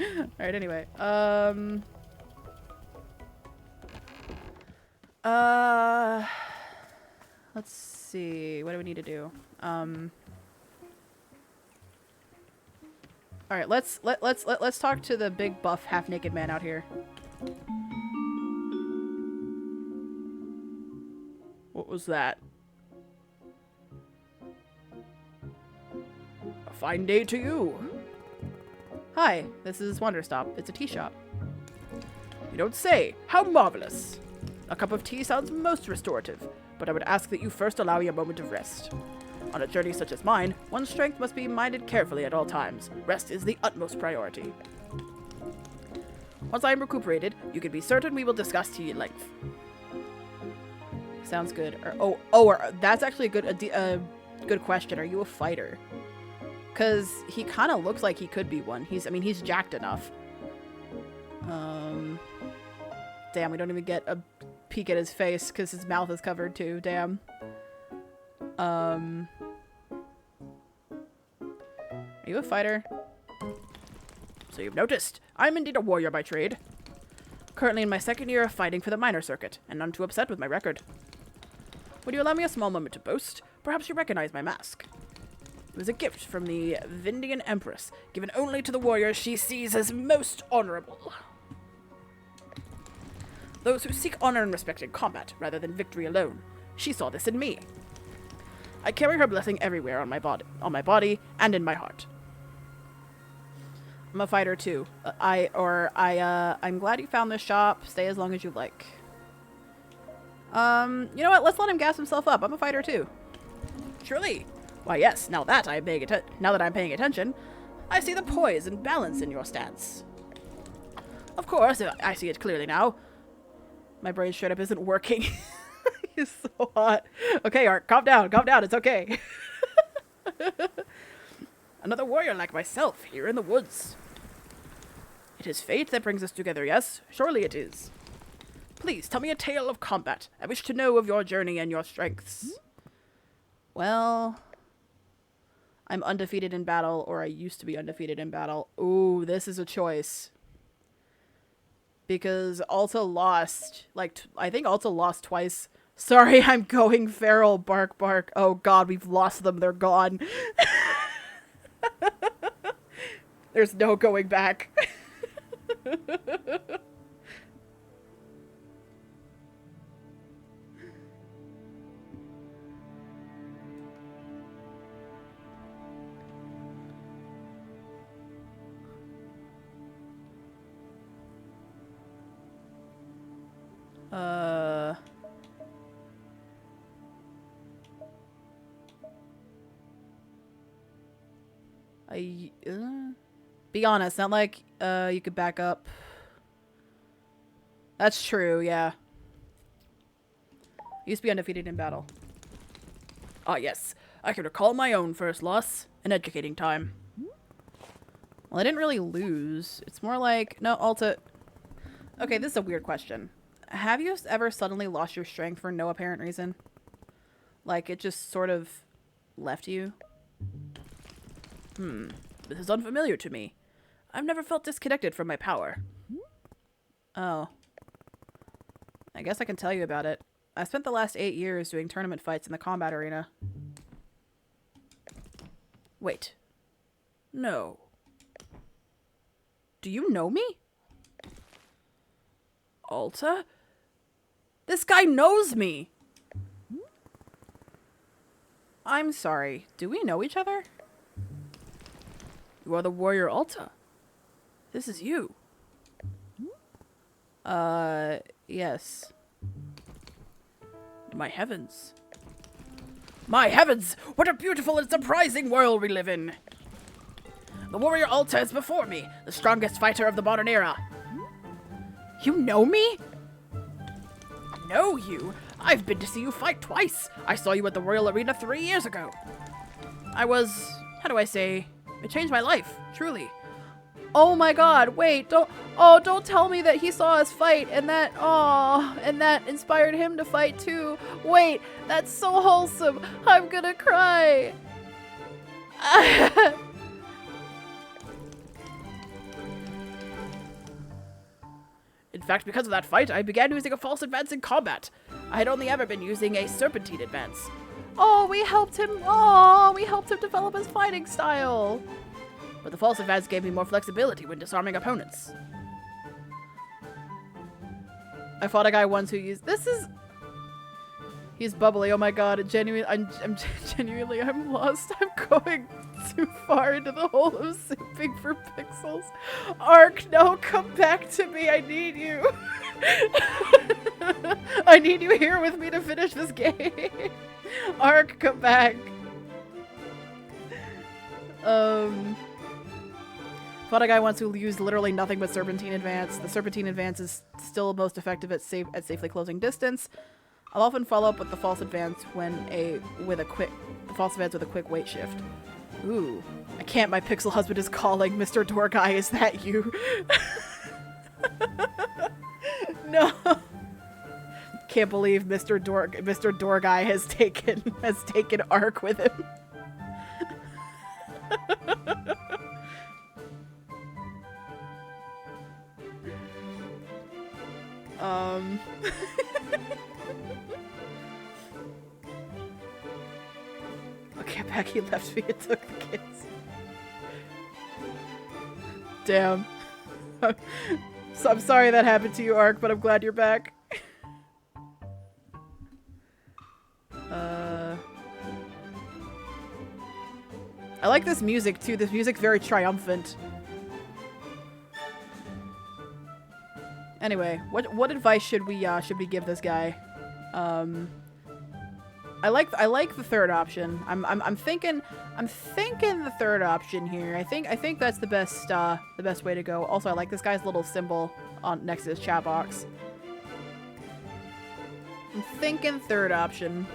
Alright, anyway. Let's see. What do we need to do? Alright, let's talk to the big buff half-naked man out here. What was that? A fine day to you. Hi, this is Wanderstop. It's a tea shop. You don't say. How marvelous. A cup of tea sounds most restorative, but I would ask that you first allow me a moment of rest. On a journey such as mine, one's strength must be minded carefully at all times. Rest is the utmost priority. Once I am recuperated, you can be certain we will discuss tea at length. Sounds good. That's actually a good question. Are you a fighter? Because he kind of looks like he could be one. He's jacked enough. Damn, we don't even get a peek at his face because his mouth is covered too. Damn. Are you a fighter? So you've noticed, I'm indeed a warrior by trade. Currently in my second year of fighting for the minor circuit, and none too upset with my record. Would you allow me a small moment to boast? Perhaps you recognize my mask. It was a gift from the Vindian Empress, given only to the warriors she sees as most honorable. Those who seek honor and respect in combat, rather than victory alone. She saw this in me. I carry her blessing everywhere on my body and in my heart. I'm a fighter too. I'm glad you found this shop. Stay as long as you like. You know what? Let's let him gas himself up. I'm a fighter too. Surely. Why yes, now that I'm paying attention, I see the poise and balance in your stance. Of course, I see it clearly now. My brain straight up isn't working. He's so hot. Okay, Art, calm down, it's okay. Another warrior like myself, here in the woods. It is fate that brings us together, yes? Surely it is. Please, tell me a tale of combat. I wish to know of your journey and your strengths. Well, I'm undefeated in battle, or I used to be undefeated in battle. Ooh, this is a choice. Because Alta lost, I think Alta lost twice. Sorry, I'm going feral, bark, bark. Oh god, we've lost them, they're gone. There's no going back. Be honest, not like, you could back up. That's true, yeah. Used to be undefeated in battle. Ah, yes. I can recall my own first loss. An educating time. Well, I didn't really lose. It's more like... No, Alta... Okay, this is a weird question. Have you ever suddenly lost your strength for no apparent reason? Like, it just sort of left you? This is unfamiliar to me. I've never felt disconnected from my power. Oh. I guess I can tell you about it. I spent the last 8 years doing tournament fights in the combat arena. Wait. No. Do you know me? Alta? This guy knows me! I'm sorry. Do we know each other? You are the warrior Alta. This is you. Yes. My heavens. My heavens! What a beautiful and surprising world we live in! The warrior Alta is before me, the strongest fighter of the modern era. You know me? Know you? I've been to see you fight twice. I saw you at the Royal Arena 3 years ago. I was... how do I say... It changed my life, truly. Oh my god, wait, don't tell me that he saw us fight and that inspired him to fight too. Wait, that's so wholesome. I'm gonna cry. In fact, because of that fight, I began using a false advance in combat. I had only ever been using a serpentine advance. We helped him develop his fighting style. But the false advance gave me more flexibility when disarming opponents. I fought a guy once who used... He's bubbly, oh my god, I'm genuinely, I'm lost. I'm going too far into the hole of simping for pixels. Ark, no, come back to me, I need you. I need you here with me to finish this game. Ark, come back. Fought a guy once who used literally nothing but Serpentine Advance. The Serpentine Advance is still most effective at safely closing distance. I'll often follow up with the false advance with a quick weight shift. Ooh, I can't. My pixel husband is calling. Mr. Door Guy, is that you? No. Can't believe Mr. Door Guy has taken Ark with him. Okay, Becky left me and took the kids. Damn. So I'm sorry that happened to you, Ark, but I'm glad you're back. I like this music too. This music's very triumphant. Anyway, what advice should we give this guy? I like the third option. I'm thinking the third option here. I think that's the best way to go. Also, I like this guy's little symbol on next to his chat box. I'm thinking third option.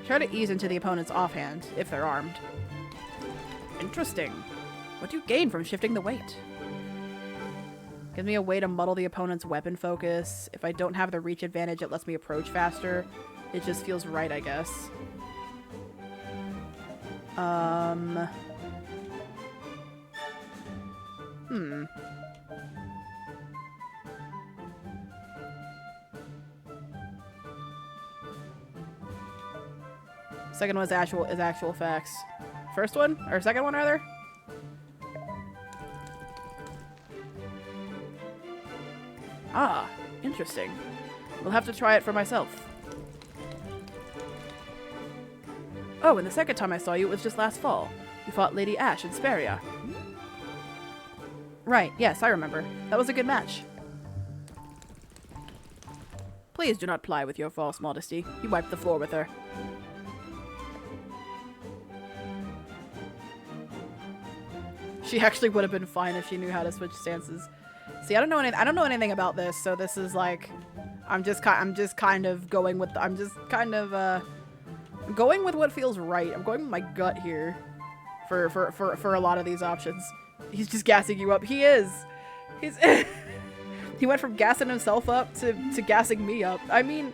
Try to ease into the opponent's offhand if they're armed. Interesting. What do you gain from shifting the weight? Gives me a way to muddle the opponent's weapon focus. If I don't have the reach advantage, it lets me approach faster. It just feels right, I guess. Second one is actual facts. First one? Or second one, rather? Ah, interesting. We'll have to try it for myself. Oh, and the second time I saw you, it was just last fall. You fought Lady Ash in Speria. Right, yes, I remember. That was a good match. Please do not ply with your false modesty. You wiped the floor with her. She actually would have been fine if she knew how to switch stances. See, I don't know anything about this, so this is like, I'm just kind of going with going with what feels right. I'm going with my gut here for a lot of these options. He's just gassing you up. He is. He's he went from gassing himself up to gassing me up. I mean,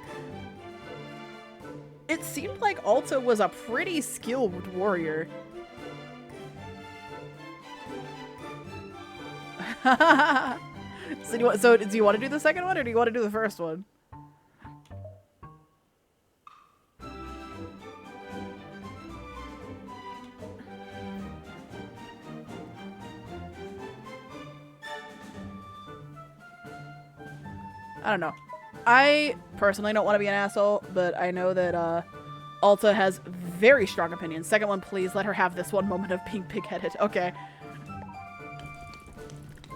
it seemed like Alta was a pretty skilled warrior. So do you want to do the second one, or do you want to do the first one? I don't know. I personally don't want to be an asshole, but I know that Alta has very strong opinions. Second one, please let her have this one moment of being pig-headed. Okay.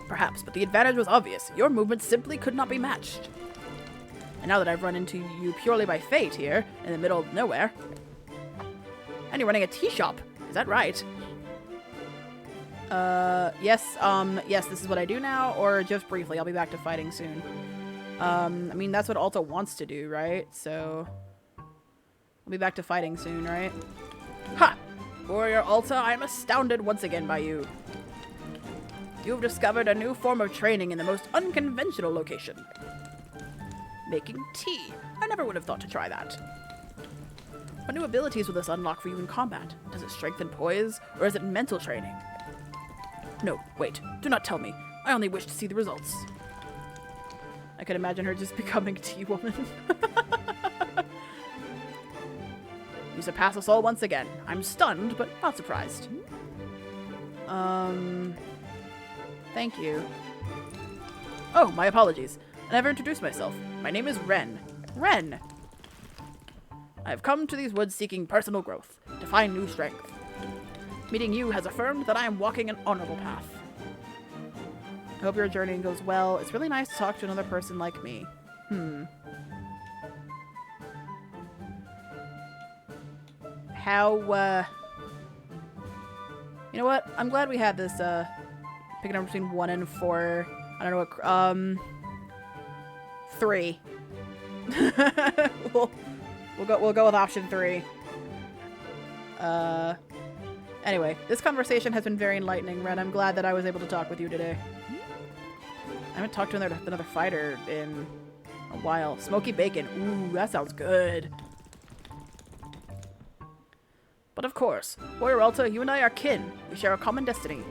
Perhaps, but the advantage was obvious. Your movement simply could not be matched. And now that I've run into you purely by fate here, in the middle of nowhere. And you're running a tea shop. Is that right? Yes, this is what I do now, or just briefly. I'll be back to fighting soon. I mean, that's what Alta wants to do, right? So, I'll be back to fighting soon, right? Ha! Warrior Alta, I am astounded once again by you. You have discovered a new form of training in the most unconventional location. Making tea. I never would have thought to try that. What new abilities will this unlock for you in combat? Does it strengthen poise, or is it mental training? No, wait. Do not tell me. I only wish to see the results. I could imagine her just becoming tea woman. You surpass us all once again. I'm stunned, but not surprised. Thank you. Oh, my apologies. I never introduced myself. My name is Ren. Ren! I have come to these woods seeking personal growth, to find new strength. Meeting you has affirmed that I am walking an honorable path. I hope your journey goes well. It's really nice to talk to another person like me. How, you know what? I'm glad we had this, pick a number between 1 and 4. I don't know what, 3. We'll go with option 3. Anyway, this conversation has been very enlightening, Ren. I'm glad that I was able to talk with you today. I haven't talked to another fighter in a while. Smoky bacon. Ooh, that sounds good. But of course, Warrior Alta, you and I are kin. We share a common destiny.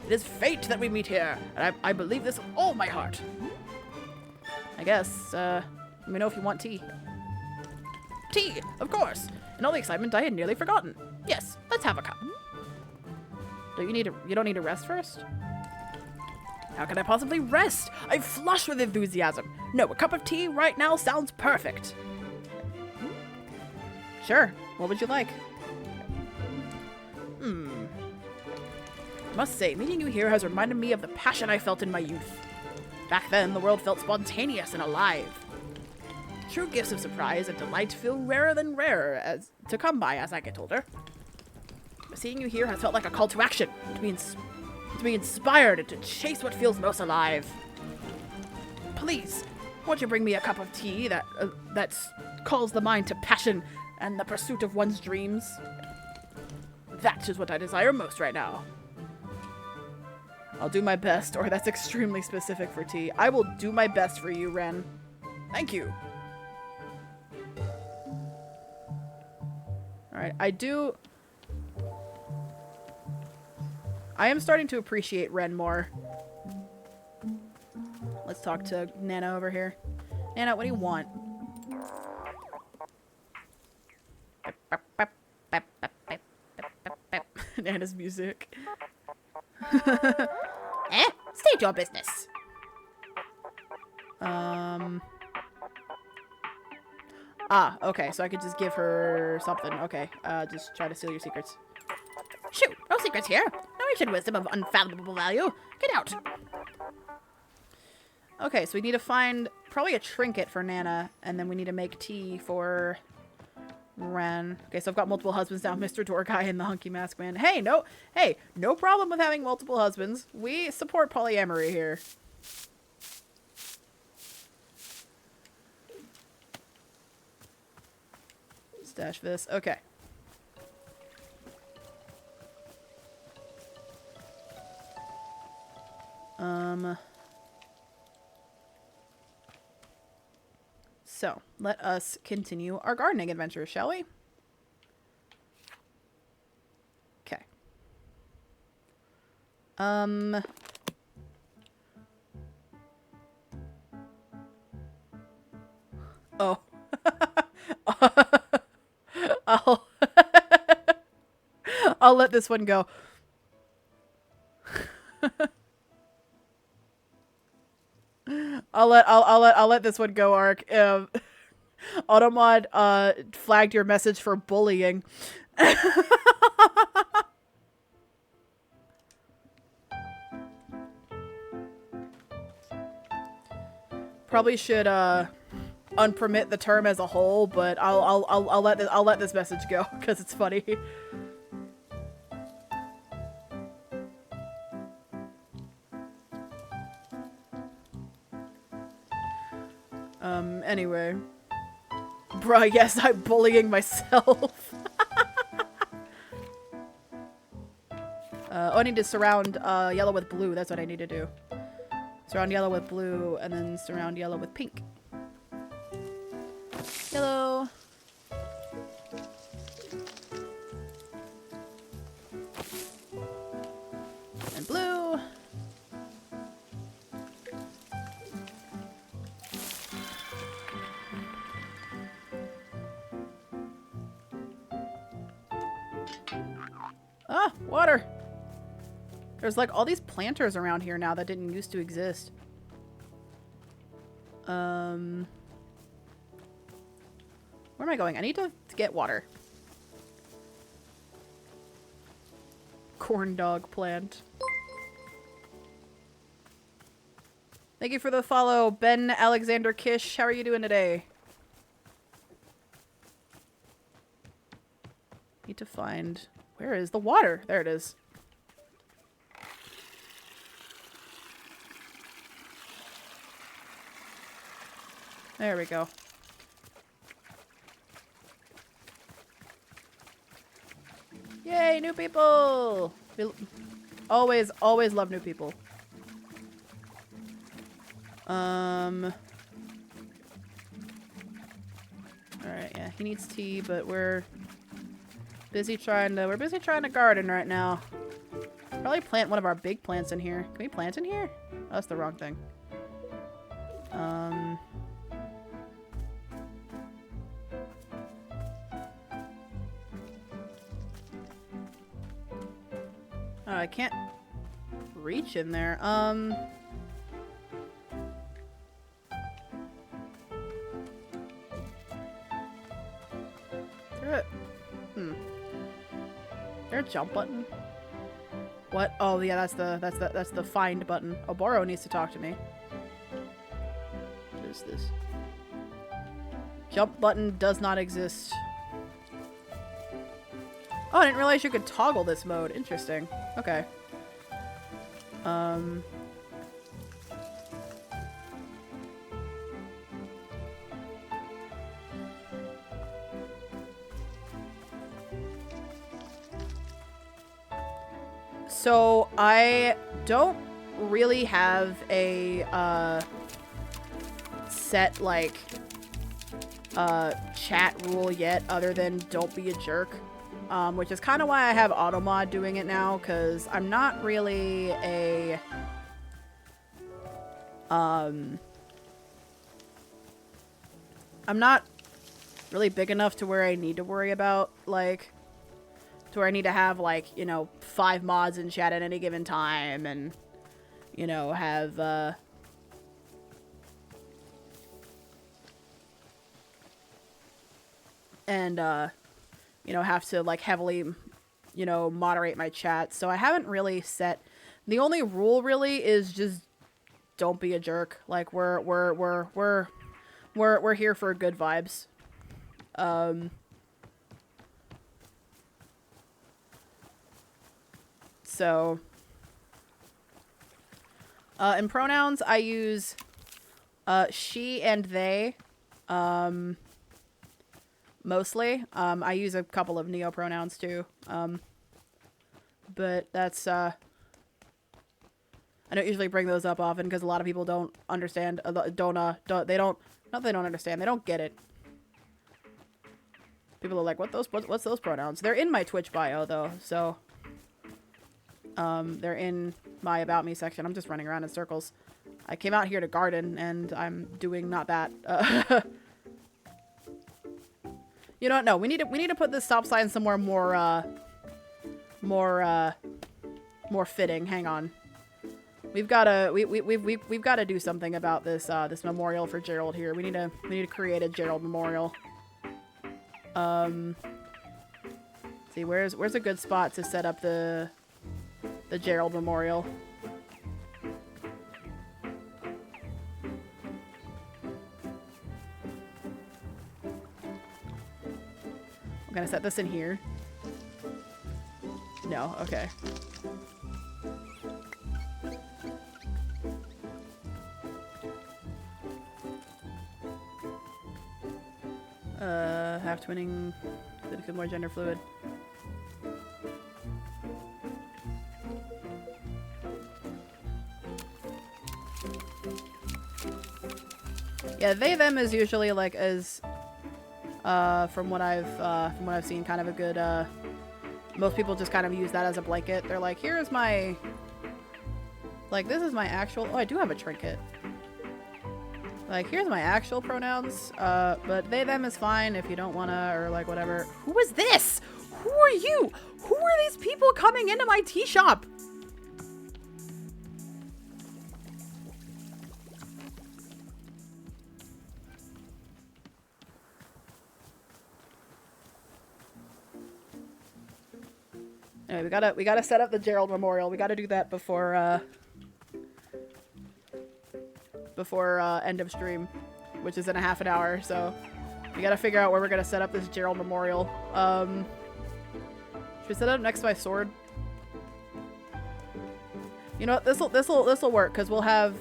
It is fate that we meet here, and I believe this with all my heart. I guess, let me know if you want tea. Tea, of course. In all the excitement, I had nearly forgotten. Yes, let's have a cup. You don't need to rest first? How can I possibly rest? I'm flush with enthusiasm. No, a cup of tea right now sounds perfect. Sure. What would you like? I must say, meeting you here has reminded me of the passion I felt in my youth. Back then, the world felt spontaneous and alive. True gifts of surprise and delight feel rarer than rarer to come by as I get older. But seeing you here has felt like a call to action, to be inspired and to chase what feels most alive. Please, won't you bring me a cup of tea that calls the mind to passion and the pursuit of one's dreams? That is what I desire most right now. I'll do my best, or that's extremely specific for tea. I will do my best for you, Ren. Thank you. Alright, I am starting to appreciate Ren more. Let's talk to Nana over here. Nana, what do you want? Nana's music. State your business. Okay, so I could just give her something. Okay, just try to steal your secrets. Shoot, no secrets here. No ancient wisdom of unfathomable value. Get out. Okay, so we need to find probably a trinket for Nana, and then we need to make tea for Ren. Okay, so I've got multiple husbands now, Mr. Door Guy and the Hunky Mask Man. Hey, no problem with having multiple husbands. We support polyamory here. Stash this. Okay. So, let us continue our gardening adventure, shall we? Okay. Oh. I'll let this one go. I'll let this one go, Ark. Automod flagged your message for bullying. Probably should unpermit the term as a whole, but I'll let this message go because it's funny. Anyway. Bruh, yes, I'm bullying myself. I need to surround yellow with blue. That's what I need to do. Surround yellow with blue, and then surround yellow with pink. Yellow. And blue. Ah, water. There's like all these planters around here now that didn't used to exist. Where am I going? I need to get water. Corn dog plant. Thank you for the follow, Ben Alexander Kish. How are you doing today? Need to find... Where is the water? There it is. There we go. Yay, new people! We always love new people. Alright, yeah, he needs tea, but we're busy trying to garden right now. Probably plant one of our big plants in here. Can we plant in here? Oh, that's the wrong thing. Oh, I can't reach in there. Is there a jump button? What? Oh yeah, that's the find button. Oboro needs to talk to me. What is this? Jump button does not exist. Oh, I didn't realize you could toggle this mode. Interesting. Okay. So I don't really have a set like chat rule yet other than don't be a jerk. Which is kind of why I have Automod doing it now, because I'm not really a I'm not really big enough to where I need to worry about like to where I need to have like, you know, 5 mods in chat at any given time and, you know, have you know, have to like heavily, you know, moderate my chat. So I haven't really set. The only rule really is just don't be a jerk. Like we're here for good vibes. So in pronouns I use she and they. Mostly. I use a couple of neo pronouns too. But that's I don't usually bring those up often because a lot of people don't understand. They don't understand. They don't get it. People are like, what's those pronouns? They're in my Twitch bio though, so they're in my about me section. I'm just running around in circles. I came out here to garden and I'm doing not that. You know what? No, we need to put this stop sign somewhere more fitting. Hang on. We've gotta do something about this this memorial for Gerald here. We need to create a Gerald memorial. See, where's a good spot to set up the Gerald memorial? I'm gonna set this in here. No, okay. Half twinning, could more gender fluid. Yeah, they them is usually like as from what I've seen, kind of a good most people just kind of use that as a blanket. They're like, here's my, like, this is my actual, oh, I do have a trinket. Like, here's my actual pronouns, but they, them is fine if you don't wanna, or like, whatever. Who is this? Who are you? Who are these people coming into my tea shop? Anyway, we gotta set up the Gerald Memorial. We gotta do that before end of stream, which is in a half an hour. So we gotta figure out where we're gonna set up this Gerald Memorial. Should we set it up next to my sword? You know what? This'll work because we'll have.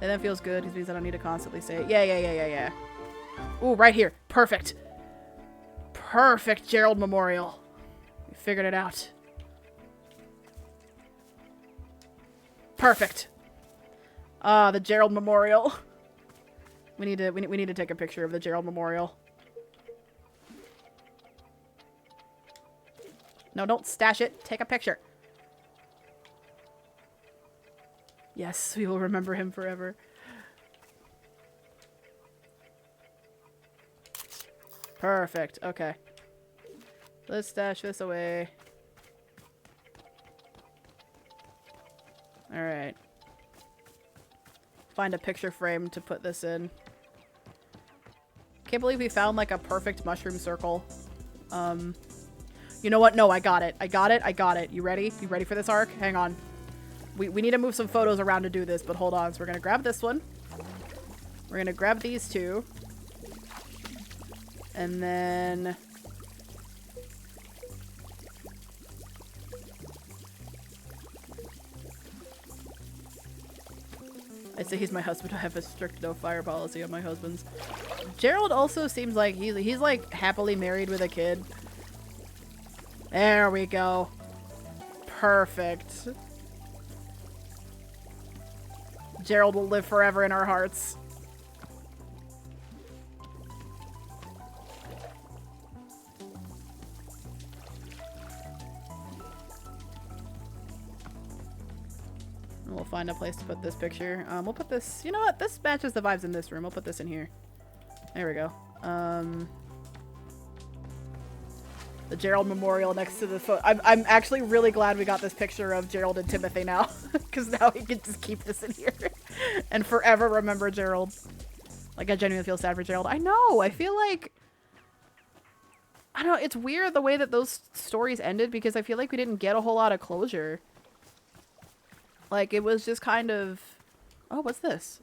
And that feels good. It means I don't need to constantly say it. Yeah. Ooh, right here. Perfect. Perfect Gerald Memorial. We figured it out. Perfect. Ah, the Gerald Memorial. We need to take a picture of the Gerald Memorial. No, don't stash it. Take a picture. Yes, we will remember him forever. Perfect. Okay. Let's stash this away. Alright. Find a picture frame to put this in. Can't believe we found like a perfect mushroom circle. You know what? No, I got it. I got it. I got it. You ready? You ready for this arc? Hang on. We need to move some photos around to do this, but hold on. So we're going to grab this one. We're going to grab these two. And then... I say he's my husband. I have a strict no fire policy on my husbands. Gerald also seems like he's like happily married with a kid. There we go. Perfect. Gerald will live forever in our hearts. We'll find a place to put this picture. We'll put this... You know what? This matches the vibes in this room. We'll put this in here. There we go. The Gerald memorial next to the photo. I'm actually really glad we got this picture of Gerald and Timothy now. Because now we can just keep this in here. And forever remember Gerald. Like, I genuinely feel sad for Gerald. I know! I feel like... I don't know. It's weird the way that those stories ended. Because I feel like we didn't get a whole lot of closure. Like, it was just kind of... Oh, what's this?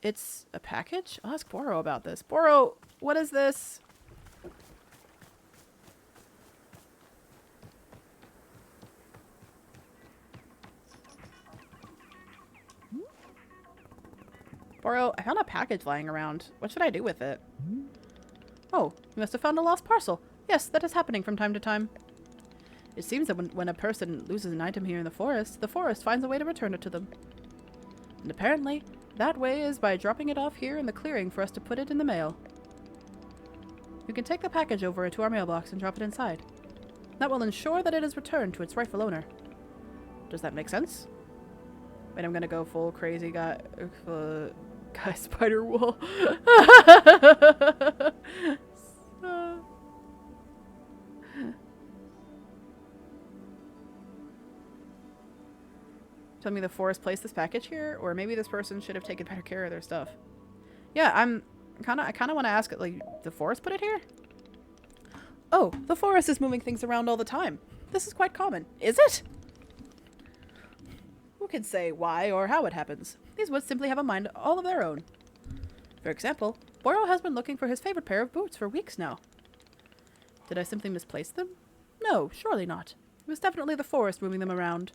It's a package? I'll ask Boro about this. Boro, what is this? Boro, I found a package lying around. What should I do with it? Oh, you must have found a lost parcel. Yes, that is happening from time to time. It seems that when a person loses an item here in the forest finds a way to return it to them. And apparently, that way is by dropping it off here in the clearing for us to put it in the mail. You can take the package over to our mailbox and drop it inside. That will ensure that it is returned to its rightful owner. Does that make sense? Wait, I'm gonna go full crazy guy spider wall. Tell me the forest placed this package here, or maybe this person should have taken better care of their stuff. Yeah, I kind of want to ask it, like, the forest put it here? Oh, the forest is moving things around all the time. This is quite common. Is it? Who can say why or how it happens? These woods simply have a mind all of their own. For example, Boro has been looking for his favorite pair of boots for weeks now. Did I simply misplace them? No, surely not. It was definitely the forest moving them around.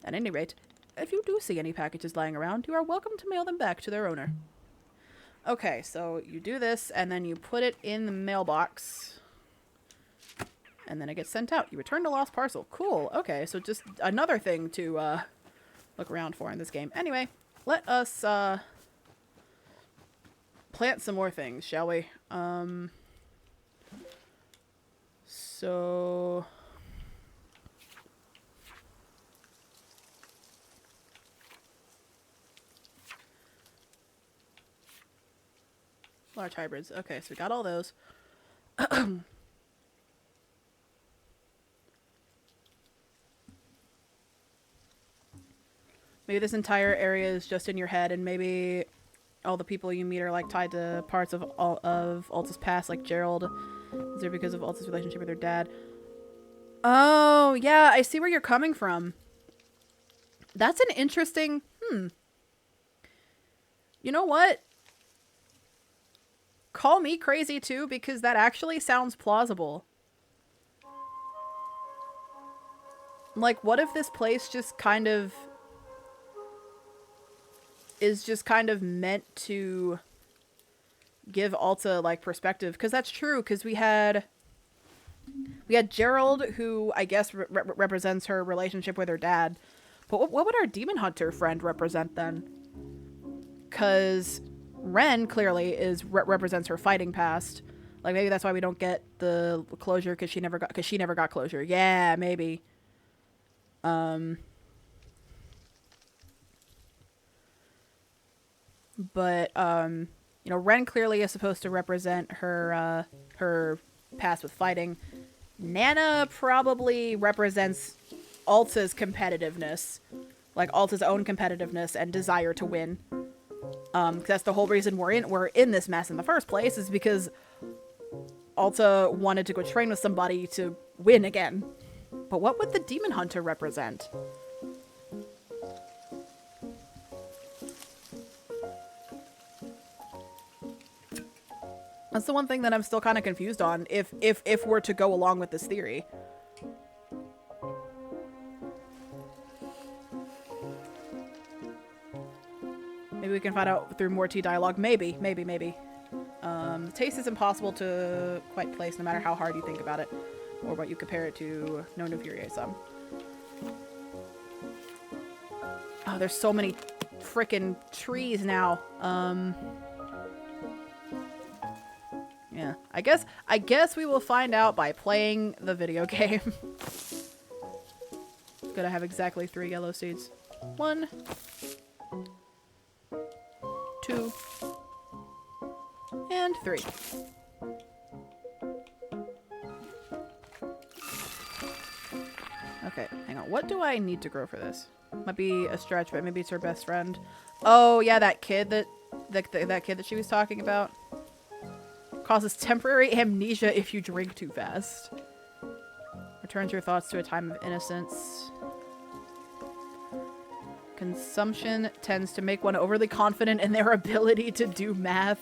At any rate, if you do see any packages lying around, you are welcome to mail them back to their owner. Okay, so you do this, and then you put it in the mailbox. And then it gets sent out. You return the lost parcel. Cool. Okay, so just another thing to look around for in this game. Anyway, let us plant some more things, shall we? So... Large hybrids. Okay, so we got all those. Maybe this entire area is just in your head, and maybe all the people you meet are like tied to parts of Alta's past, like Gerald. Is there because of Alta's relationship with her dad? Oh, yeah, I see where you're coming from. That's an interesting... You know what? Call me crazy too, because that actually sounds plausible. Like, what if this place just kind of... is just kind of meant to give Alta, like, perspective? Because that's true, because we had Gerald, who I guess represents her relationship with her dad. But what would our demon hunter friend represent then? Because Ren clearly represents her fighting past. Like, maybe that's why we don't get the closure, because she never got closure. Yeah, maybe. But, you know, Ren clearly is supposed to represent her, her past with fighting. Nana probably represents Alta's competitiveness. Like, Alta's own competitiveness and desire to win. 'Cause that's the whole reason we're in this mess in the first place, is because Alta wanted to go train with somebody to win again. But what would the Demon Hunter represent? That's the one thing that I'm still kind of confused on, if we're to go along with this theory. Maybe we can find out through more T dialogue. Maybe. Taste is impossible to quite place no matter how hard you think about it, or what you compare it to. No Furie some. Oh, there's so many frickin' trees now. Yeah, I guess we will find out by playing the video game. Gotta have exactly 3 yellow seeds. 1, 2, and 3. Okay, hang on. What do I need to grow for this? Might be a stretch, but maybe it's her best friend. Oh yeah, that kid that kid that she was talking about. Causes temporary amnesia if you drink too fast. Returns your thoughts to a time of innocence. Consumption tends to make one overly confident in their ability to do math.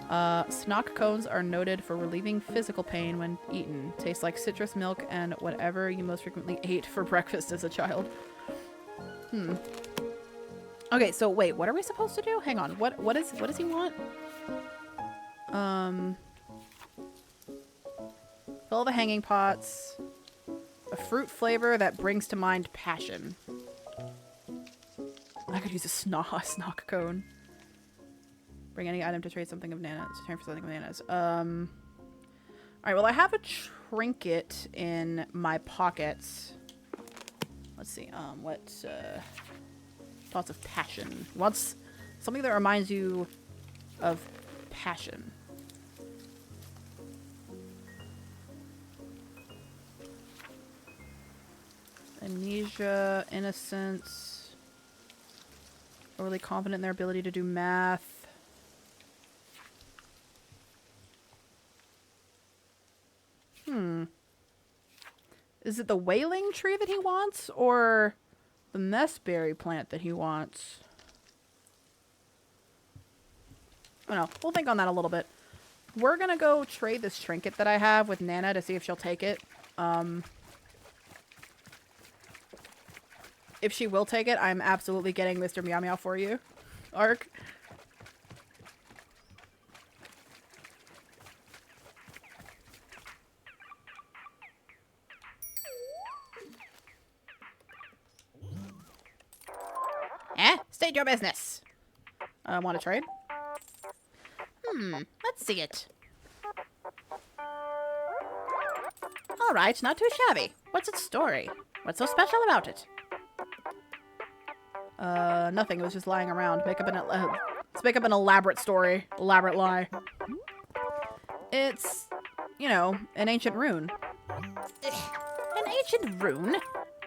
Snock cones are noted for relieving physical pain when eaten. Taste like citrus milk and whatever you most frequently ate for breakfast as a child. Okay, so wait, what are we supposed to do? Hang on. What does he want? Fill the hanging pots. A fruit flavor that brings to mind passion. I could use a snock cone. Bring any item to trade something of Nana's. Turn for something of Nana's. Alright, well I have a trinket in my pockets. Let's see, thoughts of passion. What's something that reminds you of passion? Amnesia, innocence, overly confident in their ability to do math. Is it the whaling tree that he wants, or the messberry plant that he wants? I don't know. We'll think on that a little bit. We're gonna go trade this trinket that I have with Nana to see if she'll take it. If she will take it, I'm absolutely getting Mr. Meow Meow for you. Arc. State your business. Want to trade? Let's see it. All right, not too shabby. What's its story? What's so special about it? Nothing. It was just lying around. Let's make up an elaborate story. Elaborate lie. It's, you know, an ancient rune. An ancient rune?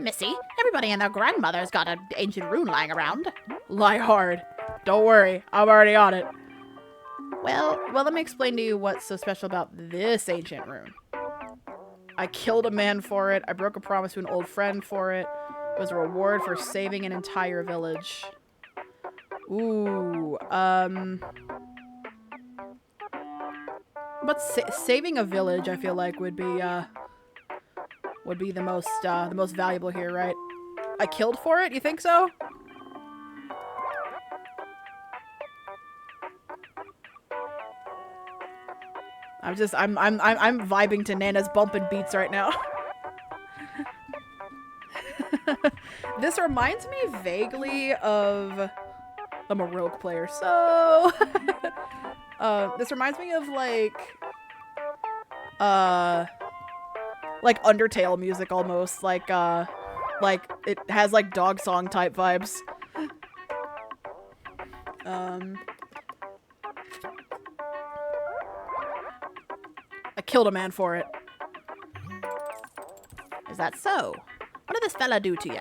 Missy, everybody and their grandmother's got an ancient rune lying around. Lie hard. Don't worry. I'm already on it. Well, let me explain to you what's so special about this ancient rune. I killed a man for it. I broke a promise to an old friend for it. It was a reward for saving an entire village. Ooh, but saving a village, I feel like would be the most valuable here, right? I killed for it. You think so? I'm vibing to Nana's bumping beats right now. This reminds me vaguely of... I'm a rogue player, so... this reminds me of, like Undertale music almost. Like it has, like, dog song type vibes. I killed a man for it. Is that so? What did this fella do to you?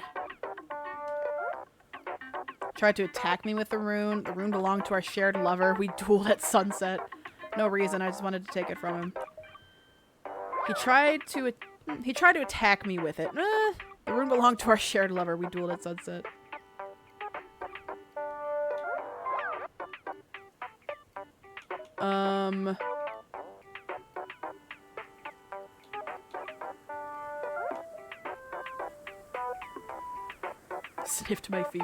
Tried to attack me with the rune. The rune belonged to our shared lover. We dueled at sunset. No reason. I just wanted to take it from him. He tried to attack me with it. The rune belonged to our shared lover. We dueled at sunset. Sniffed my feet.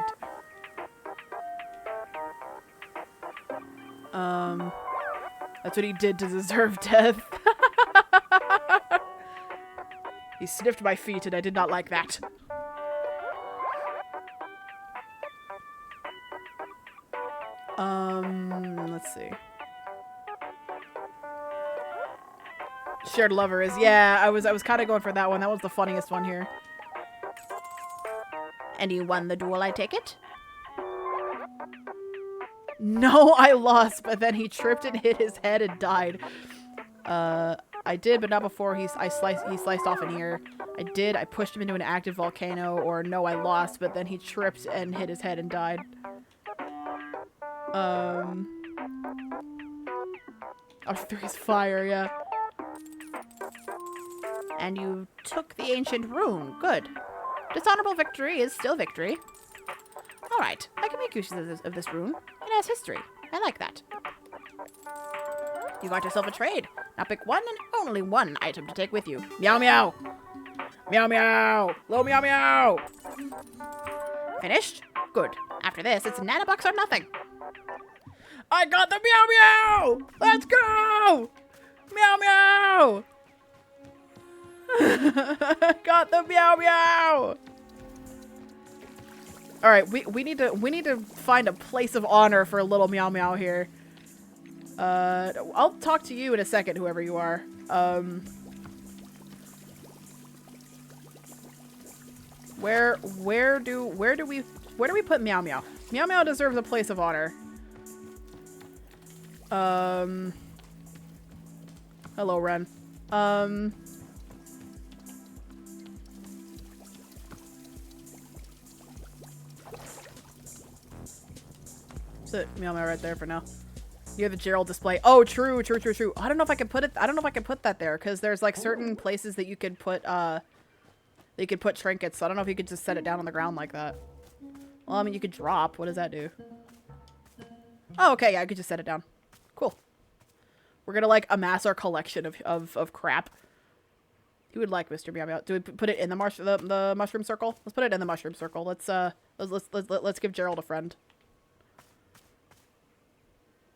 That's what he did to deserve death. He sniffed my feet and I did not like that. Let's see. Shared lover is, yeah, I was kind of going for that one. That was the funniest one here. And you won the duel, I take it? No, I lost, but then he tripped and hit his head and died. I did, but not before he sliced off an ear. I pushed him into an active volcano, or no, I lost, but then he tripped and hit his head and died. Oh, through his fire, yeah. And you took the ancient rune. Good. Dishonorable victory is still victory. Alright, I can make use of this rune. It has history. I like that. You got yourself a trade. Now pick one and only one item to take with you. Meow meow! Meow meow! Low meow meow! Finished? Good. After this, it's nanobucks or nothing. I got the meow meow! Let's go! Meow meow! Got the meow meow! All right, we need to find a place of honor for a little meow meow here. I'll talk to you in a second, whoever you are. Where do we put meow meow? Meow meow deserves a place of honor. Hello, Ren. Sit meow meow right there for now. Near the Gerald display. Oh, true. I don't know if I can put it. I don't know if I can put that there because there's like certain places that you could put trinkets. So I don't know if you could just set it down on the ground like that. Well, I mean, you could drop. What does that do? Oh, okay. Yeah, I could just set it down. Cool. We're gonna like amass our collection of crap. Who would like Mr. Meow Meow? Do we put it in the mushroom circle? Let's put it in the mushroom circle. Let's give Gerald a friend.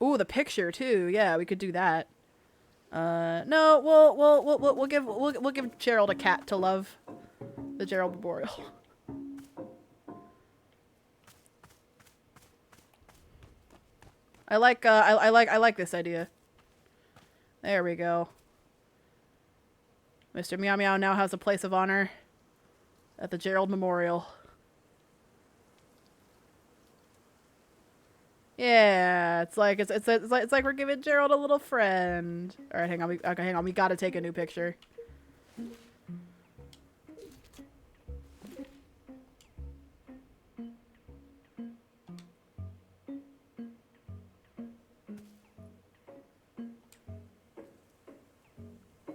Ooh, the picture too. Yeah, we could do that. No, we'll give Gerald a cat to love. The Gerald Memorial. I like this idea. There we go. Mr. Meow Meow now has a place of honor at the Gerald Memorial. Yeah, it's like we're giving Gerald a little friend. All right, hang on. We gotta take a new picture.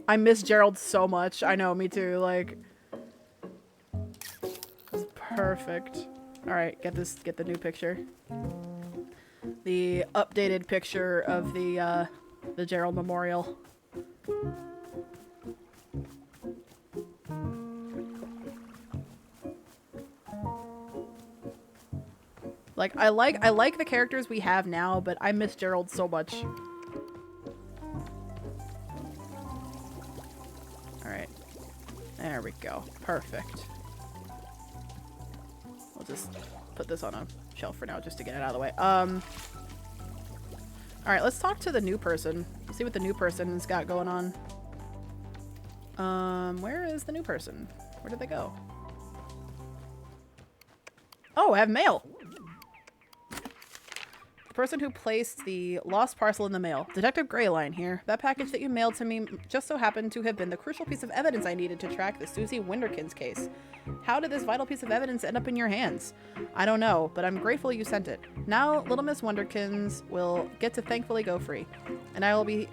I miss Gerald so much. I know, me too. Like, it's perfect. All right, get the new picture. The updated picture of the Gerald Memorial. Like, I like the characters we have now, but I miss Gerald so much. Alright. There we go. Perfect. We'll just put this on a shelf for now just to get it out of the way. Alright, let's talk to the new person. See what the new person's got going on. Where is the new person? Where did they go? Oh, I have mail! person who placed the lost parcel in the mail. Detective Greyline here. That package that you mailed to me just so happened to have been the crucial piece of evidence I needed to track the Susie Winderkins case. How did this vital piece of evidence end up in your hands? I don't know, but I'm grateful you sent it. Now, little Miss Winderkins will get to thankfully go free. And I will be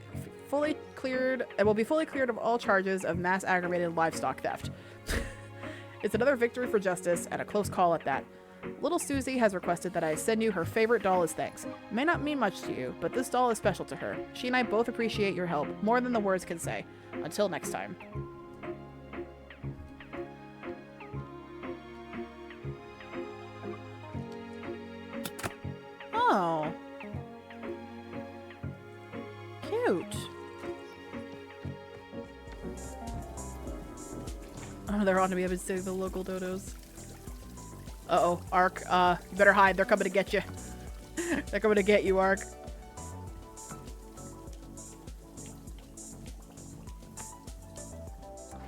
fully cleared of all charges of mass aggravated livestock theft. It's another victory for justice, and a close call at that. Little Susie has requested that I send you her favorite doll as thanks. It may not mean much to you, but this doll is special to her. She and I both appreciate your help, more than the words can say. Until next time. Oh. Cute. Oh, they're on to be able to save the local dodos. Uh-oh, Ark, you better hide. They're coming to get you. They're coming to get you, Ark.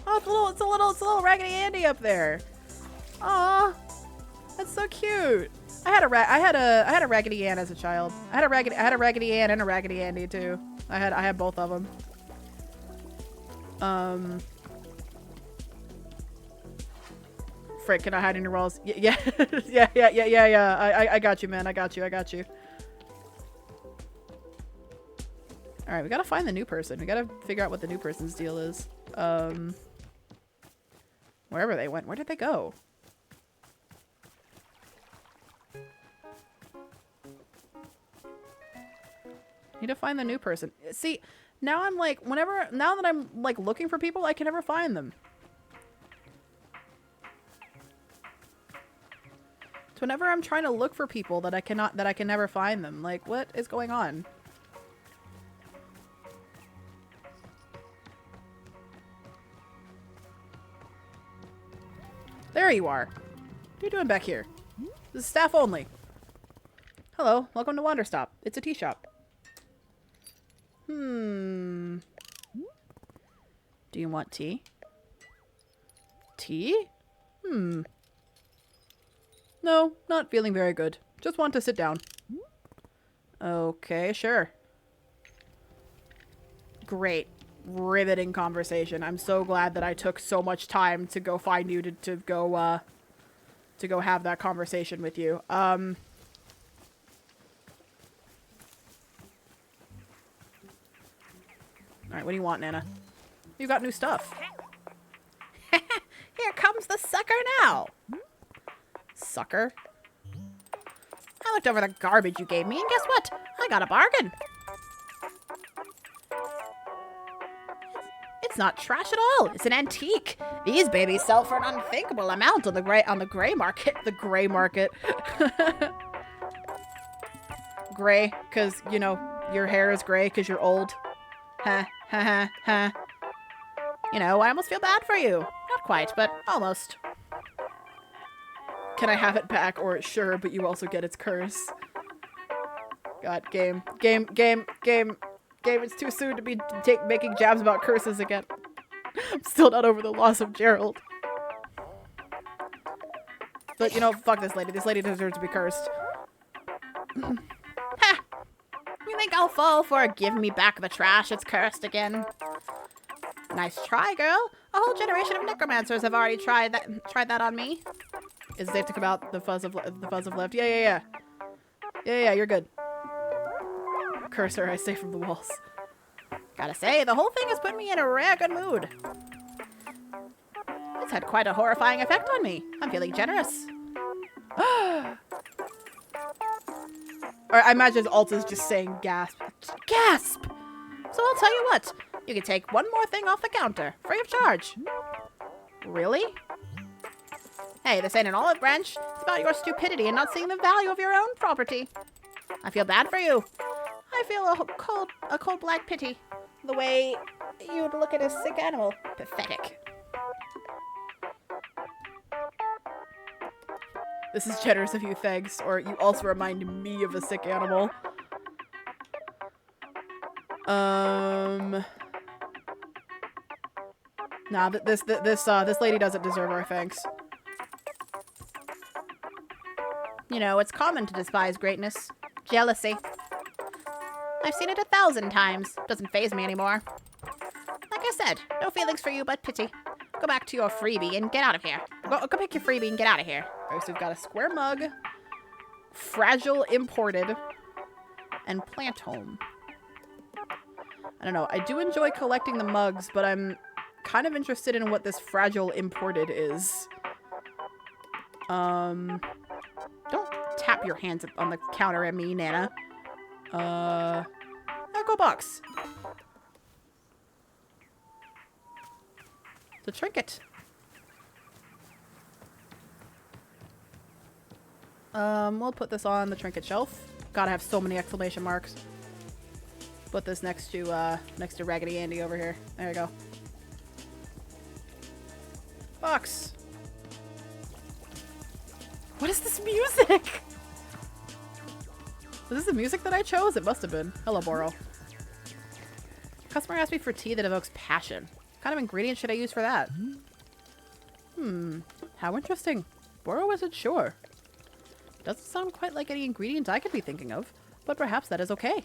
Oh, it's a little Raggedy Andy up there. Aw, that's so cute. I had a Raggedy Ann as a child. I had a Raggedy Ann and a Raggedy Andy too. I had both of them. Frick, can I hide in your walls? Yeah. I got you, man. I got you. Alright, we gotta find the new person. We gotta figure out what the new person's deal is. Wherever they went. Where did they go? Need to find the new person. See, now I'm like, now that I'm like looking for people, I can never find them. So whenever I'm trying to look for people that I can never find them. Like, what is going on? There you are. What are you doing back here? This is staff only. Hello, welcome to Wanderstop. It's a tea shop. Do you want tea? Tea? No, not feeling very good. Just want to sit down. Okay, sure. Great. Riveting conversation. I'm so glad that I took so much time to go find you to go have that conversation with you. Alright, what do you want, Nana? You got new stuff. Here comes the sucker now. Sucker? I looked over the garbage you gave me, and guess what? I got a bargain. It's not trash at all. It's an antique. These babies sell for an unthinkable amount on the gray market. The gray market. Gray, because, you know, your hair is gray because you're old. Ha, ha, ha, ha. You know, I almost feel bad for you. Not quite, but almost. Can I have it back? Or sure, but you also get its curse. God, game. It's too soon to be making jabs about curses again. I'm still not over the loss of Gerald. But, you know, fuck this lady. This lady deserves to be cursed. Ha! You think I'll fall for give me back the trash? It's cursed again. Nice try, girl. A whole generation of necromancers have already tried that on me. Is it safe to come out? The fuzz of left. Yeah, you're good. Curse her, I say from the walls. Gotta say, the whole thing has put me in a rare good mood. It's had quite a horrifying effect on me. I'm feeling generous. Or I imagine Alt is just saying gasp. Gasp! So I'll tell you what. You can take one more thing off the counter, free of charge. Really? Hey, this ain't an olive branch. It's about your stupidity and not seeing the value of your own property. I feel bad for you. I feel a cold black pity. The way you'd look at a sick animal. Pathetic. This is generous of you, thanks. Or you also remind me of a sick animal. Nah, this lady doesn't deserve our thanks. You know, it's common to despise greatness. Jealousy. I've seen it 1,000 times. Doesn't faze me anymore. Like I said, no feelings for you but pity. Go back to your freebie and get out of here. Go pick your freebie and get out of here. Alright, so we've got a square mug, fragile imported, and plant home. I don't know. I do enjoy collecting the mugs, but I'm kind of interested in what this fragile imported is. Don't tap your hands on the counter at me, Nana. Echo box. The trinket. We'll put this on the trinket shelf. Gotta have so many exclamation marks. Put this next to Raggedy Andy over here. There you go. Box. What is this music? Was this the music that I chose? It must have been. Hello, Boro. Customer asked me for tea that evokes passion. What kind of ingredient should I use for that? How interesting. Boro isn't sure. Doesn't sound quite like any ingredient I could be thinking of, but perhaps that is okay.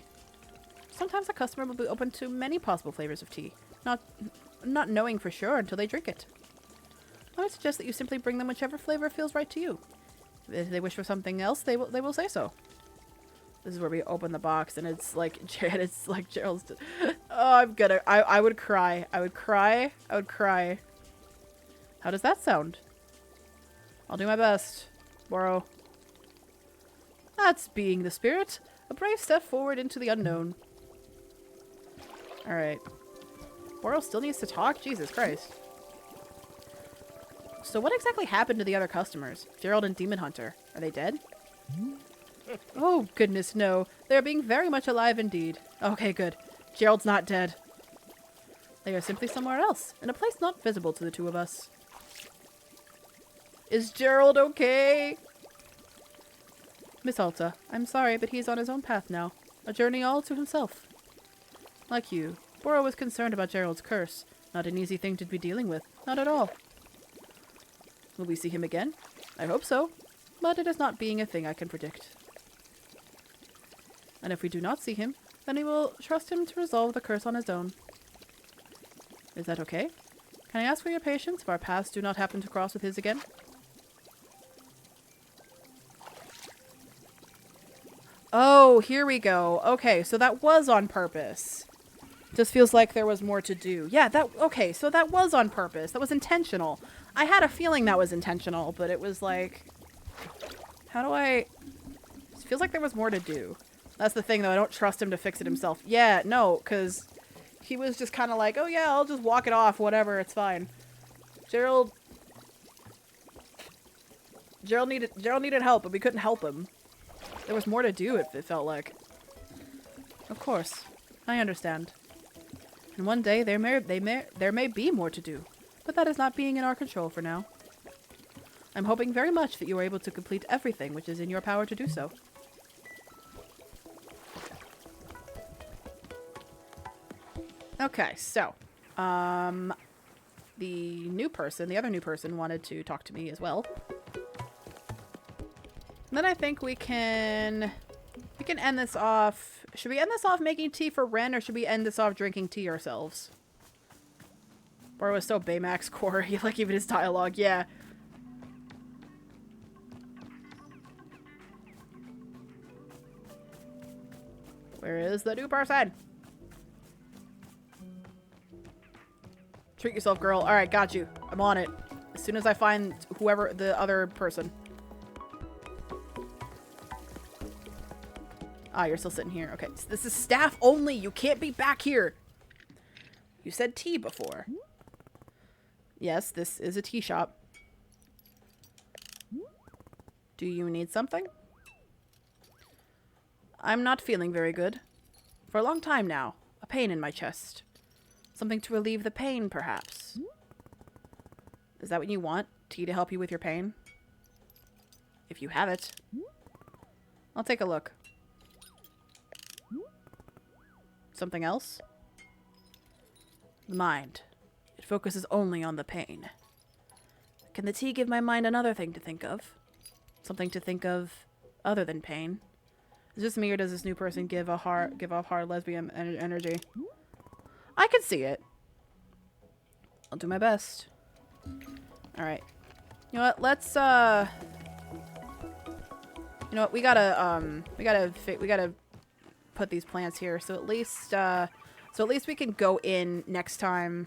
Sometimes a customer will be open to many possible flavors of tea, not knowing for sure until they drink it. I would suggest that you simply bring them whichever flavor feels right to you. If they wish for something else, they will say so. This is where we open the box, and it's like Gerald's. Oh, I would cry. I would cry. I would cry. How does that sound? I'll do my best, Boro. That's being the spirit. A brave step forward into the unknown. Alright. Boro still needs to talk? Jesus Christ. So what exactly happened to the other customers? Gerald and Demon Hunter. Are they dead? Oh, goodness, no. They're being very much alive indeed. Okay, good. Gerald's not dead. They are simply somewhere else, in a place not visible to the two of us. Is Gerald okay? Miss Alta, I'm sorry, but he's on his own path now. A journey all to himself. Like you, Boro was concerned about Gerald's curse. Not an easy thing to be dealing with. Not at all. Will we see him again? I hope so. But it is not being a thing I can predict. And if we do not see him, then we will trust him to resolve the curse on his own. Is that okay? Can I ask for your patience if our paths do not happen to cross with his again? Oh, here we go. Okay, so that was on purpose. Just feels like there was more to do. Yeah, okay, so that was on purpose. That was intentional. I had a feeling that was intentional, but it was like... How do I... It feels like there was more to do. That's the thing, though. I don't trust him to fix it himself. Yeah, no, because he was just kind of like, oh yeah, I'll just walk it off, whatever, it's fine. Gerald needed help, but we couldn't help him. There was more to do, it felt like. Of course. I understand. And one day there may be more to do, but that is not being in our control for now. I'm hoping very much that you are able to complete everything which is in your power to do so. Okay, so, the other new person wanted to talk to me as well. And then I think we can end this off. Should we end this off making tea for Ren, or should we end this off drinking tea ourselves? Boro was so Baymax core, he like even his dialogue, yeah. Where is the new person? Treat yourself, girl. Alright, got you. I'm on it. As soon as I find whoever the other person. Ah, you're still sitting here. Okay, so this is staff only. You can't be back here. You said tea before. Yes, this is a tea shop. Do you need something? I'm not feeling very good. For a long time now. A pain in my chest. Something to relieve the pain, perhaps. Is that what you want? Tea to help you with your pain? If you have it. I'll take a look. Something else? The mind. It focuses only on the pain. Can the tea give my mind another thing to think of? Something to think of other than pain? Is this me or does this new person give off hard lesbian energy? I can see it. I'll do my best. All right. You know what? Let's you know what? We gotta put these plants here so at least we can go in next time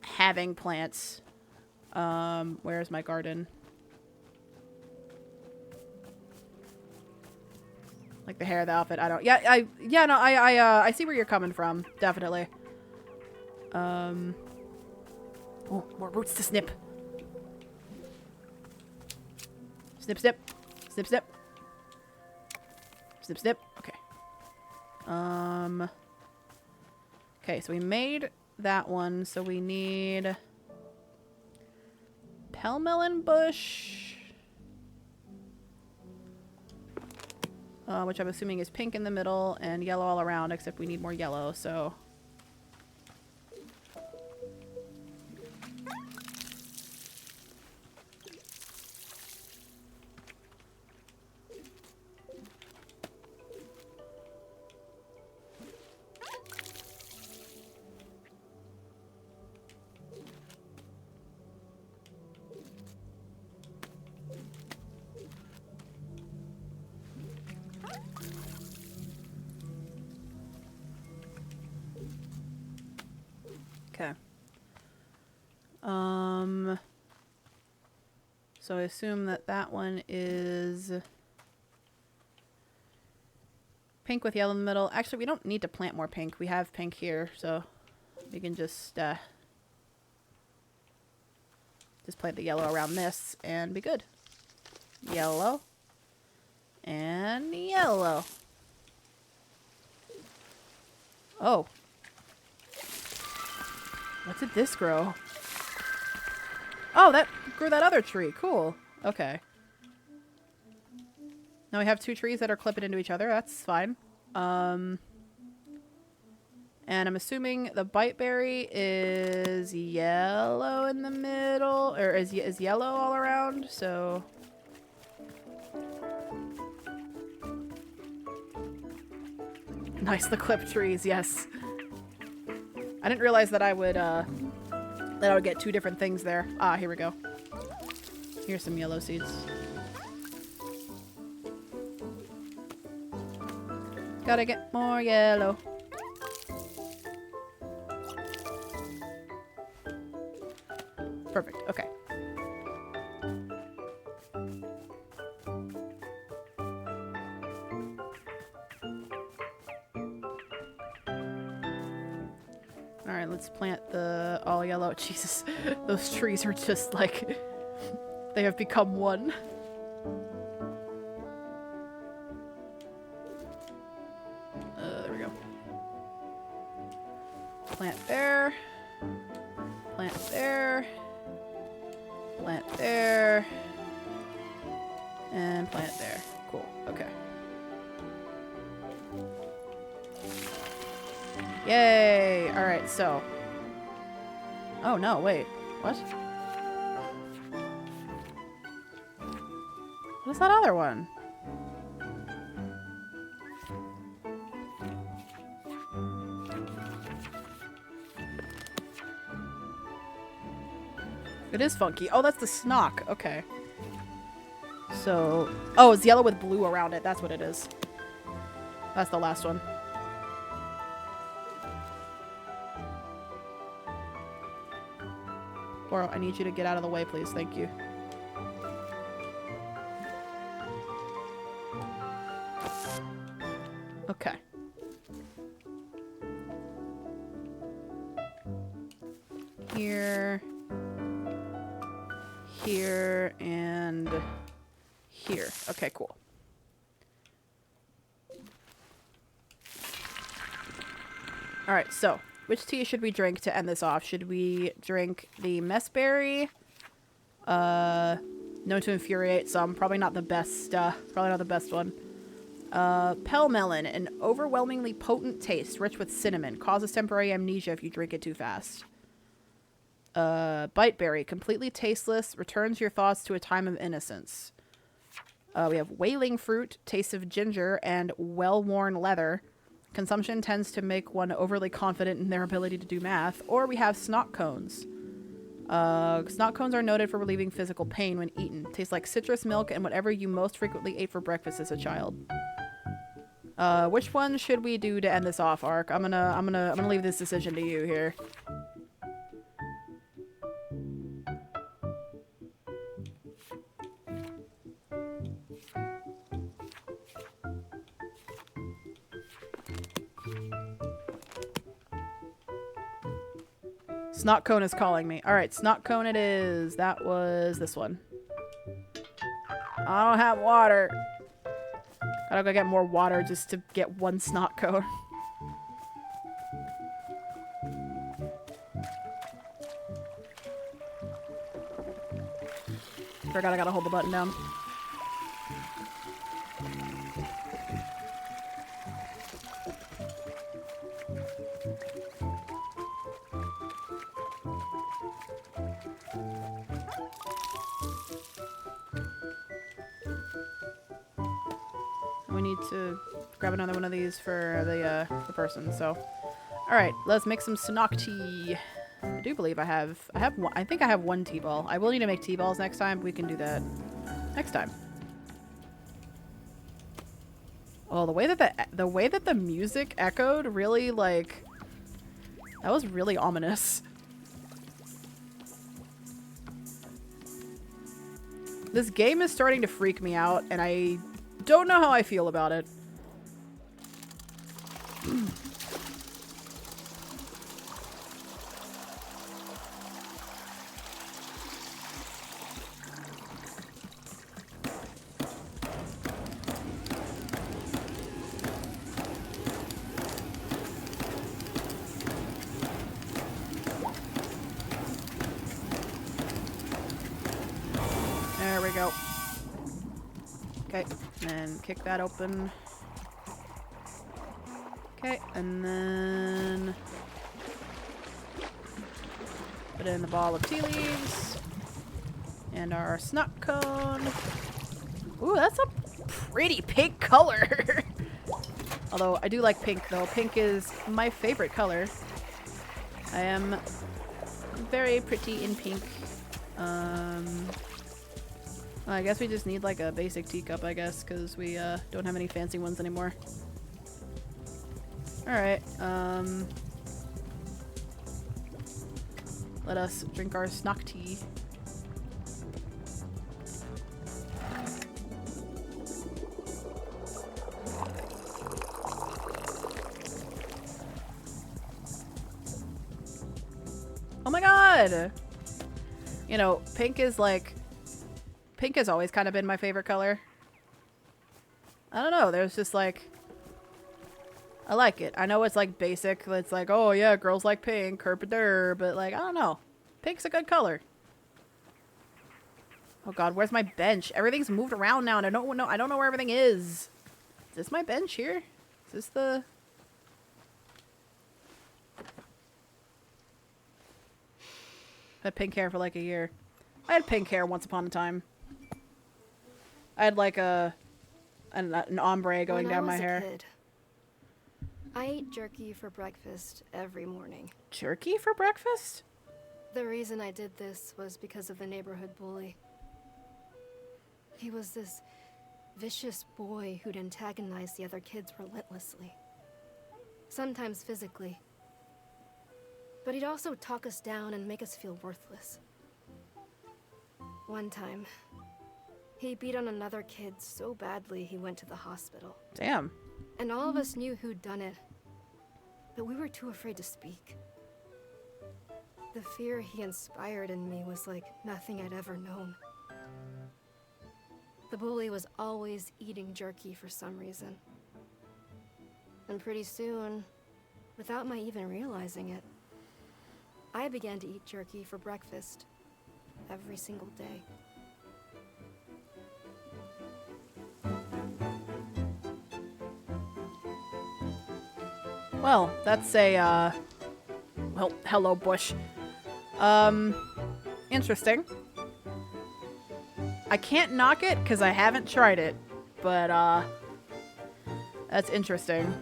having plants. Where's my garden? Like the hair, the outfit. I don't. Yeah, I see where you're coming from. Definitely. Oh, more roots to snip. Snip, snip, snip, snip, snip, snip. Okay. Okay, so we made that one. So we need Pelmelon bush. Which I'm assuming is pink in the middle and yellow all around, except we need more yellow, so... Okay. So I assume that that one is pink with yellow in the middle. Actually, we don't need to plant more pink. We have pink here, so we can just plant the yellow around this and be good. Yellow. And yellow. Oh. What did this grow? Oh, that grew that other tree. Cool. Okay. Now we have two trees that are clipping into each other. That's fine. And I'm assuming the biteberry is yellow in the middle, or is yellow all around, so... Nice, the clipped trees, yes. I didn't realize that I would get two different things there. Ah, here we go. Here's some yellow seeds. Gotta get more yellow. Perfect, okay. Alright, let's plant the all yellow. Jesus, those trees are just like... they have become one. There we go. Plant there. Plant there. Plant there. And plant there. Cool, okay. Yay! Alright, so. Oh no, wait. What? What is that other one? It is funky. Oh, that's the snock. Okay. So. Oh, it's yellow with blue around it. That's what it is. That's the last one. Boro, I need you to get out of the way, please. Thank you. Okay. Here. Here. And here. Okay, cool. Alright, so. Which tea should we drink to end this off? Should we drink the messberry? Known to infuriate some. Probably not the best, probably not the best one. Pelmelon, an overwhelmingly potent taste, rich with cinnamon. Causes temporary amnesia if you drink it too fast. Biteberry, completely tasteless, returns your thoughts to a time of innocence. We have wailing fruit, taste of ginger, and well-worn leather. Consumption tends to make one overly confident in their ability to do math. Or we have snot cones. Snot cones are noted for relieving physical pain when eaten. Taste like citrus milk and whatever you most frequently ate for breakfast as a child. Which one should we do to end this off, Ark? I'm gonna leave this decision to you here. Snot cone is calling me. Alright, snot cone it is. That was this one. I don't have water. Gotta go get more water just to get one snot cone. Forgot I gotta hold the button down. We need to grab another one of these for the person. So, all right, let's make some Sanok tea. I do believe I have one. I think I have one T-ball. I will need to make T-balls next time. We can do that next time. Oh, the way that the music echoed really like that was really ominous. This game is starting to freak me out, and I don't know how I feel about it. There we go. Okay, and kick that open. Okay, and then put in the ball of tea leaves and our snot cone. Ooh, that's a pretty pink color. Although I do like pink though. Pink is my favorite color. I am very pretty in pink. I guess we just need like a basic teacup, I guess, because we don't have any fancy ones anymore. Alright, let us drink our Snok tea. Oh my god! You know, pink has always kind of been my favorite color. I don't know, there's just like, I like it. I know it's like basic, it's like, oh yeah, girls like pink, herpadur, but like, I don't know. Pink's a good color. Oh god, where's my bench? Everything's moved around now and I don't know where everything is. Is this my bench here? Is this the... I had pink hair for like a year. I had pink hair once upon a time. I had like an ombre going down my hair. Kid, I ate jerky for breakfast every morning. Jerky for breakfast? The reason I did this was because of the neighborhood bully. He was this vicious boy who'd antagonize the other kids relentlessly. Sometimes physically. But he'd also talk us down and make us feel worthless. One time, he beat on another kid so badly he went to the hospital. Damn. And all of us knew who'd done it, but we were too afraid to speak. The fear he inspired in me was like nothing I'd ever known. The bully was always eating jerky for some reason. And pretty soon, without my even realizing it, I began to eat jerky for breakfast every single day. Well, that's a, well, hello, bush. Interesting. I can't knock it because I haven't tried it, but that's interesting.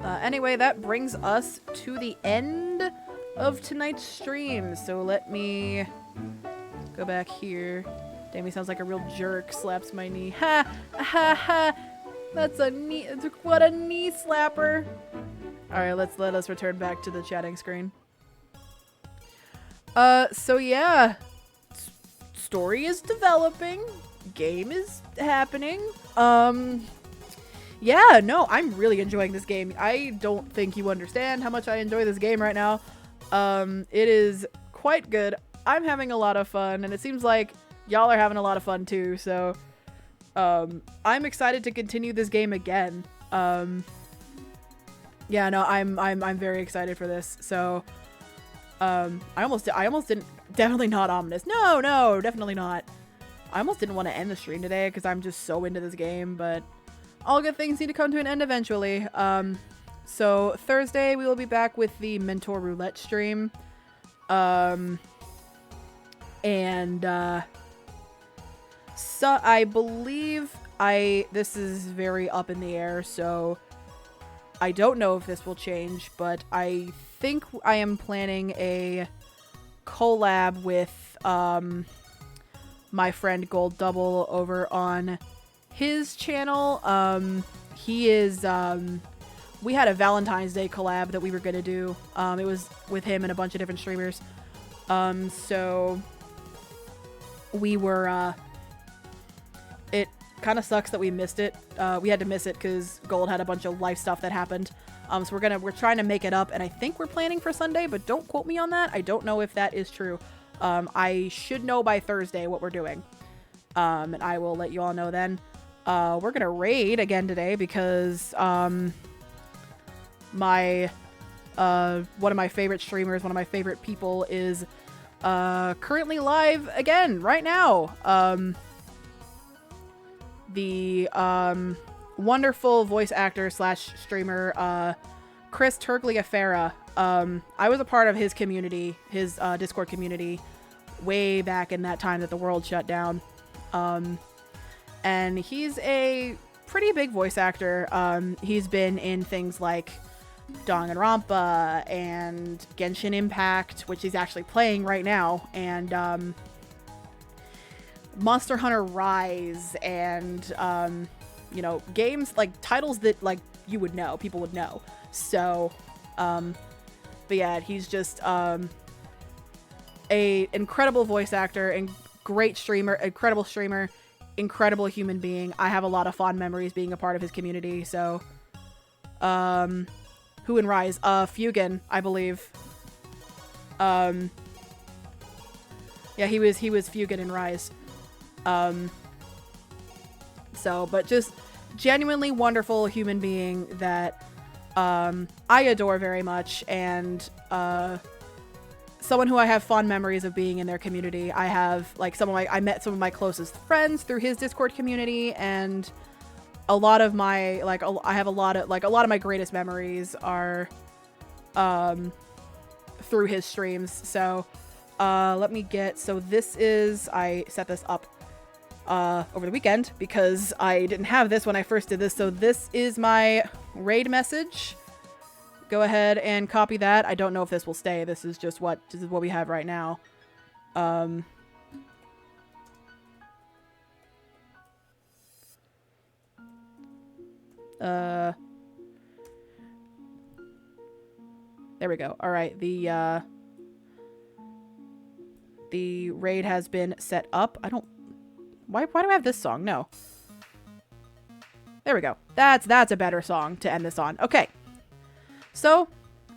Anyway, that brings us to the end of tonight's stream. So let me go back here. Damn, he sounds like a real jerk. Slaps my knee. Ha! Ha ha! That's a knee. What a knee slapper. Alright, let us return back to the chatting screen. So yeah. Story is developing. Game is happening. Yeah, no, I'm really enjoying this game. I don't think you understand how much I enjoy this game right now. It is quite good. I'm having a lot of fun, and it seems like y'all are having a lot of fun too, so I'm excited to continue this game again. Yeah, no, I'm very excited for this. So I almost didn't, definitely not ominous. No, definitely not. I almost didn't want to end the stream today because I'm just so into this game, but all good things need to come to an end eventually. So Thursday we will be back with the Mentor Roulette stream. So I believe this is very up in the air, so I don't know if this will change, but I think I am planning a collab with my friend Gold Double over on his channel. He is we had a Valentine's Day collab that we were gonna do. It was with him and a bunch of different streamers. So we were it kind of sucks that we missed it. We had to miss it because Gold had a bunch of life stuff that happened. So we're trying to make it up, and I think we're planning for Sunday, but don't quote me on that. I don't know if that is true. I should know by Thursday what we're doing. And I will let you all know then. We're gonna raid again today because my one of my favorite streamers, one of my favorite people is currently live again right now. The wonderful voice actor slash streamer Chris Tergliafera. I was a part of his community, his Discord community, way back in that time that the world shut down. And he's a pretty big voice actor. He's been in things like Danganronpa and Genshin Impact, which he's actually playing right now, and Monster Hunter Rise, and you know, games like titles that like you would know, people would know. So but yeah, he's just a incredible voice actor and great streamer, incredible streamer, incredible human being. I have a lot of fond memories being a part of his community. So who in Rise? Fugan, I believe. Yeah, he was Fugan in Rise. So, but just genuinely wonderful human being that I adore very much, and someone who I have fond memories of being in their community. I have like I met some of my closest friends through his Discord community, and a lot of my I have a lot of my greatest memories are through his streams. So let me get, so this is, I set this up over the weekend because I didn't have this when I first did this. So this is my raid message. Go ahead and copy that. I don't know if this will stay. This is just what we have right now. There we go. All right. The raid has been set up. Why do I have this song? No. There we go. That's a better song to end this on. Okay. So,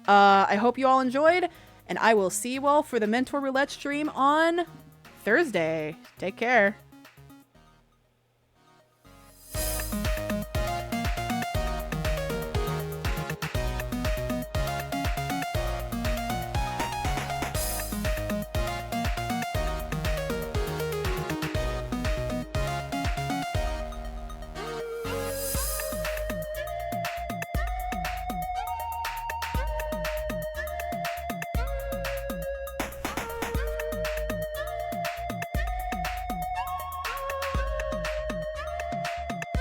I hope you all enjoyed, and I will see you all for the Mentor Roulette stream on Thursday. Take care.